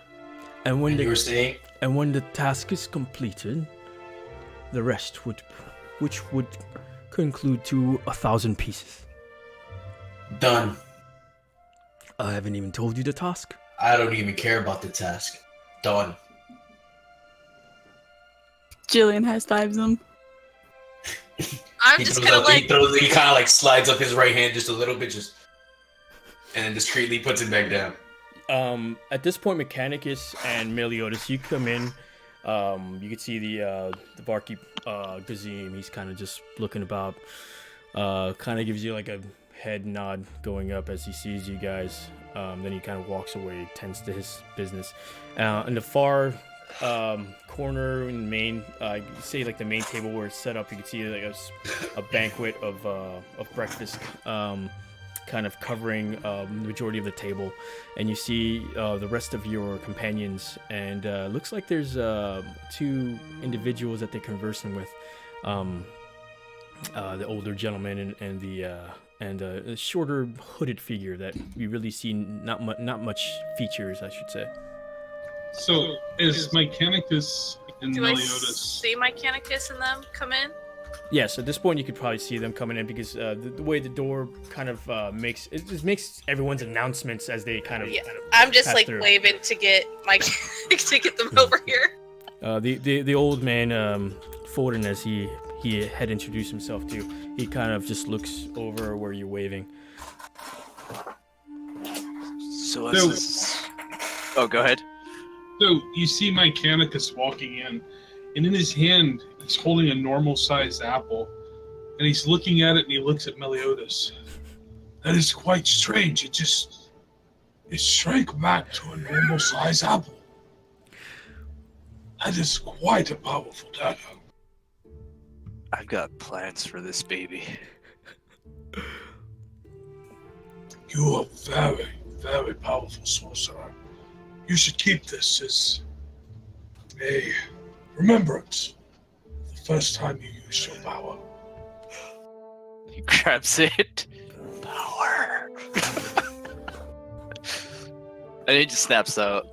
And when You were saying? And when the task is completed, the rest which would conclude to 1,000 pieces. Done. I haven't even told you the task. I don't even care about the task. Done. Jillian high fives him. I'm just gonna like. He kind of like slides up his right hand just a little bit, and then discreetly puts it back down. At this point, Mechanicus and Meliodas, you come in. You can see the barkeep, Gazim. He's kind of just looking about. Kind of gives you like a head nod going up as he sees you guys. Then he kind of walks away, tends to his business. In the far corner in the main, say like the main table where it's set up, you can see like a banquet of breakfast. Kind of covering the majority of the table, and you see the rest of your companions, and looks like there's 2 individuals that they're conversing with, the older gentleman and the shorter hooded figure that you really see not much features, I should say. So is Mechanicus and Do I Meliodas? see Mechanicus and them come in? Yes, at this point you could probably see them coming in because the way the door kind of makes everyone's announcements as they kind of. Yeah, I'm just pass like through. waving to get to get them over here. The old man, Foden, as he had introduced himself to, he kind of just looks over where you're waving. So oh, go ahead. So you see Mechanicus walking in, and in his hand he's holding a normal-sized apple, and he's looking at it, and he looks at Meliodas. That is quite strange. It shrank back to a normal-sized apple. That is quite a powerful dagger. I've got plans for this baby. You are very, very powerful sorcerer. You should keep this as a remembrance of the first time you used your power. He grabs it. Power. And he just snaps out.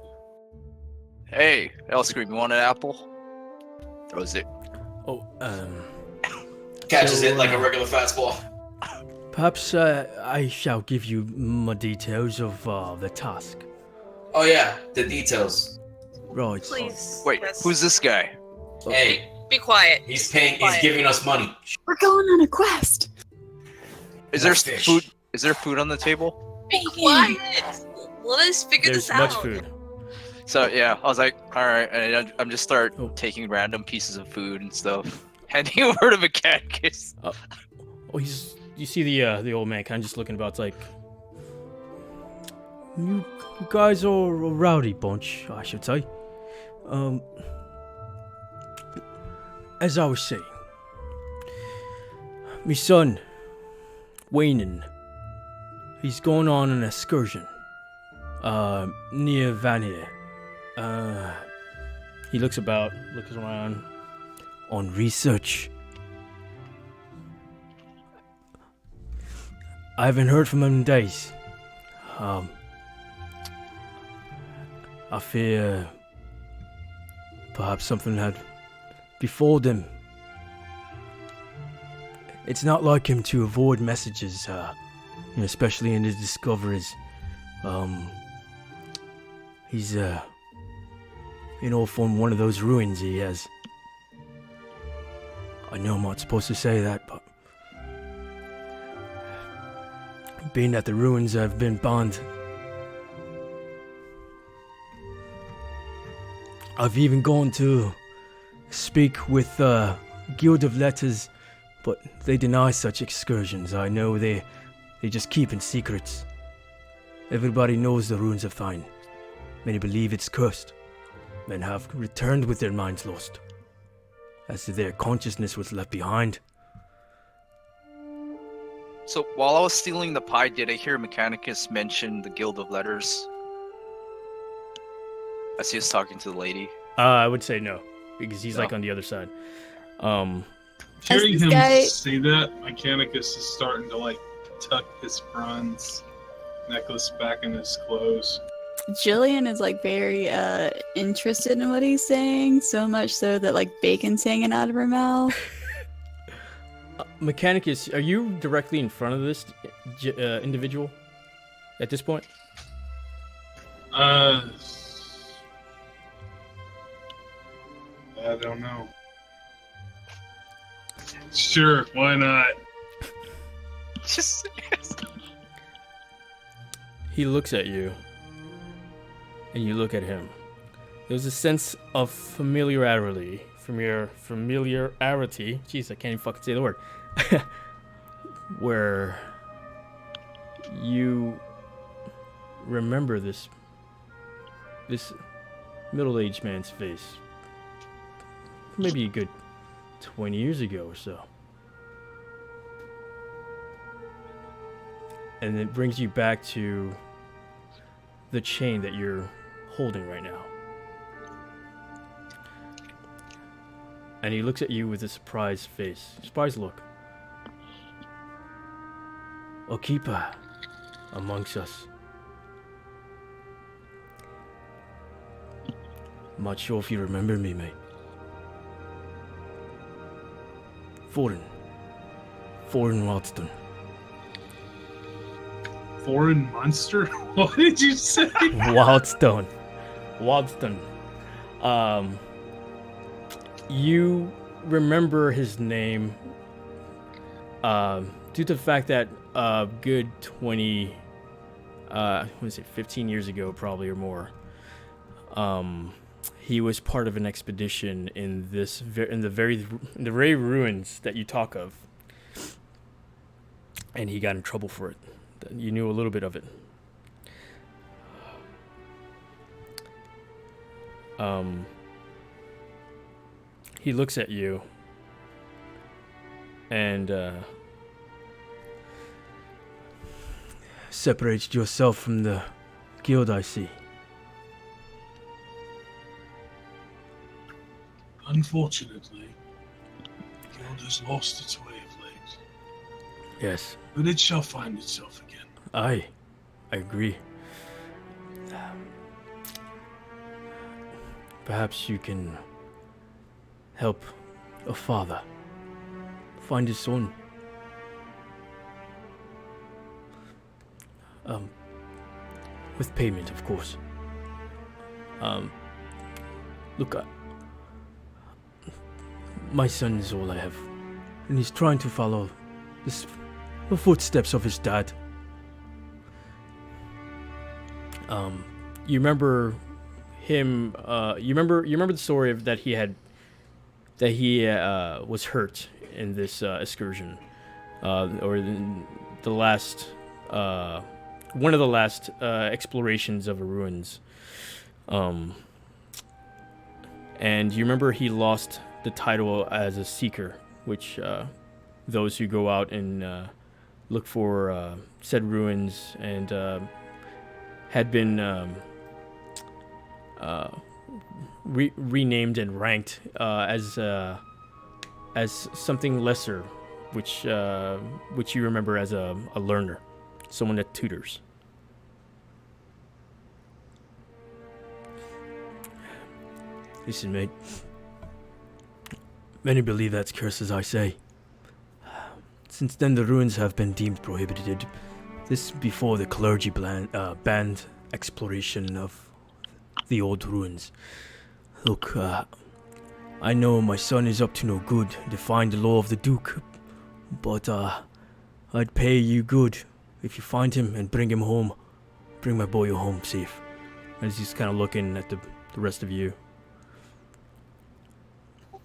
Hey, Hellscream, you want an apple? Throws it. Oh, Catches So, it like a regular fastball. perhaps I shall give you more details of the task. Oh yeah, the details. Right. Please. Wait, yes. who's this guy? Hey, Be quiet. he's paying. He's Quiet. giving us money. We're going on a quest. Is there Fish. food? Is there food on the table? Quiet. Let us figure There's this out. much food. So yeah, I was like, all right, and I'm just start Oh. taking random pieces of food and stuff, handing over to Mechanicus. Oh, you see the old man kind of just looking about. It's like, You guys are a rowdy bunch, I should say. As I was saying, my son, Waynan, he's going on an excursion, near Vanir. he looks about, looks around. On research. I haven't heard from him in days. I fear perhaps something had befallen him. It's not like him to avoid messages, especially in his discoveries. He's from one of those ruins he has. I know I'm not supposed to say that, but being that the ruins have been banned, I've even gone to speak with Guild of Letters, but they deny such excursions. I know they just keep in secrets. Everybody knows the ruins are fine. Many believe it's cursed. Men have returned with their minds lost, as if their consciousness was left behind. So while I was stealing the pie, did I hear Mechanicus mention the Guild of Letters? As he was talking to the lady. I would say no, because he's No. like on the other side. Hearing this him guy- say that, Mechanicus is starting to like tuck his bronze necklace back in his clothes. Jillian is like very interested in what he's saying, so much so that like bacon's hanging out of her mouth. Mechanicus, are you directly in front of this individual at this point? I don't know. Sure, why not? Just He looks at you, and you look at him. There's a sense of familiarity. Jeez, I can't even fucking say the word. Where you remember this middle-aged man's face. Maybe a good 20 years ago or so. And it brings you back to the chain that you're holding right now. And he looks at you with a surprised face. Surprised look. A keeper amongst us. I'm not sure if you remember me, mate. Foreign Wildstone. Foreign monster? What did you say? Wildstone. You remember his name due to the fact that good 20, 15 years ago, probably or more, he was part of an expedition in the very ruins that you talk of, and he got in trouble for it. You knew a little bit of it. he looks at you and Separated yourself from the guild, I see. Unfortunately, the guild has lost its way of late, Yes, but it shall find itself again. I agree. Perhaps you can help a father find his son. With payment, of course. Look, my son is all I have, and he's trying to follow the footsteps of his dad. you remember him you remember the story of that he was hurt in this excursion, or the last one of the last explorations of the ruins, and you remember he lost the title as a seeker, which those who go out and look for said ruins and had been renamed and ranked as something lesser, which you remember as a learner, someone that tutors. Listen, mate. Many believe that's cursed, as I say. Since then, the ruins have been deemed prohibited. This before the clergy banned exploration of the old ruins. Look, I know my son is up to no good, defying the law of the Duke, but I'd pay you good if you find him and bring him home. Bring my boy home safe. As he's kind of looking at the rest of you.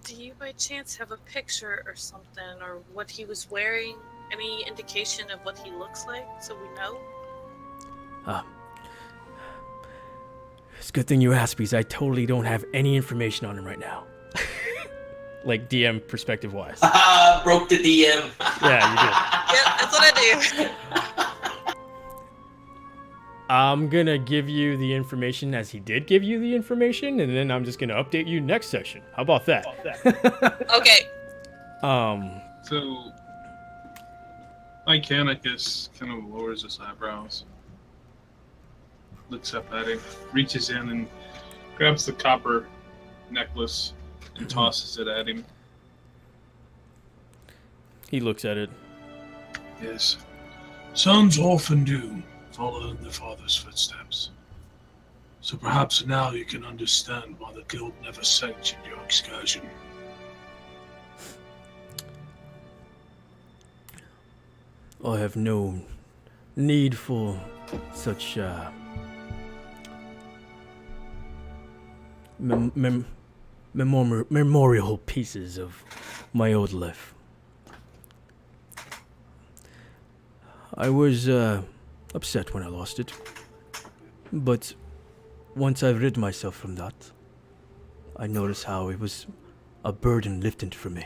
Do you by chance have a picture or something, or what he was wearing? Any indication of what he looks like, so we know? It's a good thing you asked, because I totally don't have any information on him right now. Like DM perspective wise. Broke the DM. Yeah, you did. Yep, that's what I do. I'm gonna give you the information as he did give you the information, and then I'm just gonna update you next session. How about that? Okay. So, Mechanicus kind of lowers his eyebrows, looks up at him, reaches in and grabs the copper necklace and tosses it at him. He looks at it. Yes. Sons often do follow in their father's footsteps. So perhaps now you can understand why the guild never sanctioned your excursion. I have no need for such memorial pieces of my old life. I was upset when I lost it, but once I've rid myself from that, I noticed how it was a burden lifted from me.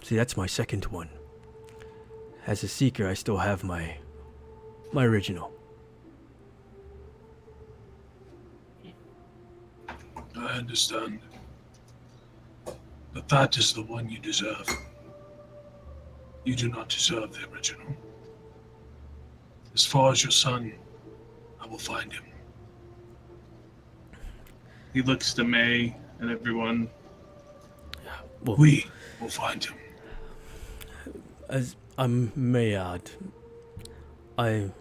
See, that's my second one. As a seeker, I still have my original. I understand. But that is the one you deserve. You do not deserve the original. As far as your son, I will find him. He looks to May and everyone. Well, We will find him. as I may add, my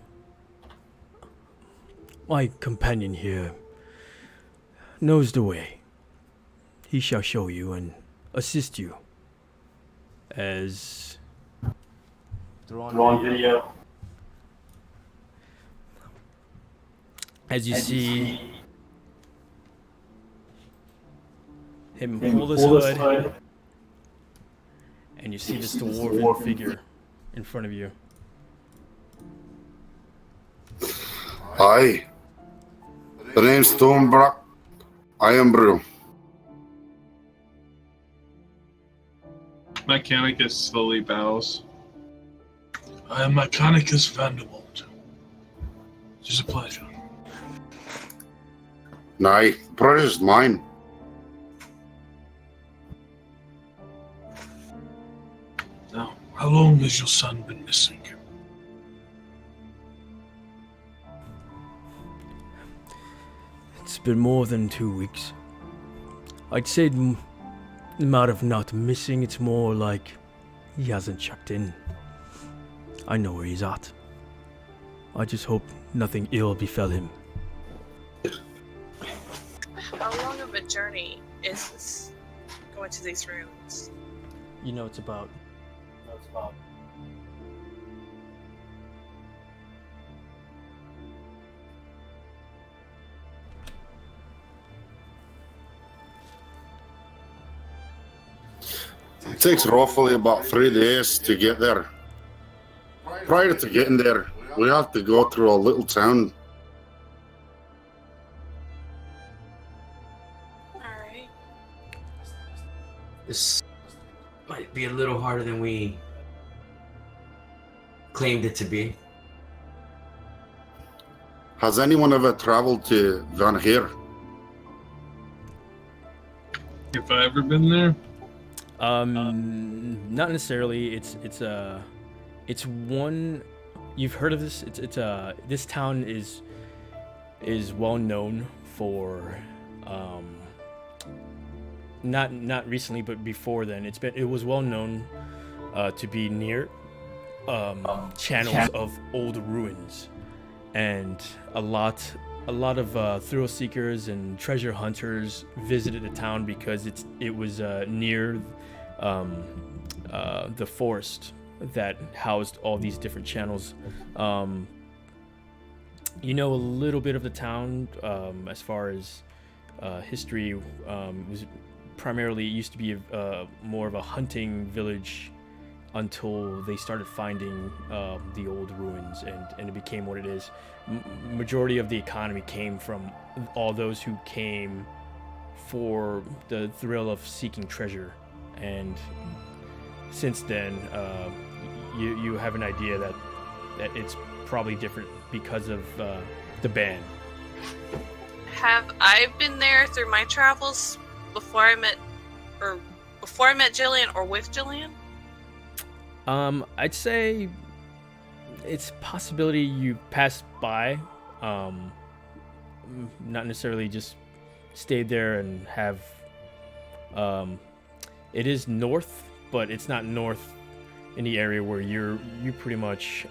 companion here knows the way. He shall show you and assist you. As Drawn video. As you see him pull his hood, and you see this dwarven figure in front of you. Hi. The name's Stormbrook. I am Brew. Mechanicus slowly bows. I am Mechanicus Vanderbilt. It is a pleasure. Nay, pleasure's mine. Now, how long has your son been missing? It's been more than 2 weeks. I'd say the amount of not missing, it's more like he hasn't checked in. I know where he's at. I just hope nothing ill befell him. How long of a journey is this going to these ruins? You know it's about. It takes roughly about 3 days to get there. Prior to getting there, we have to go through a little town. Alright. This might be a little harder than we claimed it to be. Has anyone ever traveled to Van Heer? Have I ever been there? Not necessarily. It's one. You've heard of this? This town is well known for, not recently, but before then. It was well known to be near channels of old ruins, and a lot of thrill seekers and treasure hunters visited the town because it was near the forest that housed all these different channels. You know a little bit of the town as far as history. It was primarily, it used to be more of a hunting village until they started finding the old ruins, and it became what it is. Majority of the economy came from all those who came for the thrill of seeking treasure, and since then you have an idea that it's probably different because of the ban. Have I been there through my travels before I met Jillian or with Jillian? I'd say it's a possibility you passed by, not necessarily just stayed there and have. It is north, but it's not north in the area where you pretty much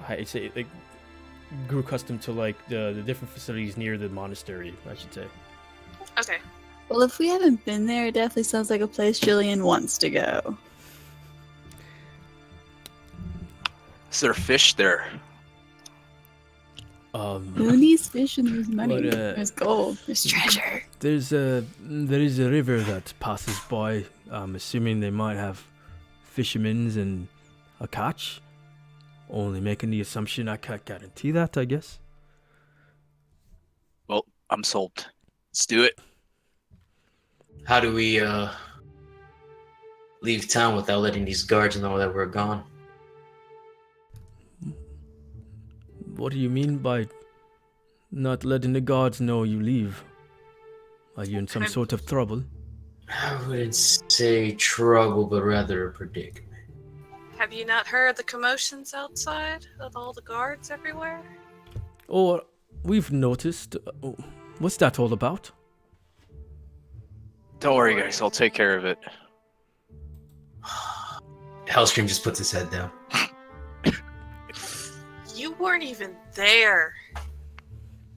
I'd say like grew accustomed to like the different facilities near the monastery, I should say. Okay. Well, if we haven't been there, it definitely sounds like a place Jillian wants to go. Is there fish there? Who needs fish and there's money? But, There's gold. There's treasure. There is a river that passes by. I'm assuming they might have fishermen's and a catch. Only making the assumption. I can't guarantee that, I guess. Well, I'm sold. Let's do it. How do we leave town without letting these guards know that we're gone? What do you mean by not letting the guards know you leave? Are you in some sort of trouble? I wouldn't say trouble, but rather a predicament. Have you not heard the commotions outside of all the guards everywhere? Oh, we've noticed. What's that all about? Don't worry, guys. I'll take care of it. Hellscream just puts his head down. You weren't even there.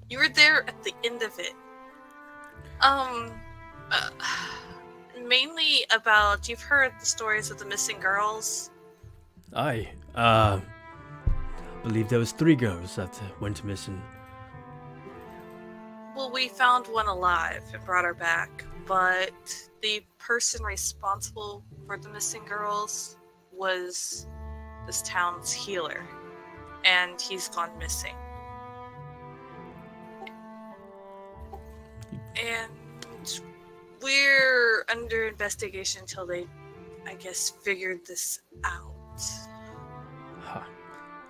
You were there at the end of it. Mainly about, you've heard the stories of the missing girls. I believe there was 3 girls that went missing. Well, we found one alive and brought her back, but the person responsible for the missing girls was this town's healer, and he's gone missing. And we're under investigation until they, I guess, figured this out. Ha.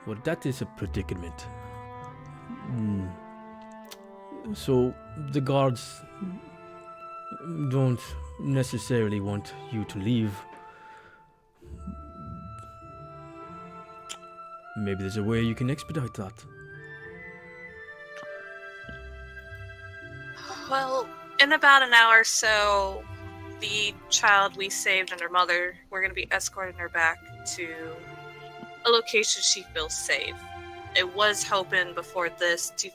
Well, that is a predicament. So, the guards don't necessarily want you to leave. Maybe there's a way you can expedite that. Well, in about an hour or so, the child we saved and her mother, we're going to be escorting her back to a location she feels safe. It was hoping before this to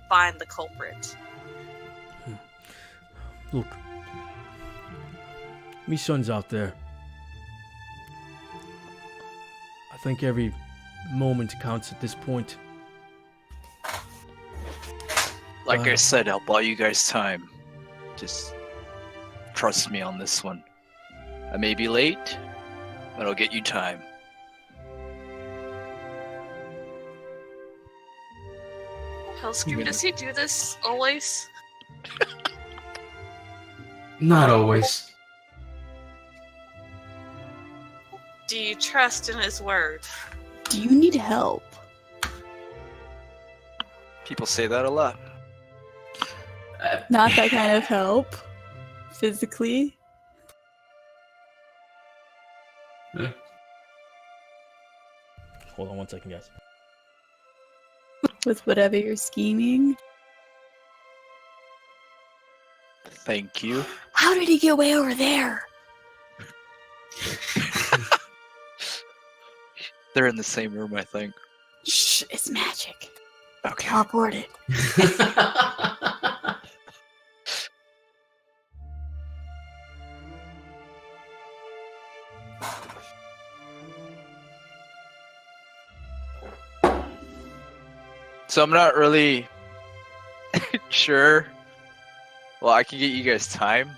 find the culprit. Look, me son's out there. I think every moment counts at this point. Like I said, I'll buy you guys time. Just trust me on this one. I may be late, but I'll get you time. Hellscream, does he do this always? Not always. Do you trust in his word? Do you need help? People say that a lot. Not that kind of help. Physically. Hold on one second, guys. With whatever you're scheming. Thank you. How did he get way over there? They're in the same room, I think. Shh, it's magic. Okay. Teleported. So I'm not really sure. Well, I can get you guys time,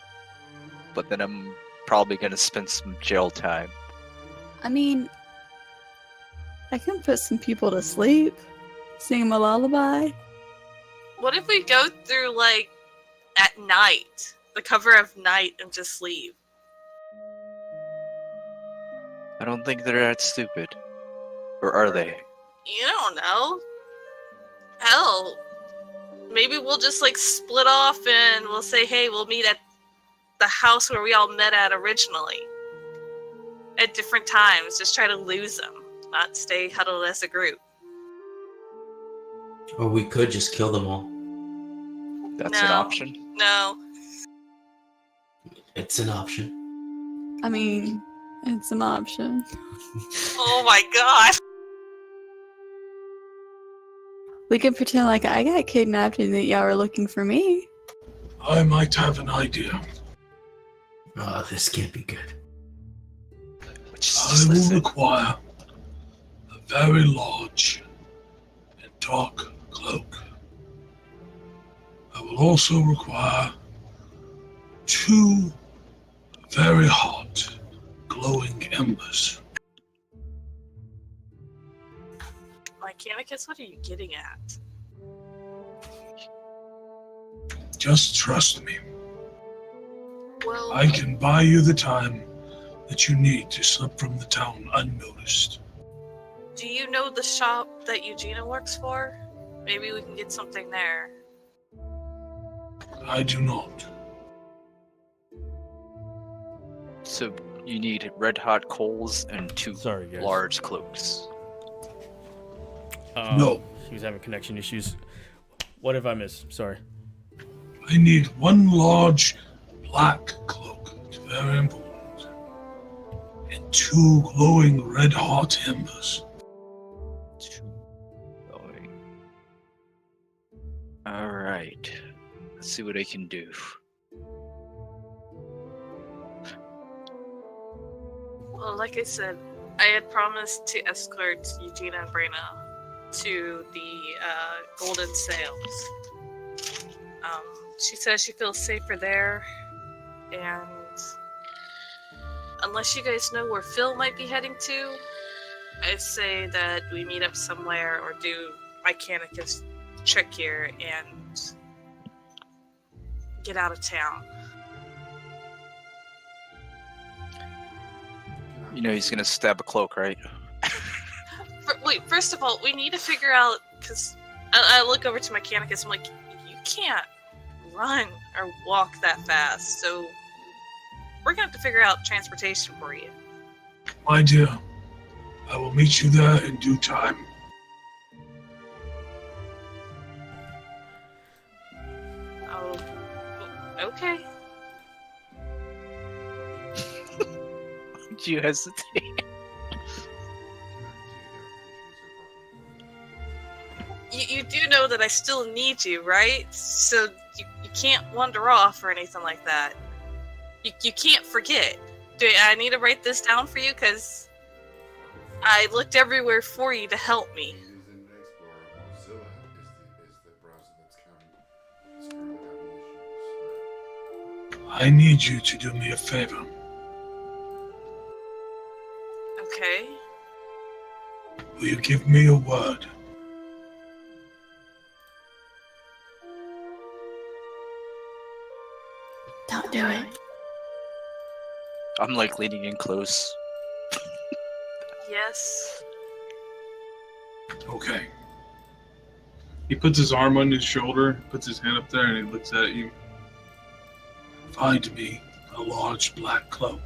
but then I'm probably gonna spend some jail time. I mean, I can put some people to sleep. Sing them a lullaby. What if we go through, like, at night? The cover of night and just leave? I don't think they're that stupid. Or are they? You don't know. Hell, maybe we'll just, like, split off and we'll say, hey, we'll meet at the house where we all met at originally. At different times. Just try to lose them. Not stay huddled as a group. Or we could just kill them all. That's an option? No. It's an option. I mean, it's an option. Oh my god. We can pretend like I got kidnapped and that y'all are looking for me. I might have an idea. Oh, this can't be good. I will require a very large and dark cloak. I will also require 2 very hot, glowing embers. Mechanicus, what are you getting at? Just trust me. Well, I can buy you the time that you need to slip from the town unnoticed. do you know the shop that Eugenia works for? Maybe we can get something there. I do not. So you need red hot coals and 2 guys. large cloaks. No. She was having connection issues. What have I missed? Sorry. I need 1 large black cloak. It's very important. And 2 glowing red hot embers. 2 glowing. Alright. Let's see what I can do. Well, like I said, I had promised to escort Eugenia and Brena to the Golden Sails. She says she feels safer there, and unless you guys know where Phil might be heading to, I'd say that we meet up somewhere or do Mechanicus trick here and get out of town. You know he's gonna stab a cloak, right? Wait, first of all, we need to figure out, because I look over to Mechanicus, I'm like, you can't run or walk that fast, so we're gonna have to figure out transportation for you. My dear, I will meet you there in due time. Oh, okay. Did you hesitate? You do know that I still need you, right? So you can't wander off or anything like that. You can't forget. Do I need to write this down for you? Because I looked everywhere for you to help me. I need you to do me a favor. Okay. Will you give me a word? Don't do it. I'm like leaning in close. Yes. Okay. He puts his arm on his shoulder, puts his hand up there, and he looks at you. Find me a large black cloak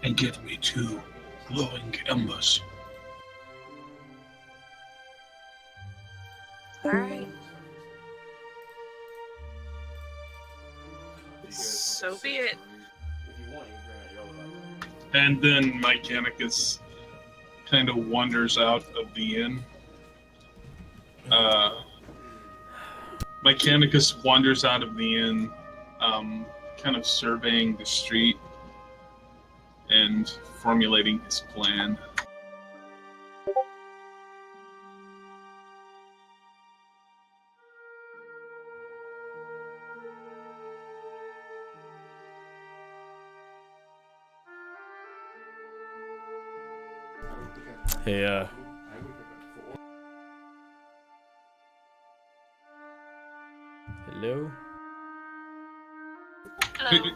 and give me 2 glowing embers. Alright. So be it. And then Mechanicus kind of wanders out of the inn. Mechanicus wanders out of the inn, kind of surveying the street and formulating his plan. Hey, hello? Hello.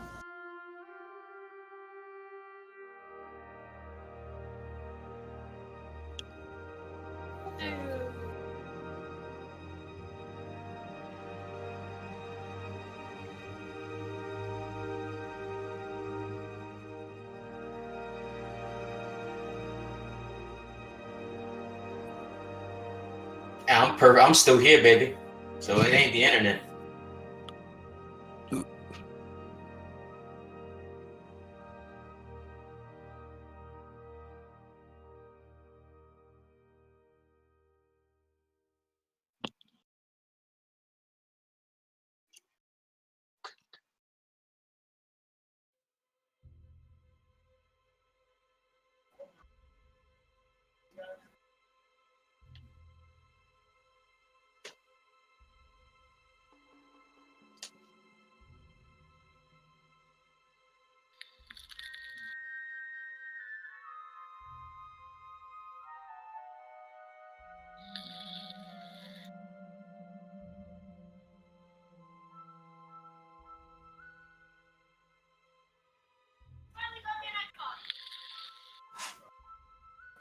I'm still here, baby. So it ain't the internet.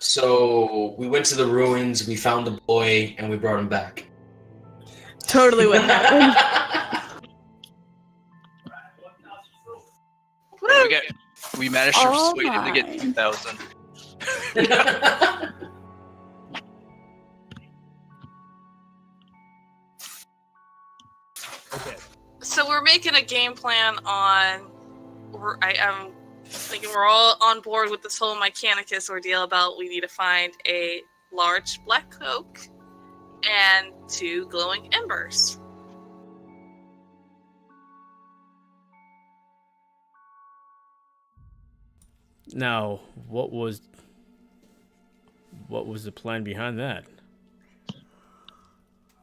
So we went to the ruins, we found the boy, and we brought him back. Totally what happened. We managed to persuade him to get 2,000. Okay. So we're making a game plan on. I'm thinking we're all on board with this whole Mechanicus ordeal about we need to find a large black cloak and 2 glowing embers. Now, what was the plan behind that?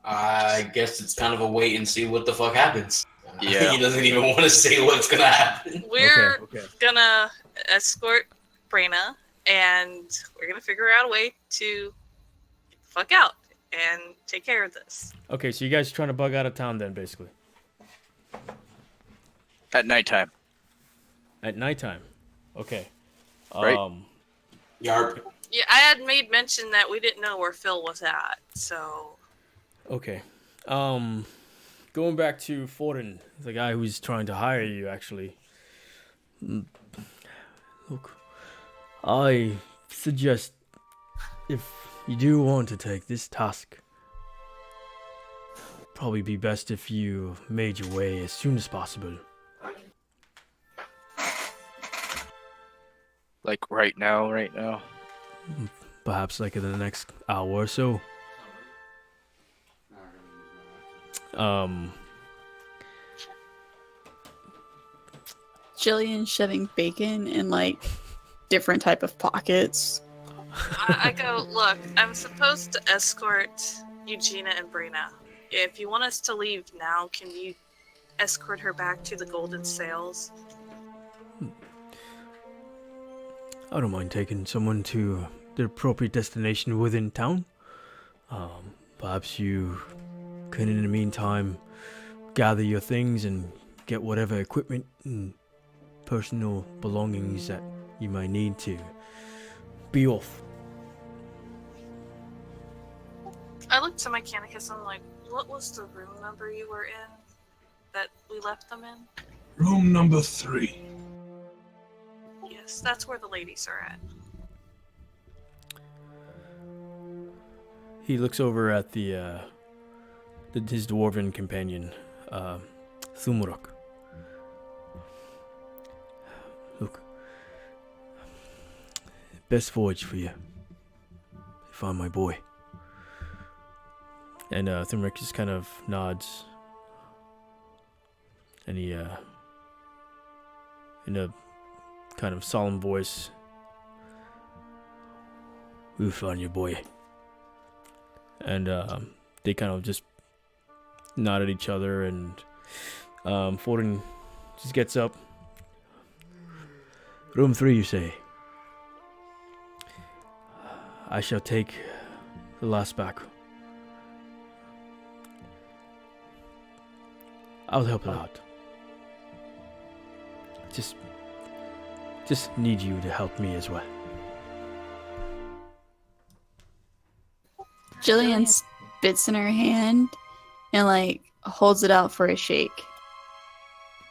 I guess it's kind of a wait and see what the fuck happens. Yeah. He doesn't even want to say what's gonna happen. We're gonna escort Brena, and we're gonna figure out a way to get the fuck out and take care of this. Okay, so you guys are trying to bug out of town then, basically. At nighttime. At nighttime. Okay. Right. Yarp. Yeah, I had made mention that we didn't know where Phil was at, so. Okay. Going back to Foden, the guy who's trying to hire you, actually. Look, I suggest if you do want to take this task, probably be best if you made your way as soon as possible. Like right now. Perhaps like in the next hour or so. Jillian shoving bacon in like different type of pockets. I go, look, I'm supposed to escort Eugenia and Brina. If you want us to leave now, can you escort her back to the Golden Sails? I don't mind taking someone to their appropriate destination within town. Perhaps you can, in the meantime, gather your things and get whatever equipment and personal belongings that you might need to be off. I looked to my Mechanicus and I'm like, what was the room number you were in that we left them in? Room number 3. Yes, that's where the ladies are at. He looks over at his dwarven companion, Thumurok. Look, best voyage for you. Find my boy. And Thumurok just kind of nods, and he, in a kind of solemn voice, "We'll find your boy." And they kind of just nod at each other, and Foden just gets up. Room 3, you say? I shall take the last back. I'll help it out. Just need you to help me as well. Jillian spits in her hand and like holds it out for a shake.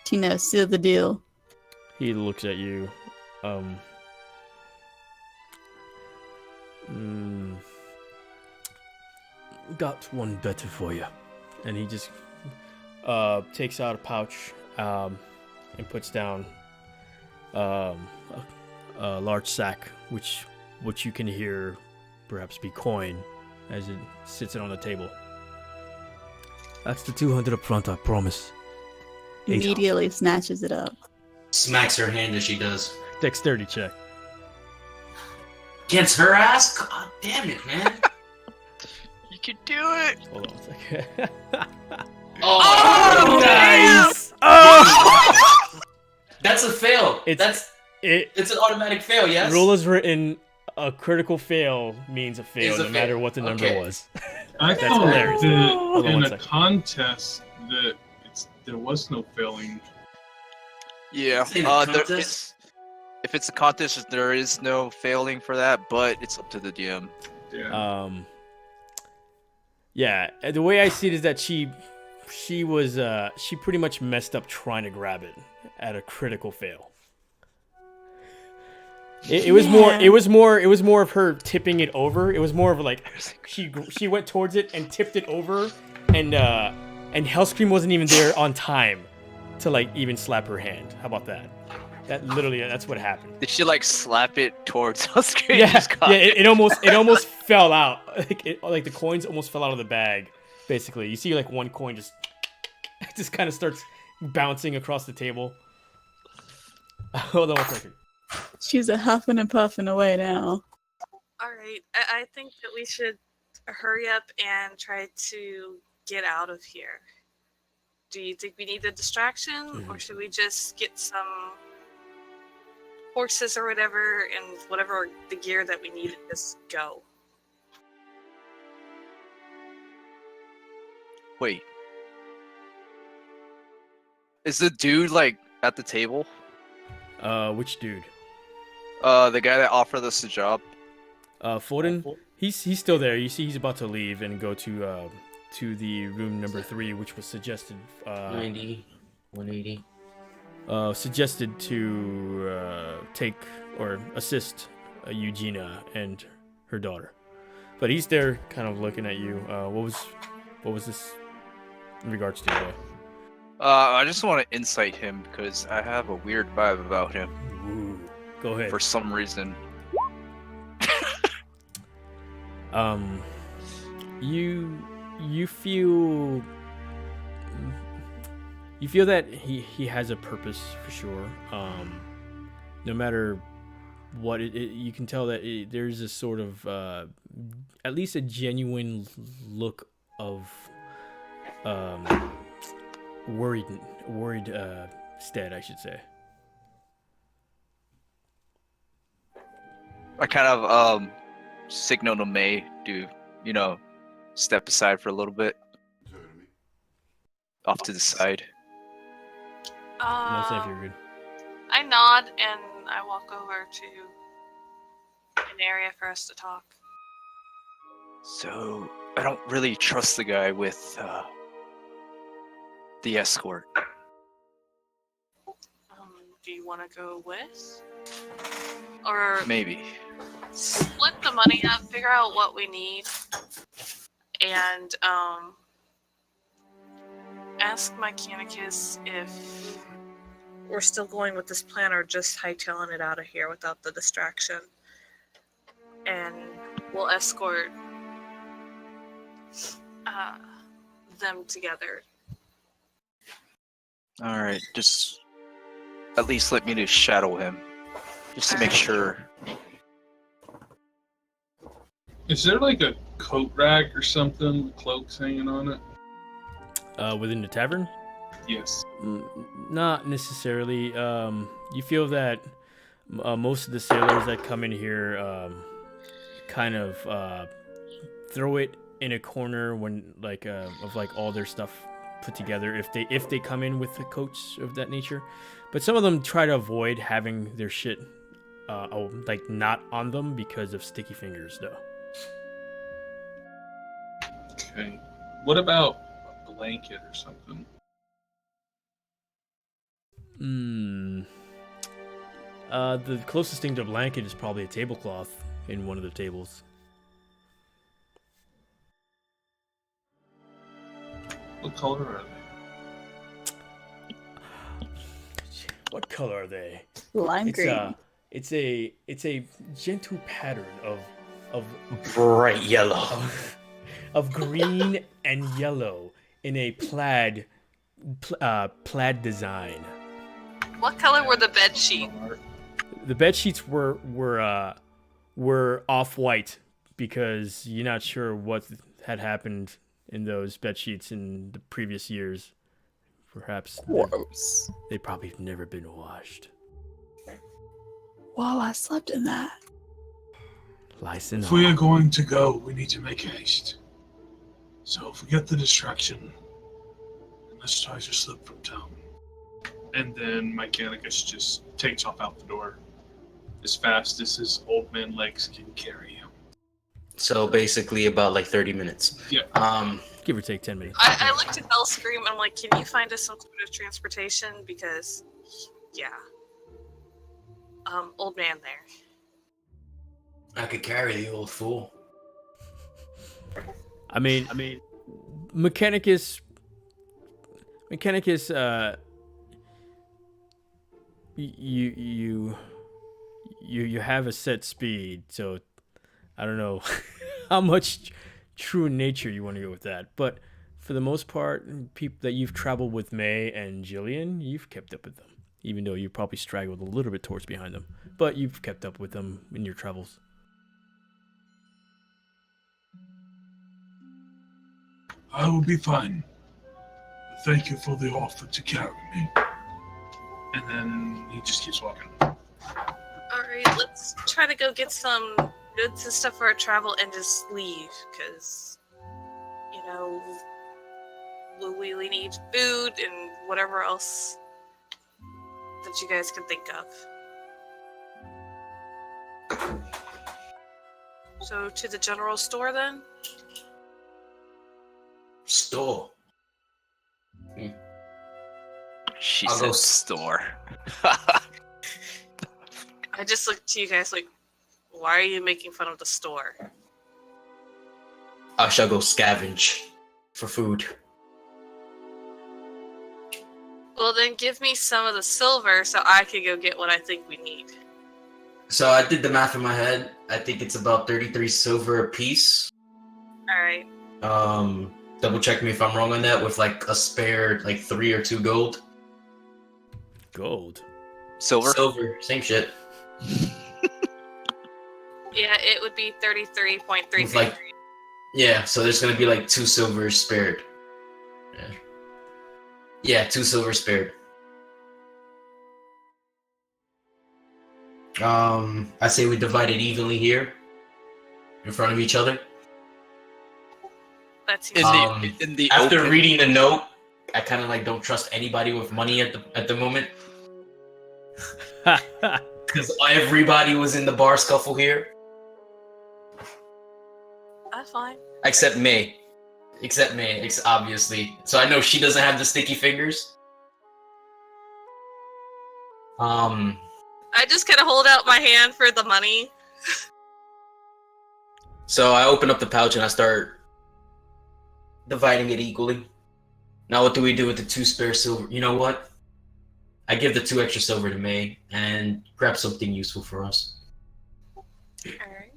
To seal the deal. He looks at you. Got one better for you. And he just takes out a pouch and puts down a large sack, which you can hear perhaps be coin as it sits it on the table. That's the 200 up front, I promise. Immediately snatches it up. Smacks her hand as she does. Dexterity check. Against her ass? God damn it, man. You can do it. Hold on a second. Oh, nice! Oh! That's a fail. It's an automatic fail, yes? Rule is written, a critical fail means a fail, no matter what the number was. I That's thought hilarious. that in a contest that there was no failing. Yeah. If it's a contest, there is no failing for that, but it's up to the DM. Yeah. Yeah. The way I see it is that she pretty much messed up trying to grab it at a critical fail. It was more of her tipping it over. It was more of like she went towards it and tipped it over, and Hellscream wasn't even there on time to like even slap her hand. How about that? That's what happened. Did she like slap it towards Hellscream? Yeah, it almost fell out. Like the coins almost fell out of the bag. Basically, you see like one coin just kind of starts bouncing across the table. Hold on 1 second. She's a huffing and puffing away now. Alright, I think that we should hurry up and try to get out of here. Do you think we need a distraction, or should we just get some horses or whatever, and whatever the gear that we need, and just go? Wait. Is the dude like at the table? Which dude? The guy that offered us the job. Foden, he's still there. You see, he's about to leave and go to the room number 3, which was suggested. 90, 180. Suggested to take or assist Eugenia and her daughter, but he's there, kind of looking at you. What was this in regards to? I just want to insight him because I have a weird vibe about him. Ooh, go ahead. For some reason. You feel that he has a purpose for sure. No matter what you can tell that there's a sort of at least a genuine look of worried stead, I should say. I kind of signal to May to, step aside for a little bit. Off to the side. No, if you're good. I nod and I walk over to an area for us to talk. So, I don't really trust the guy with the escort. Do you want to go with? Or maybe. Split the money up, figure out what we need, and ask my Mechanicus if we're still going with this plan or just hightailing it out of here without the distraction. And we'll escort them together. Alright, just at least let me to shadow him. Just to make sure. Is there like a coat rack or something with cloaks hanging on it? Within the tavern? Yes. Not necessarily. You feel that most of the sailors that come in here kind of throw it in a corner when of all their stuff put together if they come in with the coats of that nature. But some of them try to avoid having their shit not on them because of sticky fingers, though. Okay. What about a blanket or something? The closest thing to a blanket is probably a tablecloth in one of the tables. What color are they? What color are they? Lime green. It's a gentle pattern of bright yellow. Of green and yellow in a plaid design. What color were the bed sheets? The bed sheets were off-white because you're not sure what had happened in those bed sheets in the previous years. Perhaps they probably have never been washed. Well, I slept in that. License. If we are going to go, we need to make haste. So if we get the distraction, let's try to slip from town. And then Mechanicus just takes off out the door as fast as his old man legs can carry him. So basically about 30 minutes. Yeah. Give or take 10 minutes. I looked at Hellscream and I'm like, can you find us some sort of transportation? Because, yeah. Old man there. I could carry the old fool. I mean, Mechanicus, you have a set speed, so I don't know how much true nature you want to go with that. But for the most part, people that you've traveled with, May and Jillian, you've kept up with them, even though you probably straggled a little bit towards behind them. But you've kept up with them in your travels. I will be fine. Thank you for the offer to carry me. And then he just keeps walking. Alright, let's try to go get some goods and stuff for our travel and just leave, because, we need food and whatever else that you guys can think of. So to the general store then? Store. She I'll said go store. I just looked to you guys like, why are you making fun of the store? I shall go scavenge for food. Well, then give me some of the silver so I can go get what I think we need. So I did the math in my head. I think it's about 33 silver a piece. Alright. Double check me if I'm wrong on that, with like a spare like 3 or 2 gold. Gold. Silver, same shit. Yeah, it would be 33.333. With like, yeah, so there's gonna be like 2 silver spared. Yeah, 2 silver spared. I say we divide it evenly here, in front of each other. That's in the after open. reading the note, I kind of like don't trust anybody with money at the moment, because everybody was in the bar scuffle here, That's fine. except May. Obviously. So I know she doesn't have the sticky fingers. I just kind of hold out my hand for the money. So I open up the pouch and I start dividing it equally. Now what do we do with the 2 spare silver? You know what? I give the 2 extra silver to May and grab something useful for us. Alright.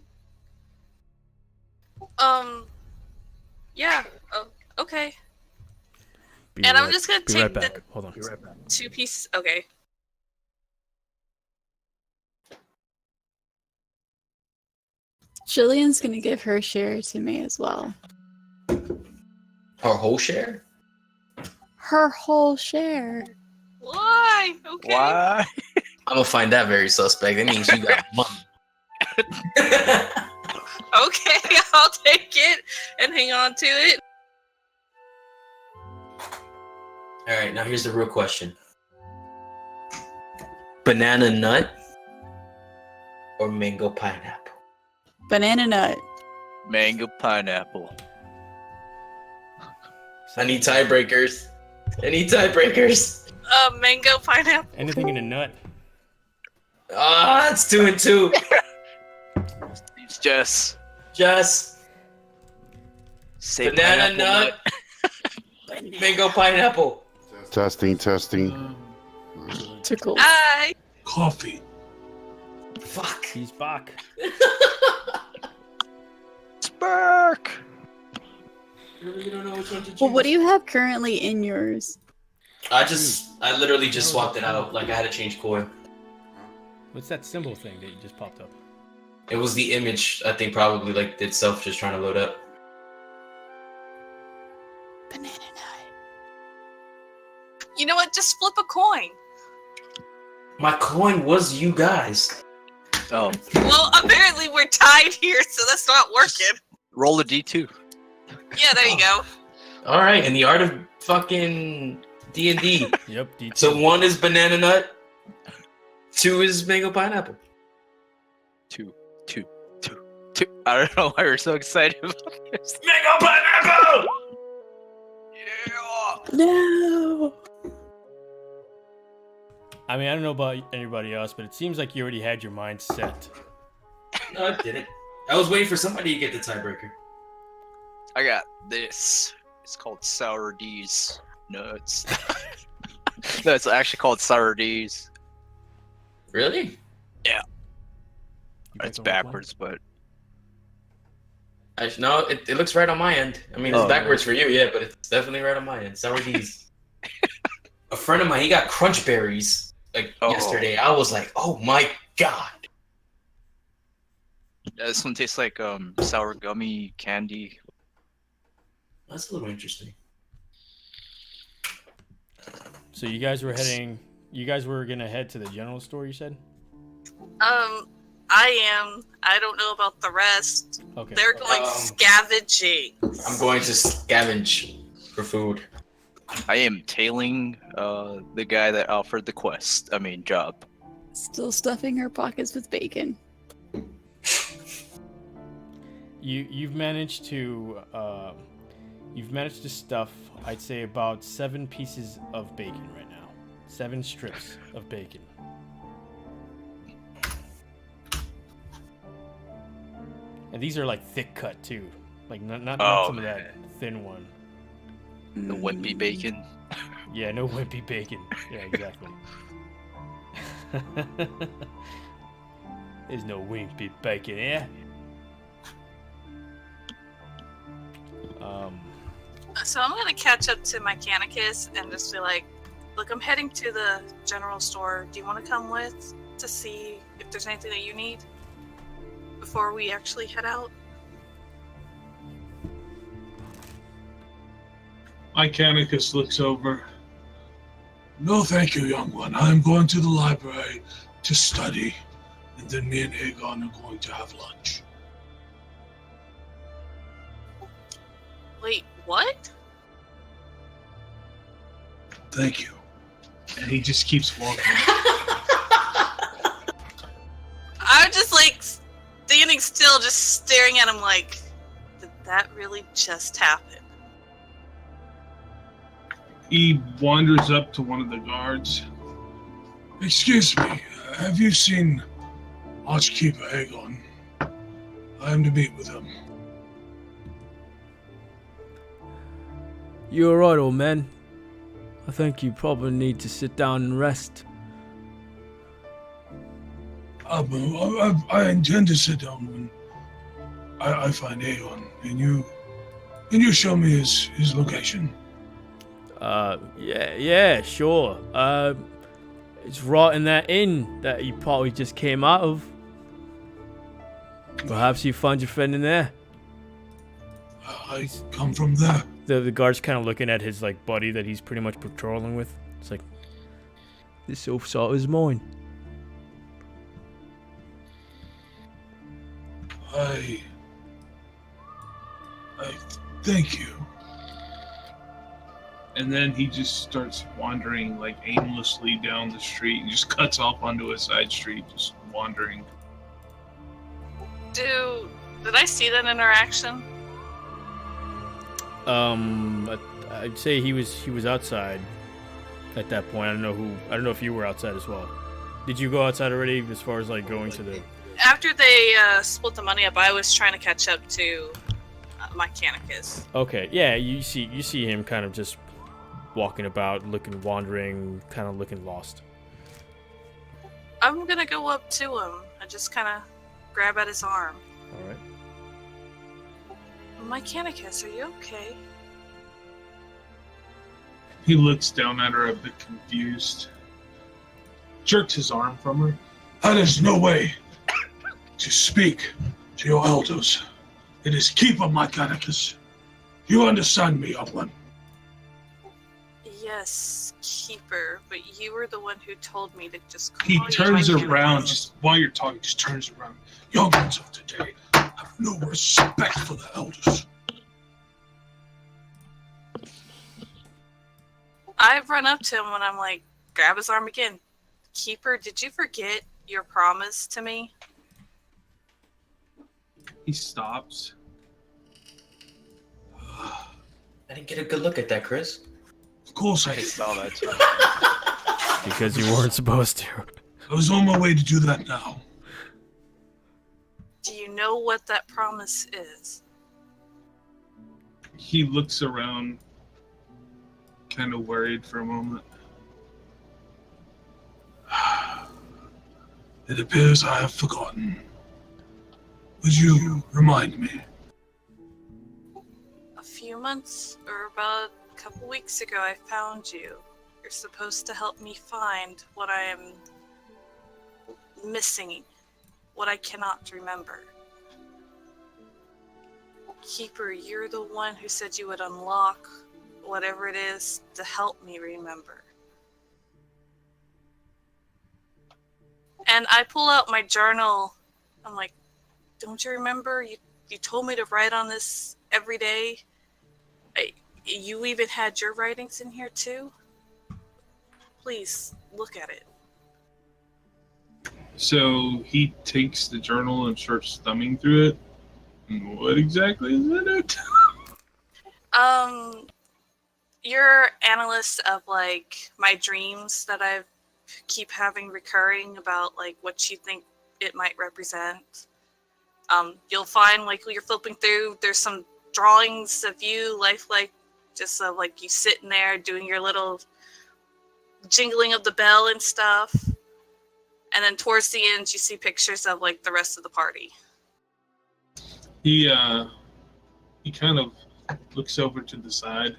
Yeah. Oh, okay. And I'm just gonna be take right the back. Hold on. 2 pieces. Okay. Jillian's gonna give her share to me as well. Our whole share? Her whole share. Why? Okay. Why? I'm gonna find that very suspect. That means you got money. Okay, I'll take it and hang on to it. Alright, now here's the real question. Banana nut or mango pineapple? Banana nut. Mango pineapple. I need tiebreakers. Mango pineapple. Anything in a nut. Ah, it's 2 and 2. It's just say banana pineapple nut, mango pineapple. Testing. Tickles. Hi. Coffee. Fuck. He's back. Spark. Really don't know which one to choose. Well, what do you have currently in yours? I literally just swapped it out. Like I had to change coin. What's that symbol thing that you just popped up? It was the image. I think probably like itself just trying to load up. Banana nut. You know what? Just flip a coin. My coin was you guys. Oh, Well, apparently we're tied here, so that's not working. roll a D2. Yeah, there you go. All right, in the art of fucking D&D. Yep. D2. So 1 is banana nut, 2 is mango pineapple. Two. I don't know why we're so excited about this. Mango pineapple! Yeah. No. I mean, I don't know about anybody else, but it seems like you already had your mind set. No, I didn't. I was waiting for somebody to get the tiebreaker. I got this. It's called Sour D's nuts. No, it's actually called Sour D's. Really? Yeah. You got It's the right backwards, but No, it looks right on my end. I mean, it's backwards for you, yeah, but it's definitely right on my end. Sour D's. A friend of mine, he got crunch berries yesterday. I was like, oh my god. this one tastes like sour gummy candy. That's a little interesting. So you guys were gonna head to the general store, you said? I am. I don't know about the rest. Okay. They're going scavenging. I'm going to scavenge for food. I am tailing the guy that offered the job. Still stuffing her pockets with bacon. You've managed to stuff, I'd say, about 7 pieces of bacon right now. 7 strips of bacon. And these are like thick cut too, like not some of that thin one. The wimpy bacon. Yeah, no wimpy bacon. Yeah, exactly. There's no wimpy bacon here. So I'm gonna catch up to my Canicus and just be like, look, I'm heading to the general store. Do you want to come with to see if there's anything that you need before we actually head out? Icanicus looks over. No, thank you, young one. I'm going to the library to study, and then me and Aegon are going to have lunch. Wait, what? Thank you. And he just keeps walking. I'm just like standing still, just staring at him like, did that really just happen? He wanders up to one of the guards. Excuse me, have you seen Archkeeper Aegon? I am to meet with him. You're right, old man. I think you probably need to sit down and rest. I intend to sit down when I find Aegon. Can you show me his location? Yeah, sure. It's right in that inn that you probably just came out of. Perhaps you find your friend in there. I come from there. The guard's kind of looking at his like buddy that he's pretty much patrolling with. It's like, this officer is mine. I thank you. And then he just starts wandering like aimlessly down the street and just cuts off onto a side street, just wandering. Did I see that interaction? I'd say he was outside at that point. I don't know if you were outside as well. Did you go outside already as far as like going to the... After they split the money up, I was trying to catch up to my Canicus. Okay, yeah, you see him kind of just walking about, wandering, kind of looking lost. I'm gonna go up to him. I just kind of grab at his arm. All right. My Canicus, are you okay? He looks down at her a bit confused, jerks his arm from her. That is no way to speak to your elders. It is keeper, my Canicus. You understand me, young one? Yes, keeper, but you were the one who told me to just call He you turns my around, Canicus. just while you're talking, just turns around. Young ones of today have no respect for the elders. I run up to him when I'm like, grab his arm again. Keeper, did you forget your promise to me? He stops. I didn't get a good look at that, Chris. Of course I saw that too. Because you weren't supposed to. I was on my way to do that now. Do you know what that promise is? He looks around, kind of worried for a moment. It appears I have forgotten. Would you remind me? A few months, or about a couple weeks ago, I found you. You're supposed to help me find what I am missing, what I cannot remember. Keeper, you're the one who said you would unlock whatever it is to help me remember. And I pull out my journal. I'm like, don't you remember? You told me to write on this every day. You even had your writings in here too? Please, look at it. So he takes the journal and starts thumbing through it. What exactly is in it? You're analyst of like my dreams that I keep having recurring about like what you think it might represent. You'll find like when you're flipping through, there's some drawings of you, lifelike, just of like you sitting there doing your little jingling of the bell and stuff. And then towards the end, you see pictures of like the rest of the party. He kind of looks over to the side.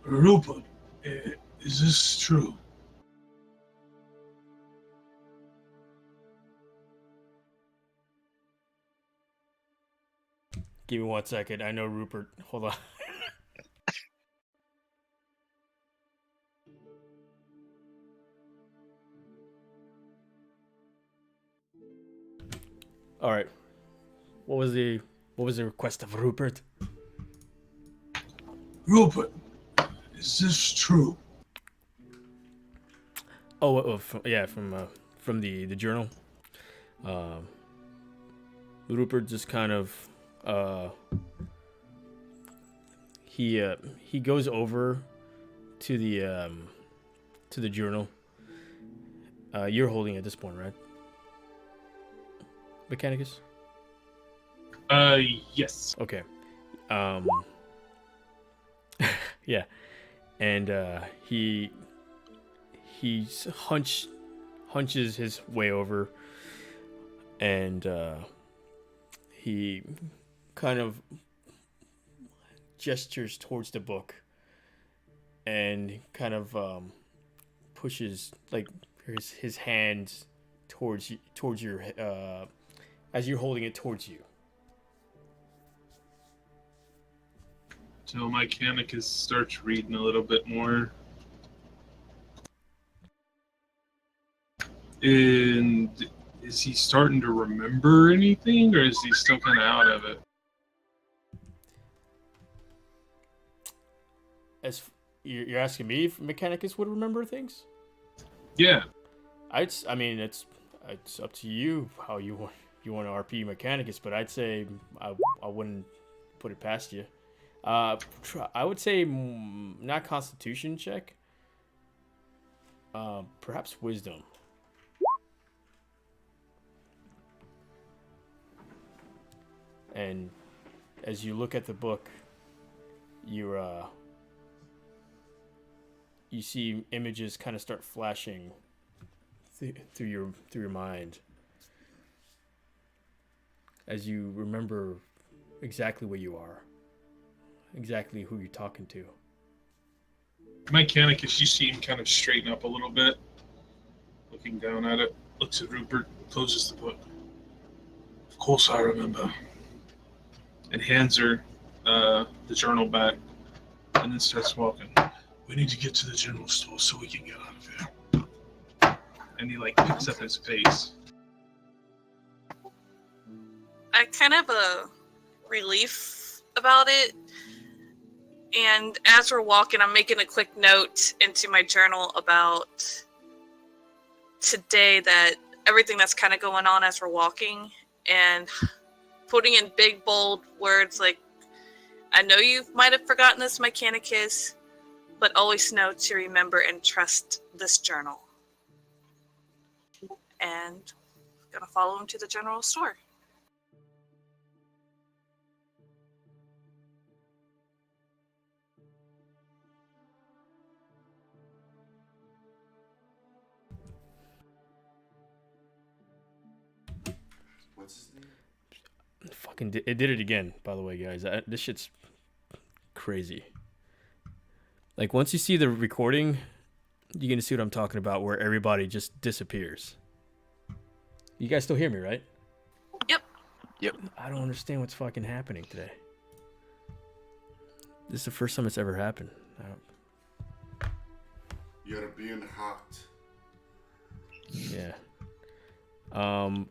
Rupert, is this true? Give me 1 second. I know Rupert. Hold on. All right. What was the request of Rupert? Rupert, is this true? From the journal. Rupert just kind of he goes over to the journal. You're holding it at this point, right? Mechanicus? Yes. Okay. Yeah. And he hunches his way over, and he kind of gestures towards the book and kind of pushes like his hands towards your as you're holding it towards you. So Mechanicus starts reading a little bit more. And is he starting to remember anything, or is he still kind of out of it? As you're asking me if Mechanicus would remember things? Yeah. I mean, it's up to you how you want to RP Mechanicus, but I'd say I wouldn't put it past you. I would say not Constitution check. Perhaps Wisdom. And as you look at the book, you see images kind of start flashing through your mind as you remember exactly where you are, exactly who you're talking to. Mechanicus, you see him kind of straighten up a little bit, looking down at it, looks at Rupert, closes the book. Of course I remember. And hands her the journal back, and then starts walking. We need to get to the general store so we can get out of here. And he like picks up his pace. I kind of have a relief about it. And as we're walking, I'm making a quick note into my journal about today, that everything that's kind of going on as we're walking, and putting in big, bold words like, I know you might have forgotten this, Mechanicus, but always know to remember and trust this journal. And I'm going to follow him to the general store. What's his name? It did it again, by the way, guys. This shit's crazy. Like, once you see the recording, you're gonna see what I'm talking about, where everybody just disappears. You guys still hear me, right? Yep. I don't understand what's fucking happening today. This is the first time it's ever happened. You're being hot. Yeah.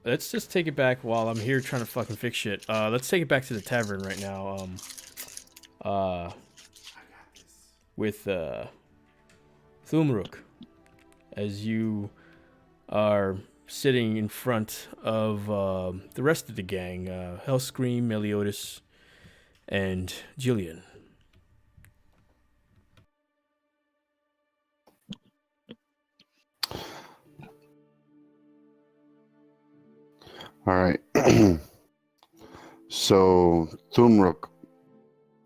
Let's just take it back while I'm here trying to fucking fix shit. Let's take it back to the tavern right now. With Thumruk, as you are sitting in front of the rest of the gang, Hellscream, Meliodas, and Jillian. All right. So Thumruk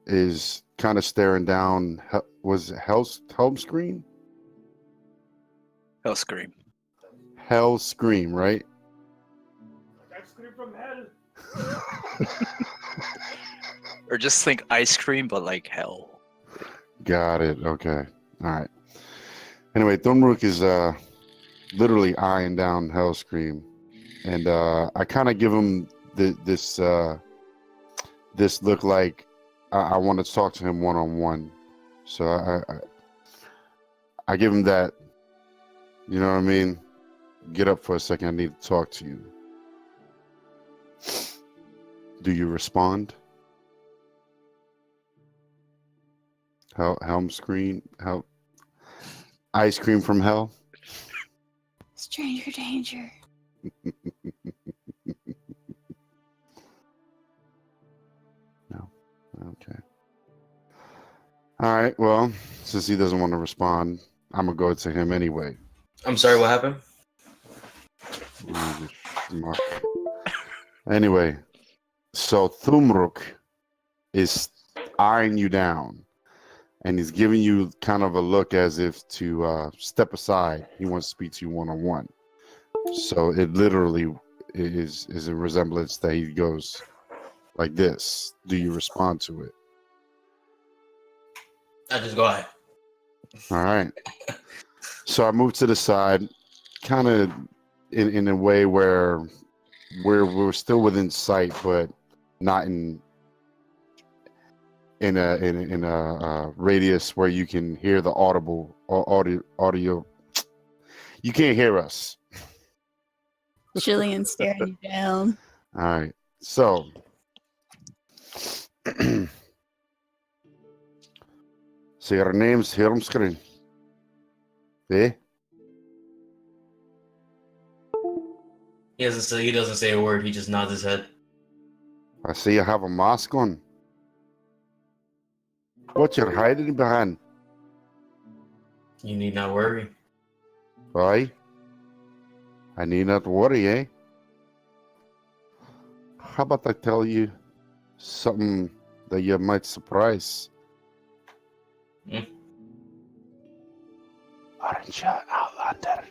is kind of staring down. Was it Hellscream? Hellscream. Hellscream, right? Scream from hell. Or just think ice cream, but like hell. Got it. Okay. All right. Anyway, Thumruk is literally eyeing down Hellscream, and I kind of give him this look like I want to talk to him one-on-one. So I give him that. You know what I mean? Get up for a second. I need to talk to you. Do you respond? Helmscream? Ice cream from hell? Stranger danger. No. Okay. All right. Well, since he doesn't want to respond, I'm going to go to him anyway. I'm sorry, what happened? Anyway, so Thumruk is eyeing you down, and he's giving you kind of a look as if to step aside. He wants to speak to you one-on-one. So it literally is a resemblance that he goes like this. Do you respond to it? I just go ahead. All right. So I moved to the side, kind of in a way where we're still within sight, but not in a radius where you can hear the audio. You can't hear us. Jillian staring you down. All right. So so your name's Helmscream. Eh? He doesn't say a word, he just nods his head. I see you have a mask on. What you're hiding behind? You need not worry. Why? I need not worry, eh? How about I tell you something that you might surprise? Aren't you an outlander?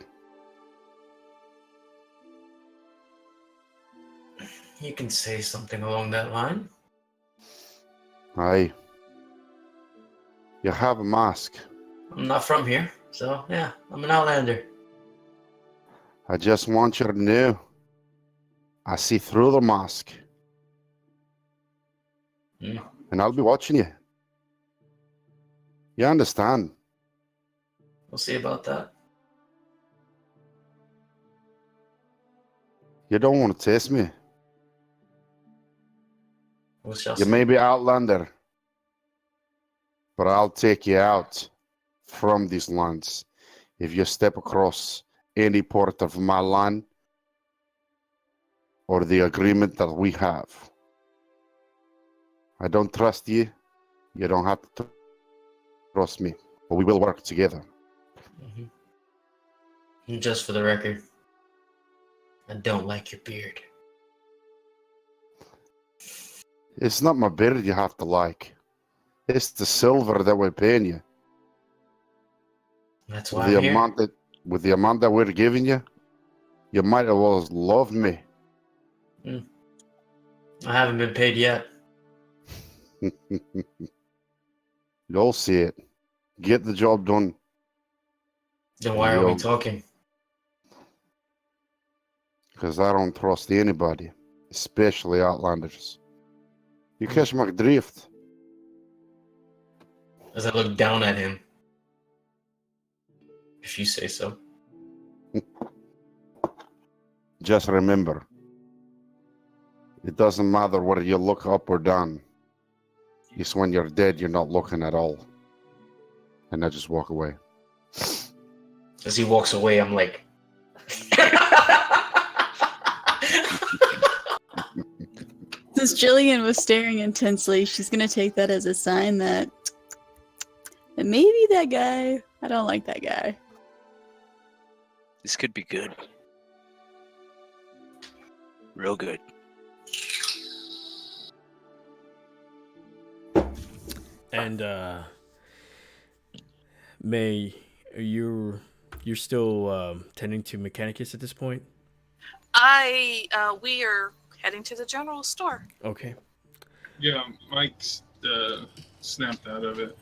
You can say something along that line. Aye. You have a mask. I'm not from here, so yeah, I'm an outlander. I just want you to know. I see through the mask. And I'll be watching you. You understand? We'll see about that. You don't want to test me. We shall You see. may be outlander, but I'll take you out from these lands if you step across any part of my land or the agreement that we have. I don't trust you. You don't have to trust me, but we will work together. And just for the record, I don't like your beard. It's not my beard you have to like. It's the silver that we're paying you. That's why I'm here. With the amount that we're giving you, you might as well love me. I haven't been paid yet. You'll see it. Get the job done. Then why are we talking? Because I don't trust anybody, especially outlanders. You catch my drift. As I look down at him. If you say so. Just remember, it doesn't matter whether you look up or down. It's when you're dead, you're not looking at all. And I just walk away. As he walks away, I'm like... Since Jillian was staring intensely, she's gonna take that as a sign that maybe that guy, I don't like that guy. This could be good. Real good. And May, you're still tending to Mechanicus at this point? We are heading to the general store. Okay. Yeah, Mike's snapped out of it.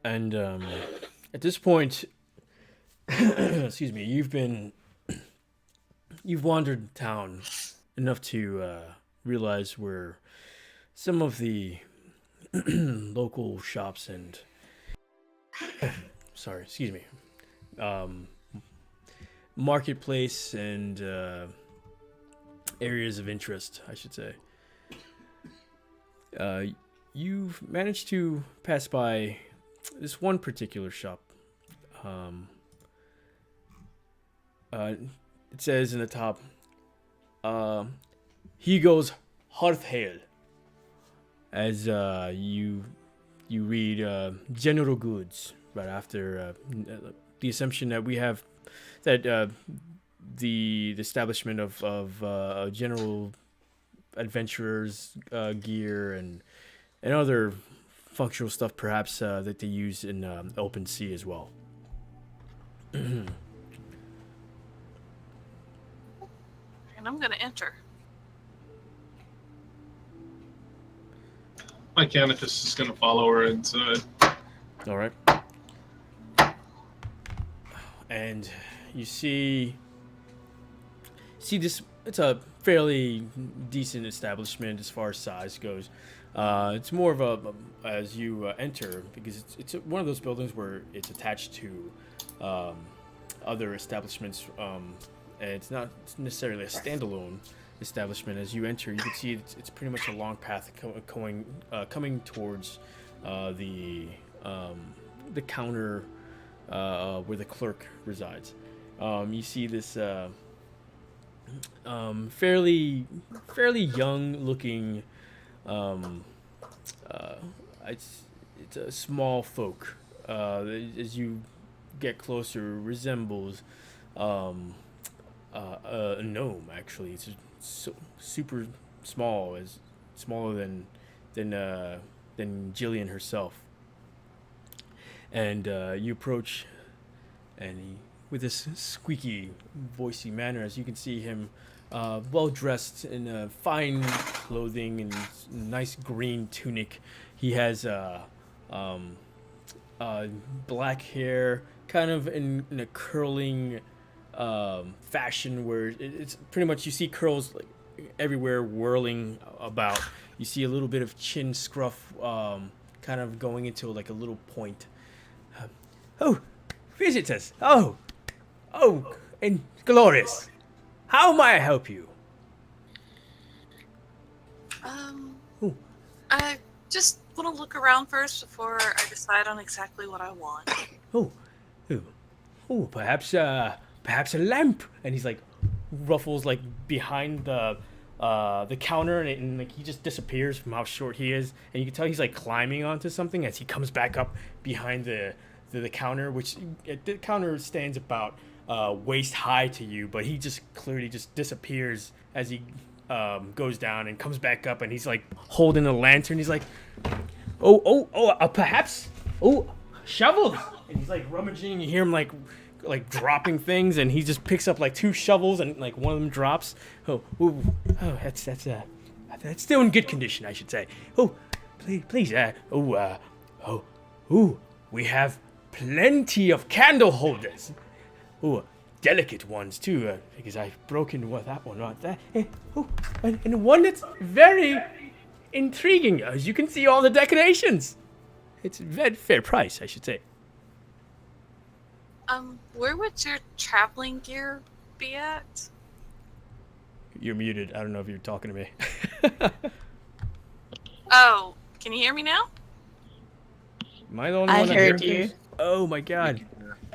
And at this point, excuse me, you've wandered town enough to realize where some of the local shops and marketplace and areas of interest, I should say. You've managed to pass by this one particular shop. It says in the top, Hugo's Hearthale. As you read general goods right after the assumption that we have that the establishment of general adventurers gear and other functional stuff perhaps that they use in open sea as well. And I'm gonna enter. Mechanicus is going to follow her inside. All right. And you see this, it's a fairly decent establishment as far as size goes. It's more of a as you enter, because it's one of those buildings where it's attached to other establishments, and it's not necessarily a standalone establishment. As you enter, you can see it's pretty much a long path coming towards the counter where the clerk resides. You see this fairly young looking it's a small folk, as you get closer, resembles a gnome. Actually, it's super small, smaller than Jillian herself. And you approach, and he, with this squeaky, voicey manner, as you can see him, well dressed in fine clothing and nice green tunic. He has black hair, kind of in a curling fashion, where it's pretty much, you see curls like everywhere whirling about. You see a little bit of chin scruff, kind of going into like a little point. Oh, visitors! Oh, and glorious! How may I help you? I just want to look around first before I decide on exactly what I want. Perhaps a lamp. And he's like ruffles like behind the counter, and like he just disappears from how short he is, and you can tell he's like climbing onto something as he comes back up behind the counter, which the counter stands about waist high to you, but he just clearly just disappears as he goes down and comes back up, and he's like holding a lantern. He's like, perhaps shovels, and he's like rummaging. You hear him like dropping things, and he just picks up like 2 shovels, and like one of them drops. That's still in good condition, I should say. Please, we have plenty of candle holders. Delicate ones too, because I've broken that one right there. And one that's very intriguing. As you can see, all the decorations. It's a very fair price, I should say. Where would your traveling gear be at? You're muted. I don't know if you're talking to me. Oh, can you hear me now? Am I the only one I that heard hears you. things? Oh my god.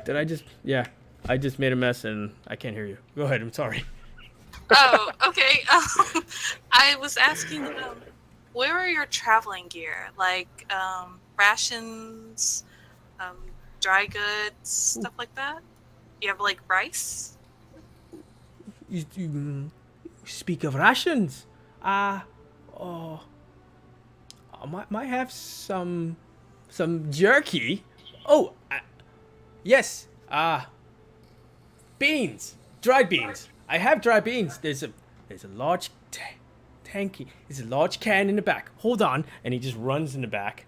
Did I just... Yeah. I just made a mess and I can't hear you. Go ahead. I'm sorry. Oh, okay. I was asking, where are your traveling gear? Like rations, dry goods, stuff like that? You have like rice? You speak of rations. Oh, I might have some jerky. Oh, yes. Beans, dried beans. I have dried beans. There's a large tanky. There's a large can in the back. Hold on, and he just runs in the back.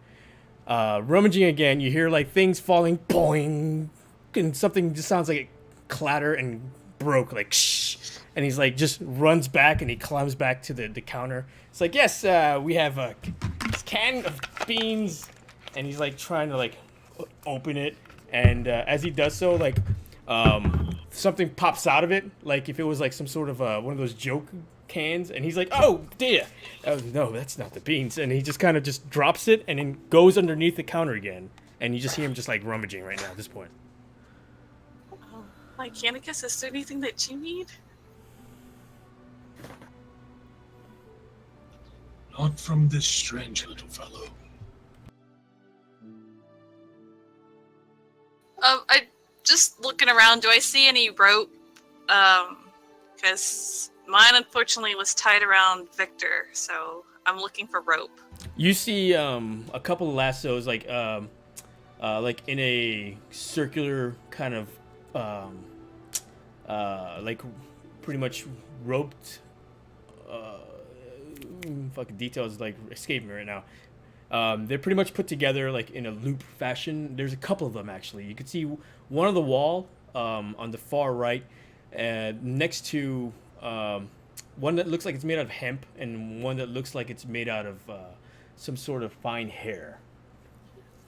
Rummaging again. You hear like things falling, boing, and something just sounds like it clatter and broke, like shh. And he's like just runs back and he climbs back to the counter. It's like, yes, we have a can of beans, and he's like trying to like open it, and as he does so, like something pops out of it, like if it was like some sort of one of those joke cans, and he's like, oh dear, oh no, that's not the beans, and he just kind of just drops it and then goes underneath the counter again, and you just hear him just like rummaging right now at this point. Oh, Lycanicus, is there anything that you need? Not from this strange little fellow. I just looking around. Do I see any rope? Because mine unfortunately was tied around Victor, so I'm looking for rope. You see a couple of lassos, like in a circular kind of like pretty much roped. Fucking details like escape me right now. They're pretty much put together like in a loop fashion. There's a couple of them actually. You can see one on the wall on the far right, next to one that looks like it's made out of hemp, and one that looks like it's made out of some sort of fine hair.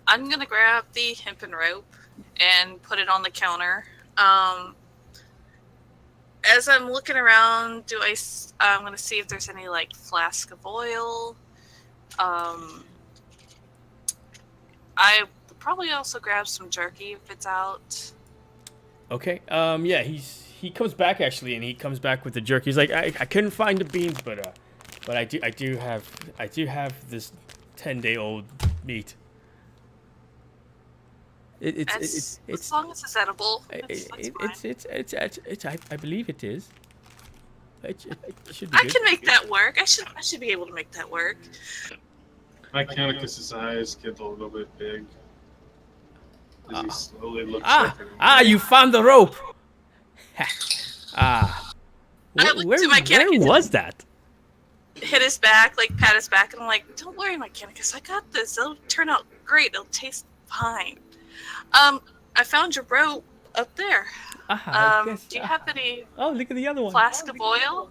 I'm gonna grab the hempen rope and put it on the counter. As I'm looking around, I'm gonna see if there's any like flask of oil. I would probably also grab some jerky if it's out. Okay. Yeah. He comes back actually, and he comes back with the jerky. He's like, I couldn't find the beans, but I do have this 10-day-old meat. As long as it's edible, that's fine. I believe it is. It should be I good. can make that work. I should be able to make that work. Lycanicus's eyes get a little bit big as he slowly looks You found the rope. I looked to where was that? Hit his back, like pat his back, and I'm like, "Don't worry, Lycanicus, I got this. It'll turn out great. It'll taste fine." I found your rope up there. Do you have any? Oh, look at the other one. Flask of oil?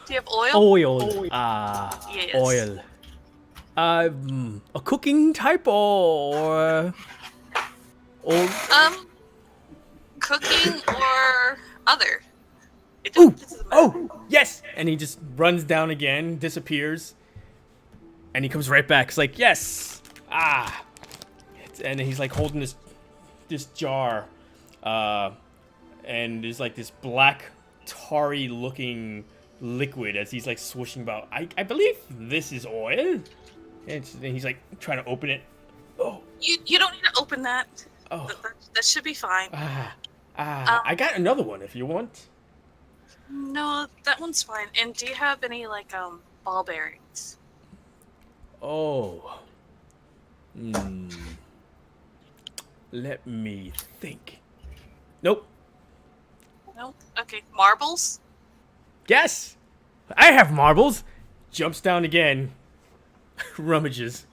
Do you have oil? Oil. Yes. Oil. A cooking type or cooking or other. Yes! And he just runs down again, disappears, and he comes right back. It's like, yes! And he's like holding this jar, and there's like this black, tarry looking liquid as he's like swishing about. I believe this is oil. And he's like trying to open it. Oh. You don't need to open that. Oh. That should be fine. I got another one if you want. No, that one's fine. And do you have any like ball bearings? Oh. Let me think. Nope. Nope. Okay. Marbles? Yes! I have marbles! Jumps down again. Rummages.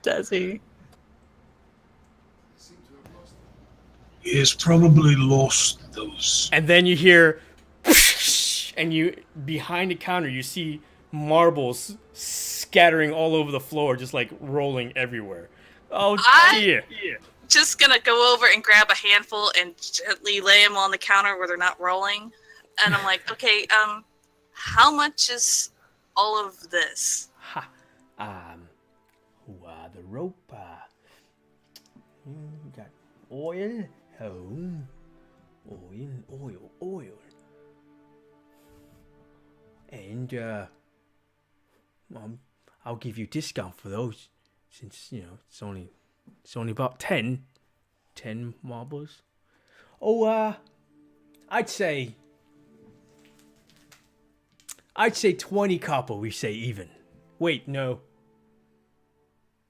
Does he? He has probably lost those. And then you hear, and you behind the counter you see marbles scattering all over the floor, just like rolling everywhere. Oh dear! Just gonna go over and grab a handful and gently lay them on the counter where they're not rolling. And I'm like, okay, how much is all of this? The rope. Got oil. Oil. And I'll give you a discount for those, since it's only about 10 marbles. Oh, I'd say 20 copper. We say even. Wait, no.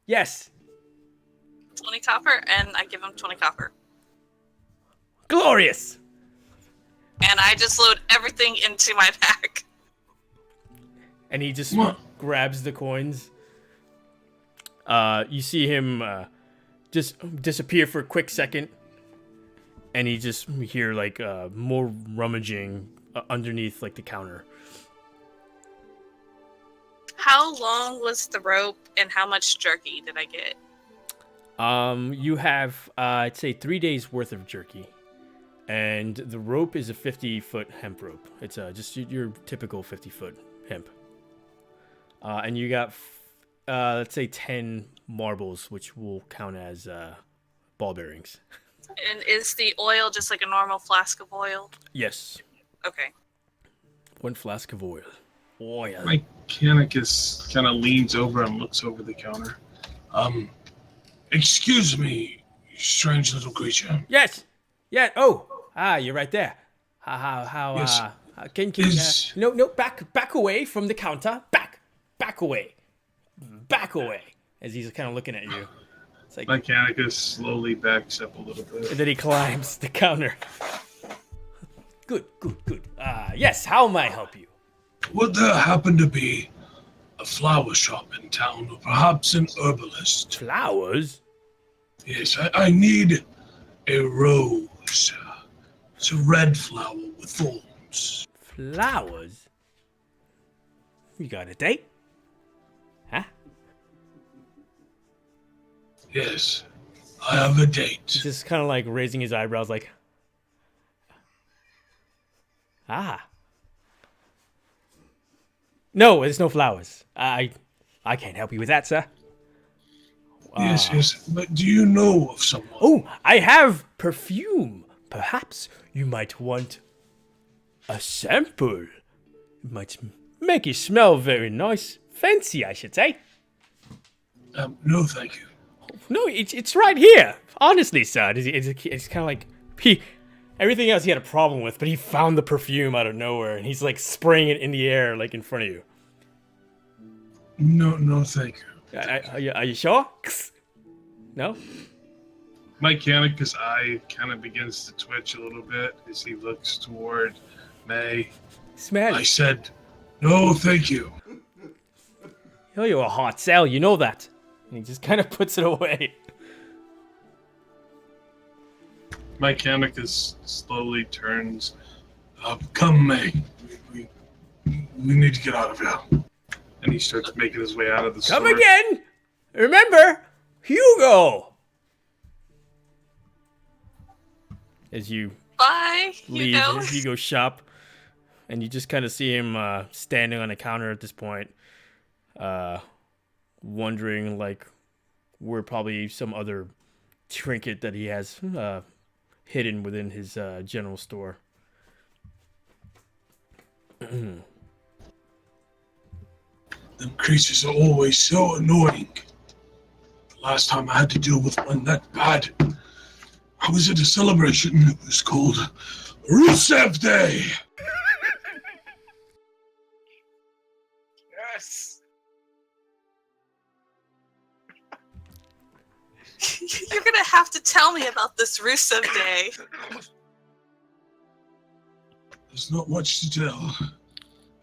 Yes. 20 copper, and I give him 20 copper. Glorious. And I just load everything into my pack. And he just grabs the coins. You see him just disappear for a quick second. And you just hear like more rummaging underneath like the counter. How long was the rope, and how much jerky did I get? You have I'd say 3 days worth of jerky. And the rope is a 50-foot hemp rope. It's just your typical 50-foot hemp. And you got, let's say, 10 marbles, which will count as ball bearings. And is the oil just like a normal flask of oil? Yes. Okay. 1 flask of oil. Oil. Mechanicus kind of leans over and looks over the counter. Excuse me, strange little creature. Yes. Yeah. Oh. You're right there. How? Yes. Can no, back away from the counter. Back away. As he's kind of looking at you. It's like Mechanicus slowly backs up a little bit. And then he climbs the counter. Good. Yes. How may I help you? Would there happen to be a flower shop in town, or perhaps an herbalist? Flowers? Yes, I need a rose. It's a red flower with thorns. Flowers? You got a date? Huh? Yes, I have a date. He's just kind of like raising his eyebrows like, No, there's no flowers. I can't help you with that, sir. Yes, but do you know of someone? Oh, I have perfume. Perhaps you might want a sample. It might make you smell very nice. Fancy, I should say. No, thank you. No, it's right here. Honestly, sir. It's kind of like... Everything else he had a problem with, but he found the perfume out of nowhere, and he's like spraying it in the air, like in front of you. No, thank you. Are you sure? No? Mechanicus' eye kind of begins to twitch a little bit as he looks toward May. Smell. I said, no, thank you. You're a hot sell, you know that. And he just kind of puts it away. Mechanicus slowly turns. Come, May. We need to get out of here. And he starts making his way out of the store. Come again! Remember, Hugo! As you leave Hugo's shop, and you just kind of see him standing on a counter at this point, wondering, like, where probably some other trinket that he has hidden within his general store. Them creatures are always so annoying. The last time I had to deal with one that bad, I was at a celebration. It was called Rusev Day. Yes. You're gonna have to tell me about this Rusev Day. There's not much to tell.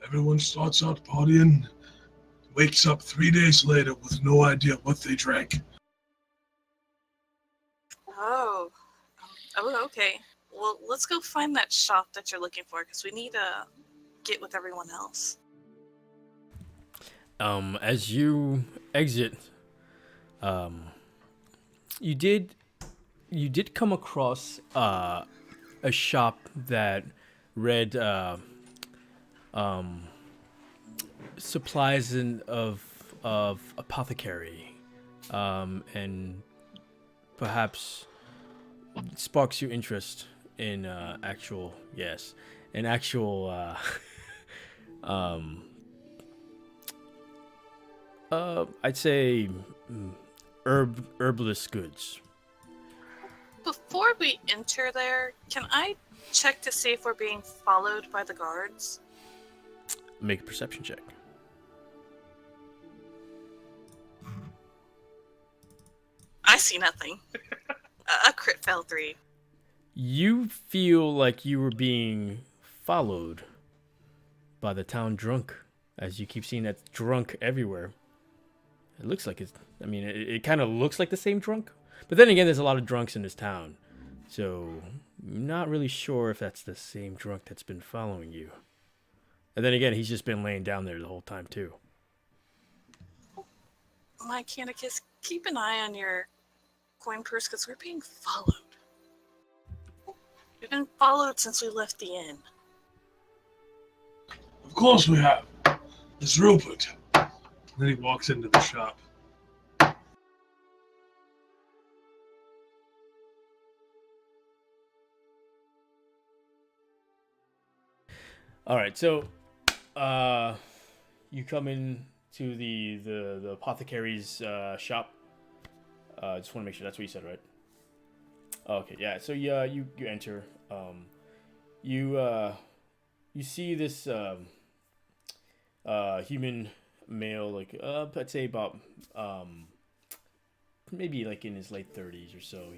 Everyone starts out partying, wakes up 3 days later with no idea what they drank. Oh, okay. Well, let's go find that shop that you're looking for, because we need to get with everyone else. As you exit, you did come across a shop that read supplies of apothecary, and perhaps sparks your interest in actual I'd say herbless goods. Before we enter there, can I check to see if we're being followed by the guards? Make a perception check. I see nothing. A crit fail 3. You feel like you were being followed by the town drunk, as you keep seeing that drunk everywhere. It looks like it's, I mean, it kind of looks like the same drunk, but then again, there's a lot of drunks in this town, so I'm not really sure if that's the same drunk that's been following you. And then again, he's just been laying down there the whole time too. My Canicus, keep an eye on your coin purse because we're being followed. We've been followed since we left the inn. Of course we have. It's Rupert. And then he walks into the shop. All right, so you come in to the apothecary's shop. Just want to make sure that's what you said, right? Okay, yeah. So yeah, you enter. You see this human male, like I'd say about maybe like in his late 30s or so.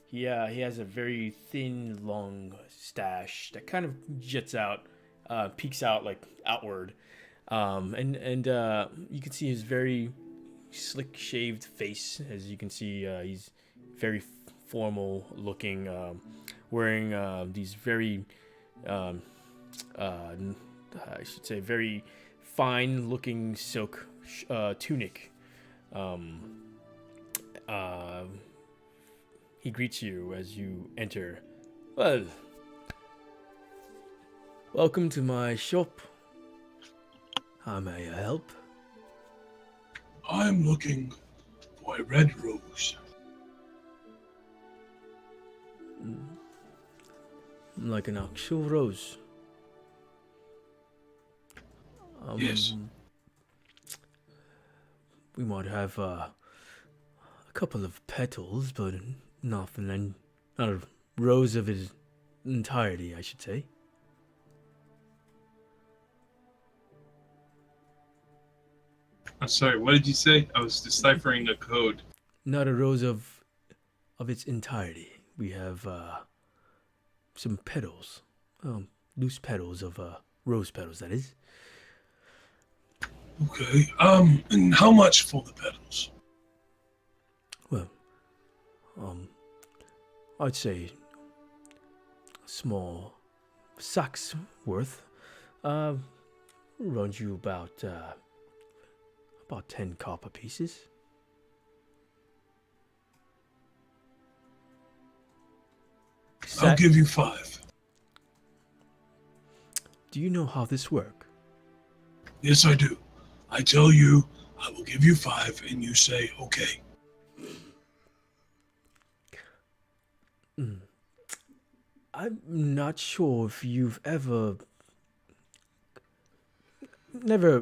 He has a very thin, long stash that kind of jets out, peeks out like outward, and you can see his very slick shaved face. As you can see, he's very formal looking, wearing these very I should say very fine looking silk tunic. He greets you as you enter. Well, welcome to my shop. How may I help? I'm looking for a red rose. Like an actual rose. Yes. We might have a couple of petals, but not a rose of its entirety, I should say. I'm sorry, what did you say? I was deciphering a code. Not a rose of its entirety. We have some petals, loose petals of rose petals, that is. Okay. And how much for the petals? Well, I'd say a small sack's worth. Runs you about 10 copper pieces. I'll give you 5. Do you know how this works? Yes, I do. I tell you, I will give you 5, and you say, okay. I'm not sure if you've never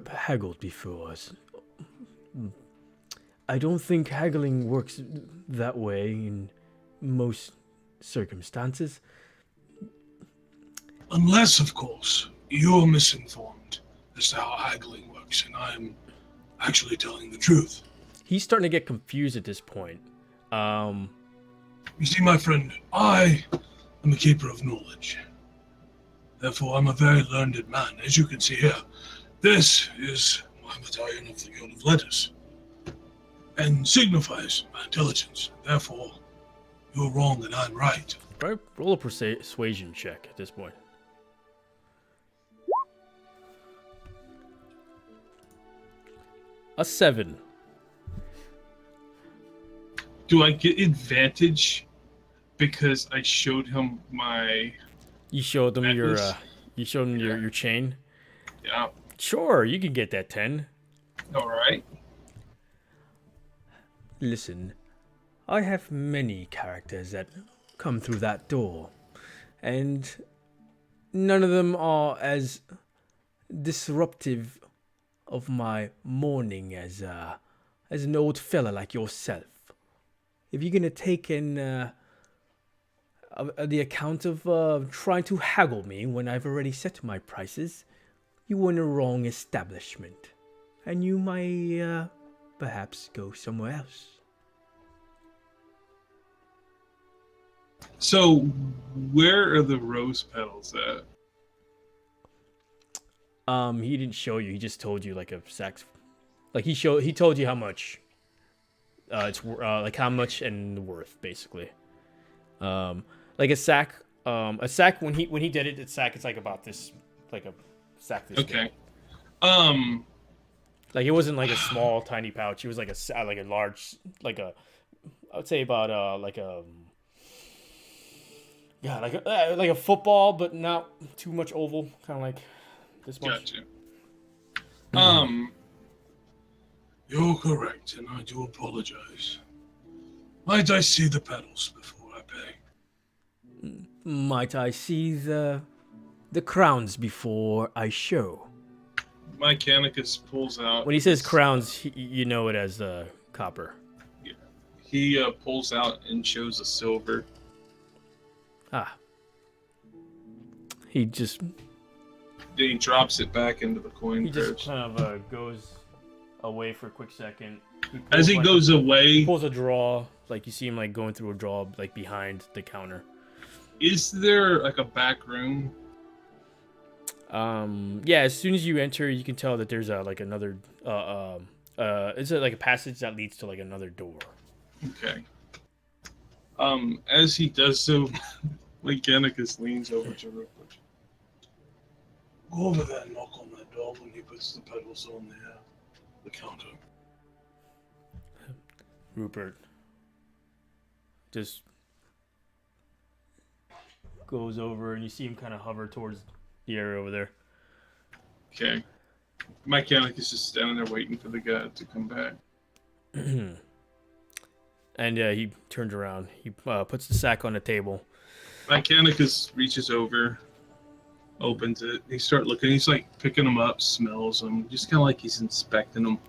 haggled before. I don't think haggling works that way in most circumstances. Unless, of course, you're misinformed as to how haggling works, and I'm actually telling the truth. He's starting to get confused at this point. You see, my friend, I am a keeper of knowledge. Therefore, I'm a very learned man. As you can see here, this is my medallion of the God of Letters, and signifies my intelligence. Therefore, you're wrong and I'm right. Right, roll a persuasion check at this point. A 7. Do I get advantage because I showed him my... You showed them necklace? your chain? Yeah. Sure, you can get that 10. Alright. Listen, I have many characters that come through that door, and none of them are as disruptive of my morning as an old fella like yourself. If you're gonna take in the account of trying to haggle me when I've already set my prices, you were in a wrong establishment, and you might perhaps go somewhere else. So, where are the rose petals at? He didn't show you. He just told you like a sack. Like he told you how much. It's like how much and worth basically. Like a sack. A sack when he did it, it's like about this, like a sack this big. Okay. Like it wasn't like a small tiny pouch. It was like a large, like a, I would say about like a. Yeah, like a football, but not too much oval, kind of like this much. Gotcha. You're correct, and I do apologize. Might I see the petals before I pay? Might I see the crowns before I show? My Canicus pulls out. When he says crowns, you know it as copper. Yeah. He pulls out and shows a silver. Ah. He just. Then he drops it back into the coin He just purse. kind of goes away for a quick second. As he goes away, he pulls a draw. Like you see him like going through a draw, like behind the counter. Is there like a back room? Yeah. As soon as you enter, you can tell that there's like another. It's like a passage that leads to like another door. Okay. As he does so, Mechanicus leans over to Rupert. Go over there and knock on that door when he puts the petals on the counter. Rupert just goes over, and you see him kind of hover towards the area over there. Okay. Mechanicus is just standing there waiting for the guy to come back. And he turns around. He puts the sack on the table. Mechanicus reaches over, opens it. He starts looking. He's like picking them up, smells them, just kind of like he's inspecting them.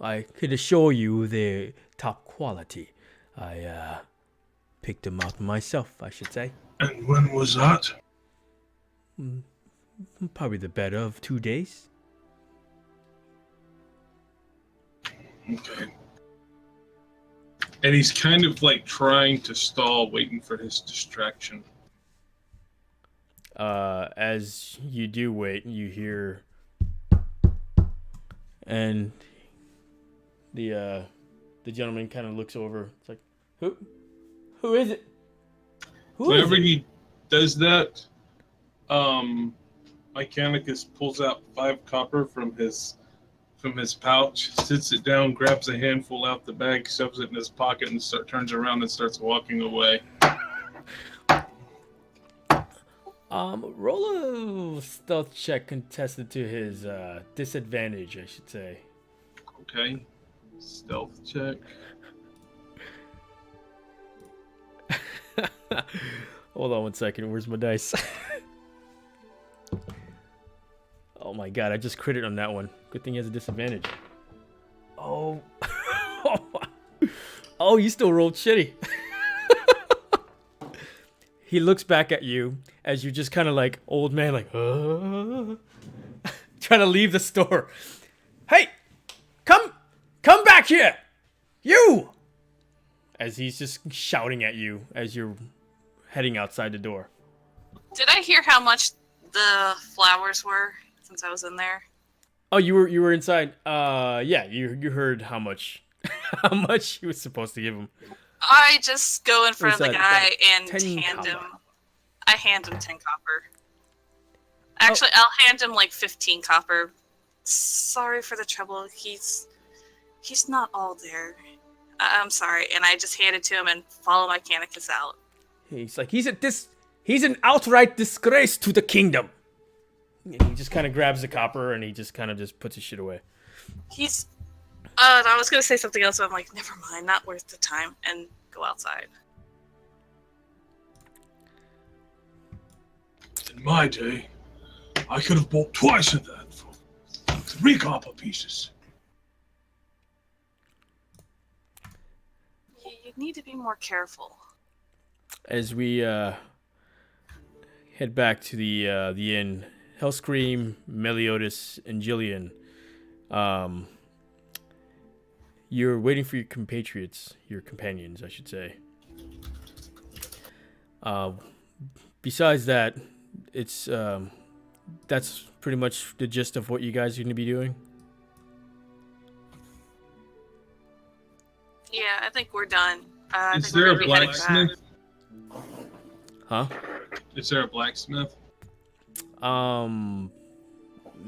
I could assure you they're top quality. I picked them out myself, I should say. And when was that? Probably the better of 2 days. Okay. And he's kind of like trying to stall, waiting for his distraction. As you do wait, you hear, and the gentleman kind of looks over. It's like, who is it? Whenever he does that, Mechanicus pulls out 5 copper from his pouch, sits it down, grabs a handful out the bag, shoves it in his pocket, and turns around and starts walking away. Roll a stealth check contested to his disadvantage, I should say. Okay. Stealth check. Hold on 1 second. Where's my dice? Oh my god, I just critted on that one. Good thing he has a disadvantage. Oh. Oh, you still rolled shitty. He looks back at you as you just kind of like old man, like trying to leave the store. Hey, come back here, you! As he's just shouting at you as you're heading outside the door. Did I hear how much the flowers were since I was in there? Oh, you were inside. Yeah, you heard how much he was supposed to give him. I just go in front of the that? guy and 10 hand him. copper. I hand him 10 copper. Actually, I'll hand him like 15 copper. Sorry for the trouble. He's not all there. I'm sorry, and I just hand it to him and follow my Canicus out. He's like, he's an outright disgrace to the kingdom. And he just kind of grabs the copper and he just kind of just puts his shit away. I was gonna say something else, but I'm like, never mind, not worth the time, and go outside. In my day, I could have bought twice of that for 3 copper pieces. You need to be more careful. As we head back to the inn, Hellscream, Meliodas, and Jillian, you're waiting for your compatriots, your companions, I should say. Besides that, it's that's pretty much the gist of what you guys are going to be doing. Yeah, I think we're done. I Is think there we're a gonna be heading back. blacksmith? Huh? Is there a blacksmith?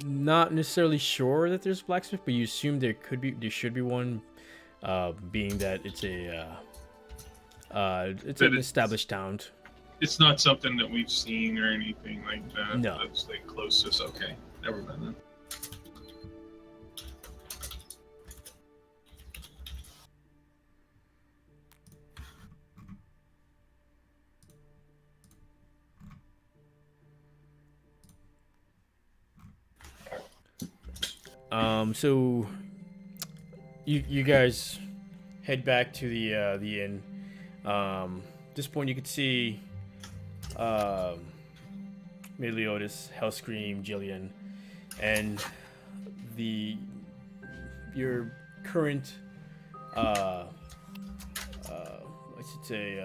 Not necessarily sure that there's a blacksmith, but you assume there should be one, being that it's an established town. It's not something that we've seen or anything like that. No. That's like closest. Okay, never mind then. So you guys head back to the inn. At this point, you could see Meliodas, Hellscream, Jillian, and your current I should say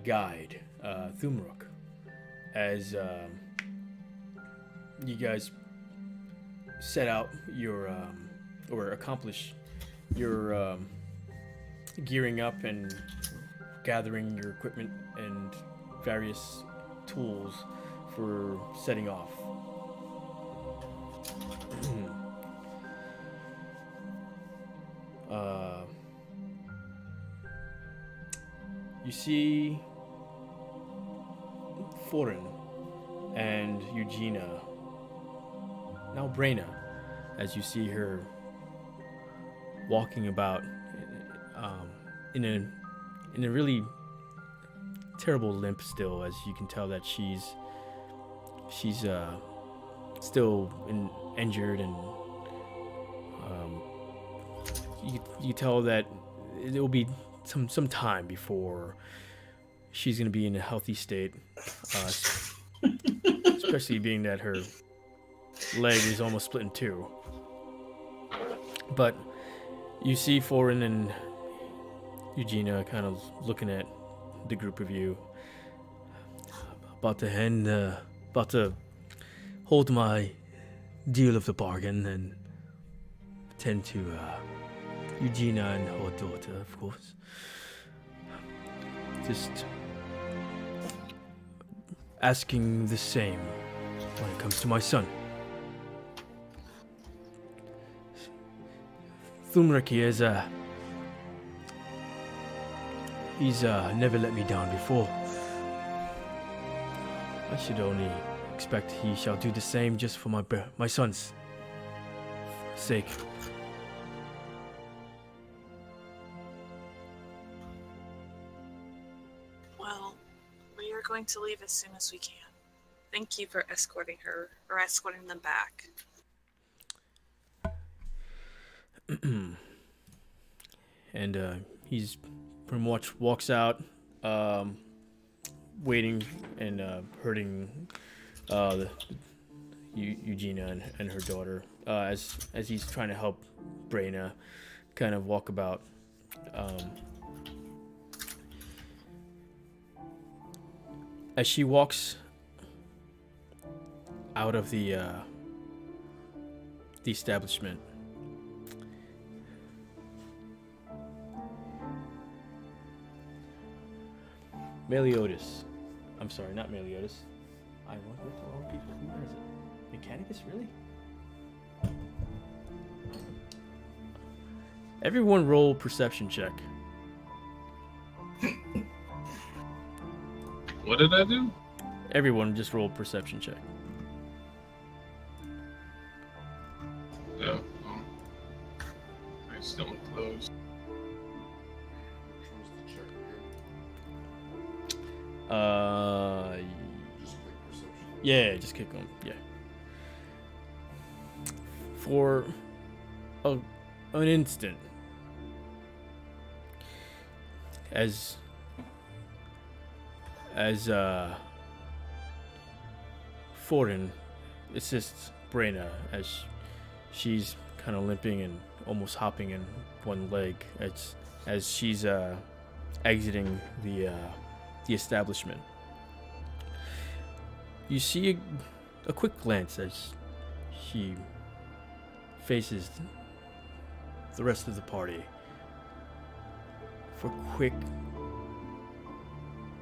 guide, Thumruk, as you guys set out your or accomplish your gearing up and gathering your equipment and various tools for setting off. You see Foreign and Eugenia, now Brena, as you see her walking about in a really terrible limp still, as you can tell that she's still injured, and you tell that it will be some time before she's gonna be in a healthy state, especially being that her leg is almost split in two. But you see Foreign and Eugenia kind of looking at the group of you, about to hold my deal of the bargain and tend to Eugenia and her daughter, of course. Just asking the same when it comes to my son. Thumruk here is he's never let me down before. I should only expect he shall do the same just for my son's sake. Well, we are going to leave as soon as we can. Thank you for escorting her, or escorting them back. And he's pretty much walks out, waiting and hurting Eugenia and her daughter, as he's trying to help Brena kind of walk about. As she walks out of the establishment, Meliodas. I'm sorry, not Meliodas. I want with the wrong people. Who is it? Mechanicus, really? Everyone roll perception check. What did I do? Everyone just roll perception check. Yeah. I still closed. Yeah, just kick him. Yeah. For an instant, as Foreign assists Brena as she's kind of limping and almost hopping in one leg as she's exiting the establishment. You see a quick glance as she faces the rest of the party for a quick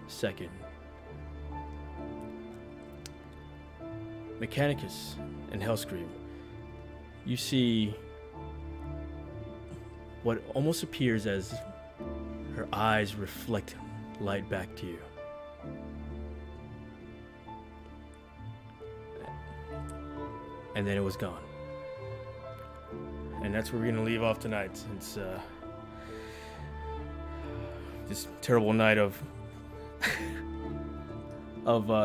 second. Mechanicus and Hellscream, you see what almost appears as her eyes reflect light back to you. And then it was gone. And that's where we're gonna leave off tonight. It's this terrible night of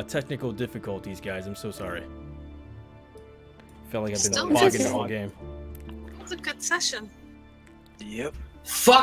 technical difficulties, guys. I'm so sorry. Felt like I've been Still bogging the okay. whole game. It's a good session. Yep. Fuck